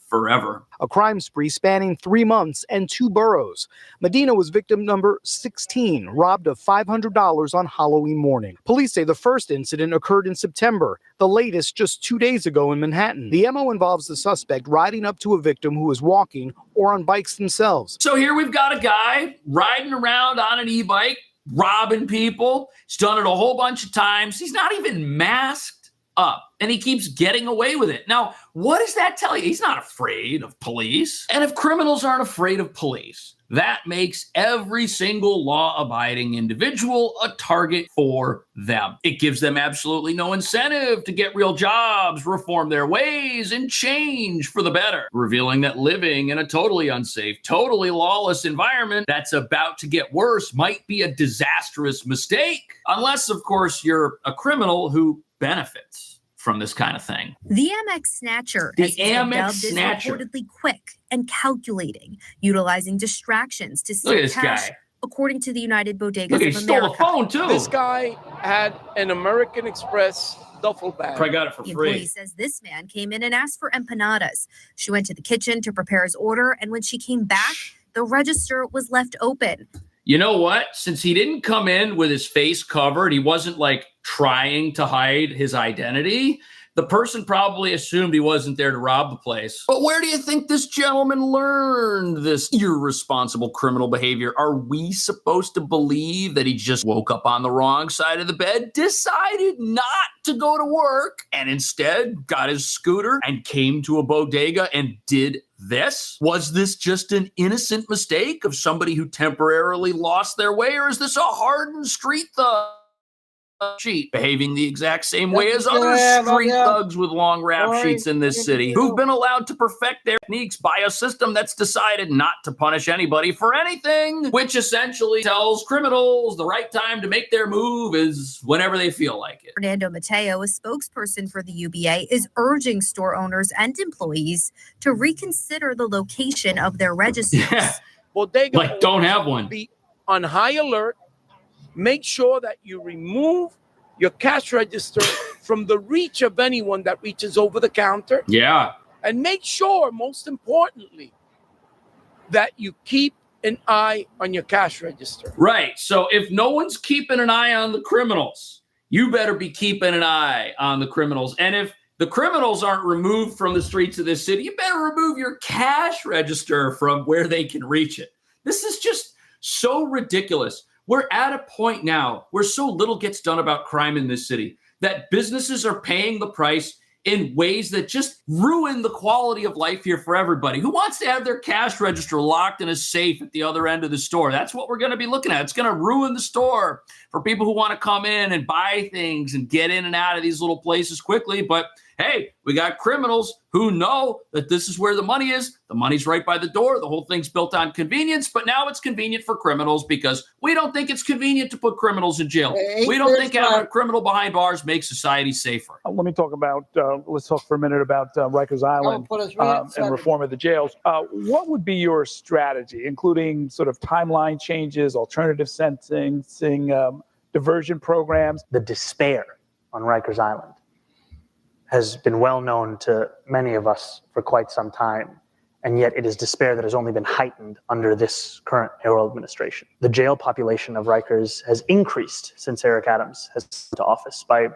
Forever. A crime spree spanning 3 months and 2 boroughs. Medina was victim number 16, robbed of $500 on Halloween morning. Police say the first incident occurred in September, the latest just 2 days ago in Manhattan. The MO involves the suspect riding up to a victim who was walking or on bikes themselves. So here we've got a guy riding around on an e-bike, robbing people. He's done it a whole bunch of times. He's not even masked up, and he keeps getting away with it. Now, what does that tell you? He's not afraid of police. And if criminals aren't afraid of police, that makes every single law-abiding individual a target for them. It gives them absolutely no incentive to get real jobs, reform their ways, and change for the better, revealing that living in a totally unsafe, totally lawless environment that's about to get worse might be a disastrous mistake. Unless, of course, you're a criminal who benefits from this kind of thing. The Amex Snatcher, The as it's been Amex dubbed, is Snatcher. reportedly quick and calculating, utilizing distractions to Look at steal this cash, guy. according to the United Bodegas Look, he of stole America. the phone, too. This guy had an American Express duffel bag. Probably got it for The free. employee says this man came in and asked for empanadas. She went to the kitchen to prepare his order, and when she came back, the register was left open. You know what? Since he didn't come in with his face covered, he wasn't like trying to hide his identity. The person probably assumed he wasn't there to rob the place. But where do you think this gentleman learned this irresponsible criminal behavior? Are we supposed to believe that he just woke up on the wrong side of the bed, decided not to go to work, and instead got his scooter and came to a bodega and did this? Was this just an innocent mistake of somebody who temporarily lost their way, or is this a hardened street thug sheet behaving the exact same way as other street thugs with long rap sheets in this city who've been allowed to perfect their techniques by a system that's decided not to punish anybody for anything, which essentially tells criminals the right time to make their move is whenever they feel like it. Fernando Mateo, a spokesperson for the UBA, is urging store owners and employees to reconsider the location of their registers. Bodega Like, don't have one. Be on high alert. Make sure that you remove your cash register from the reach of anyone that reaches over the counter. Yeah. And make sure, most importantly, that you keep an eye on your cash register. Right. So if no one's keeping an eye on the criminals, you better be keeping an eye on the criminals. And if the criminals aren't removed from the streets of this city, you better remove your cash register from where they can reach it. This is just so ridiculous. We're at a point now where so little gets done about crime in this city that businesses are paying the price in ways that just ruin the quality of life here for everybody. Who wants to have their cash register locked in a safe at the other end of the store? That's what we're going to be looking at. It's going to ruin the store for people who want to come in and buy things and get in and out of these little places quickly. But hey, we got criminals who know that this is where the money is. The money's right by the door. The whole thing's built on convenience, but now it's convenient for criminals because we don't think it's convenient to put criminals in jail. We don't think having a criminal behind bars makes society safer. Let me talk about, let's talk for a minute about Rikers Island and reform of the jails. What would be your strategy, including sort of timeline changes, alternative sentencing, diversion programs? The despair on Rikers Island has been well known to many of us for quite some time, and yet it is despair that has only been heightened under this current mayoral administration. The jail population of Rikers has increased since Eric Adams has come to office by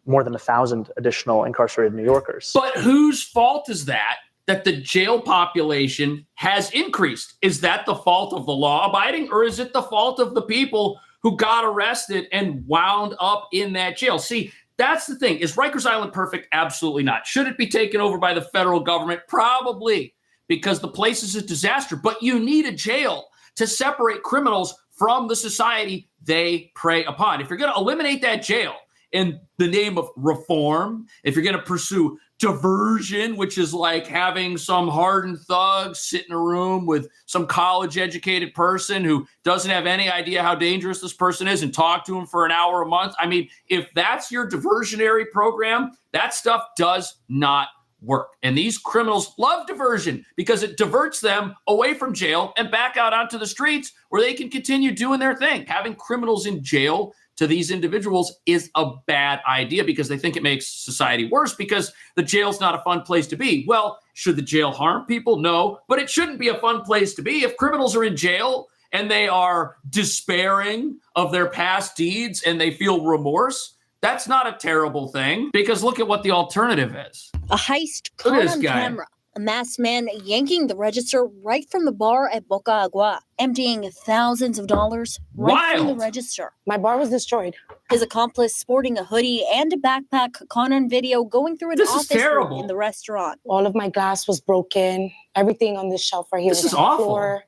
more than 1,000 additional incarcerated New Yorkers. But whose fault is that the jail population has increased? Is that the fault of the law-abiding, or is it the fault of the people who got arrested and wound up in that jail? See, that's the thing. Is Rikers Island perfect? Absolutely not. Should it be taken over by the federal government? Probably, because the place is a disaster. But you need a jail to separate criminals from the society they prey upon. If you're going to eliminate that jail in the name of reform, if you're going to pursue diversion, which is like having some hardened thug sit in a room with some college-educated person who doesn't have any idea how dangerous this person is and talk to him for an hour a month. I mean, if that's your diversionary program, that stuff does not work. And these criminals love diversion because it diverts them away from jail and back out onto the streets where they can continue doing their thing. Having criminals in jail to these individuals is a bad idea because they think it makes society worse because the jail's not a fun place to be. Well, should the jail harm people? No, but it shouldn't be a fun place to be. If criminals are in jail and they are despairing of their past deeds and they feel remorse, that's not a terrible thing because look at what the alternative is. A heist caught on camera. A masked man yanking the register right from the bar at Boca Agua, emptying thousands of dollars right from the register. My bar was destroyed. His accomplice sporting a hoodie and a backpack caught on video going through an office room in the restaurant. All of my glass was broken. Everything on this shelf right here was on the floor.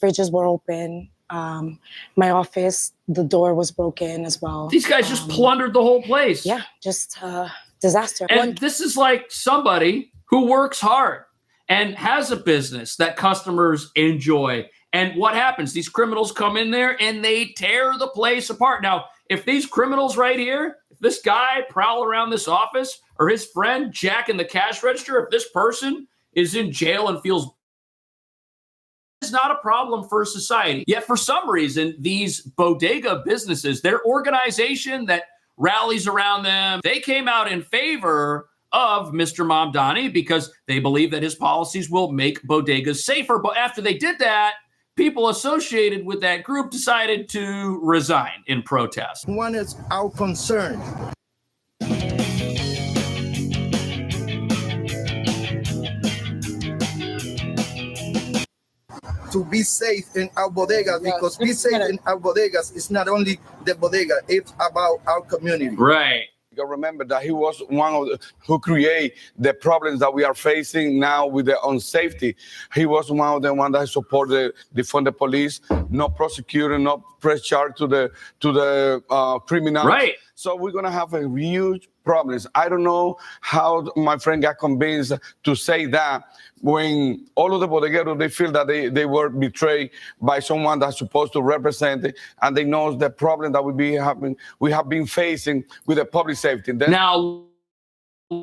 Fridges were open. My office, the door was broken as well. These guys just plundered the whole place. Yeah, just disaster. And this is like somebody who works hard and has a business that customers enjoy. And what happens? These criminals come in there and they tear the place apart. Now, if these criminals right here, if this guy prowl around this office or his friend jacking the cash register, if this person is in jail and feels it's not a problem for society. Yet for some reason, these bodega businesses, their organization that rallies around them, they came out in favor of Mr. Mamdani because they believe that his policies will make bodegas safer. But after they did that, people associated with that group decided to resign in protest. One is our concern. To be safe in our bodegas, because be safe in our bodegas is not only the bodega, it's about our community. Right. You gotta remember that he was one of who created the problems that we are facing now with the unsafety. He was one of the ones that supported defund the police, not prosecuting, not press charge to the criminals. Right. So we're gonna have a huge problems. I don't know how my friend got convinced to say that when all of the bodegueros, they feel that they were betrayed by someone that's supposed to represent it, and they know the problem that we have been facing with the public safety. Now,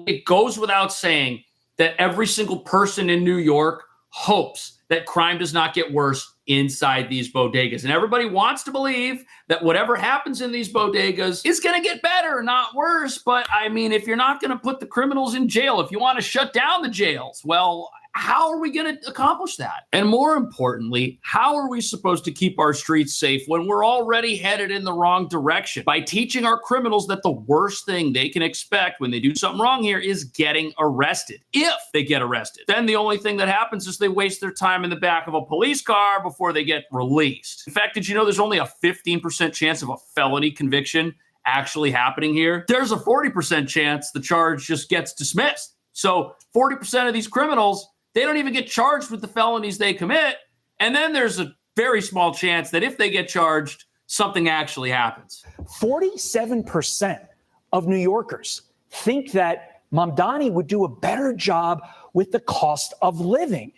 it goes without saying that every single person in New York hopes that crime does not get worse inside these bodegas. And everybody wants to believe that whatever happens in these bodegas is going to get better, not worse. But I mean, if you're not going to put the criminals in jail, if you want to shut down the jails, well, how are we going to accomplish that? And more importantly, how are we supposed to keep our streets safe when we're already headed in the wrong direction? By teaching our criminals that the worst thing they can expect when they do something wrong here is getting arrested. If they get arrested, then the only thing that happens is they waste their time in the back of a police car before they get released. In fact, did you know there's only a 15% chance of a felony conviction actually happening here? There's a 40% chance the charge just gets dismissed. So 40% of these criminals, they don't even get charged with the felonies they commit. And then there's a very small chance that if they get charged, something actually happens. 47% of New Yorkers think that Mamdani would do a better job with the cost of living.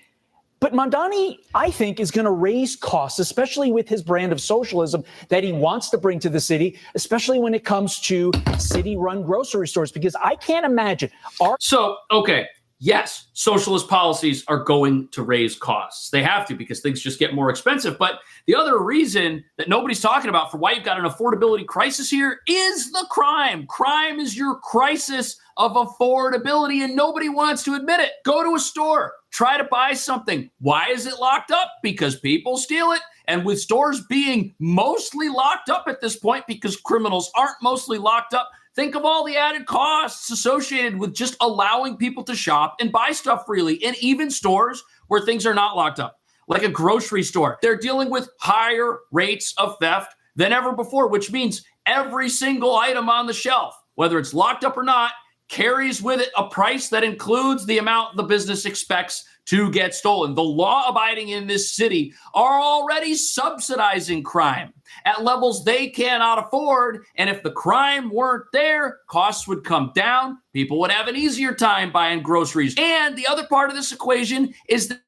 But Mamdani, I think, is going to raise costs, especially with his brand of socialism that he wants to bring to the city, especially when it comes to city-run grocery stores, because I can't imagine. Okay, yes, socialist policies are going to raise costs. They have to because things just get more expensive. But the other reason that nobody's talking about for why you've got an affordability crisis here is the crime. Crime is your crisis of affordability, and nobody wants to admit it. Go to a store, try to buy something. Why is it locked up? Because people steal it. And with stores being mostly locked up at this point because criminals aren't mostly locked up, think of all the added costs associated with just allowing people to shop and buy stuff freely. And even stores where things are not locked up, like a grocery store, they're dealing with higher rates of theft than ever before, which means every single item on the shelf, whether it's locked up or not, carries with it a price that includes the amount the business expects to get stolen. The law-abiding in this city are already subsidizing crime at levels they cannot afford. And if the crime weren't there, costs would come down. People would have an easier time buying groceries. And the other part of this equation is that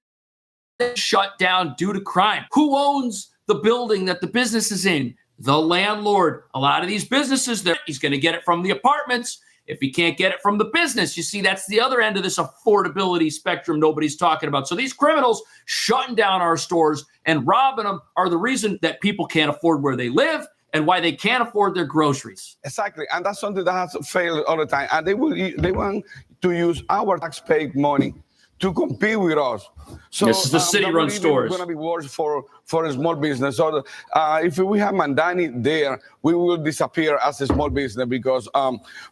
they're shut down due to crime. Who owns the building that the business is in? The landlord. A lot of these businesses, he's going to get it from the apartments. If he can't get it from the business, you see, that's the other end of this affordability spectrum nobody's talking about. So these criminals shutting down our stores and robbing them are the reason that people can't afford where they live and why they can't afford their groceries. Exactly, and that's something that has failed all the time. And they want to use our taxpayer money to compete with us. So this is the city-run stores. It's going to be worse for a small business. So if we have Mamdani there, we will disappear as a small business because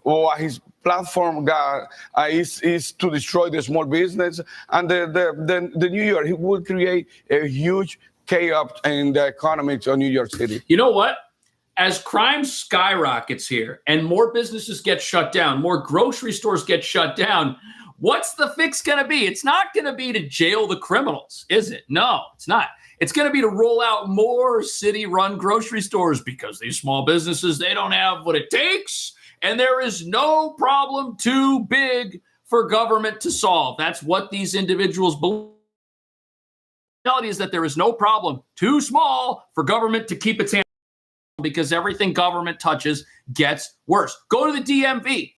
what his platform got is to destroy the small business. And the New York, he will create a huge chaos in the economics of New York City. You know what? As crime skyrockets here and more businesses get shut down, more grocery stores get shut down, what's the fix going to be? It's not going to be to jail the criminals, is it? No, it's not. It's going to be to roll out more city-run grocery stores because these small businesses, they don't have what it takes, and there is no problem too big for government to solve. That's what these individuals believe. The reality is that there is no problem too small for government to keep its hands on because everything government touches gets worse. Go to the DMV.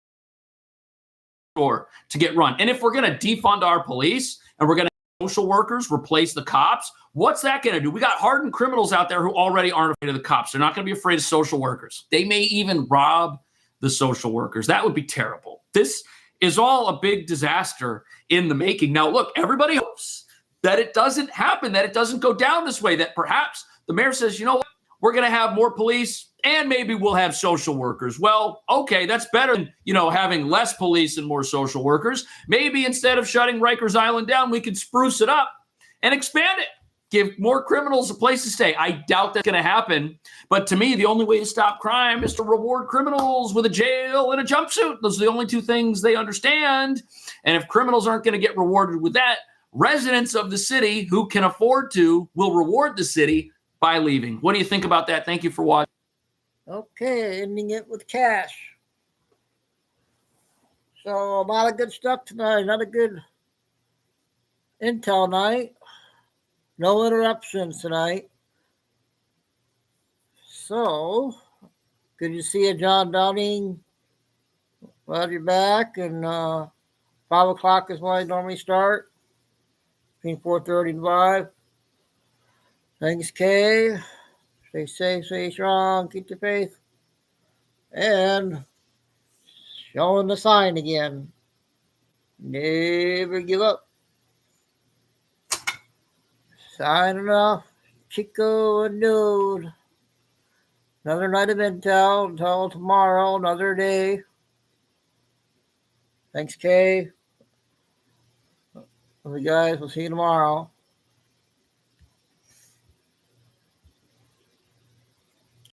To get run. And if we're going to defund our police and we're going to have social workers replace the cops, what's that going to do? We got hardened criminals out there who already aren't afraid of the cops. They're not going to be afraid of social workers. They may even rob the social workers. That would be terrible. This is all a big disaster in the making. Now, look, everybody hopes that it doesn't happen, that it doesn't go down this way, that perhaps the mayor says, you know what, we're going to have more police and maybe we'll have social workers. Well, okay, that's better than, having less police and more social workers. Maybe instead of shutting Rikers Island down, we could spruce it up and expand it. Give more criminals a place to stay. I doubt that's going to happen. But to me, the only way to stop crime is to reward criminals with a jail and a jumpsuit. Those are the only two things they understand. And if criminals aren't going to get rewarded with that, residents of the city who can afford to will reward the city by leaving. What do you think about that? Thank you for watching. Okay, ending it with cash. So a lot of good stuff tonight. Another good intel night. No interruptions tonight. So, good to see you, John Downing. Glad you're back. And 5 o'clock is when I normally start. Between 4:30 and 5. Thanks, Kay. Stay safe, stay strong, keep the faith. And showing the sign again. Never give up. Signing off. Chico and Nude. Another night of intel until tomorrow, another day. Thanks, Kay. Love you guys. We'll see you tomorrow.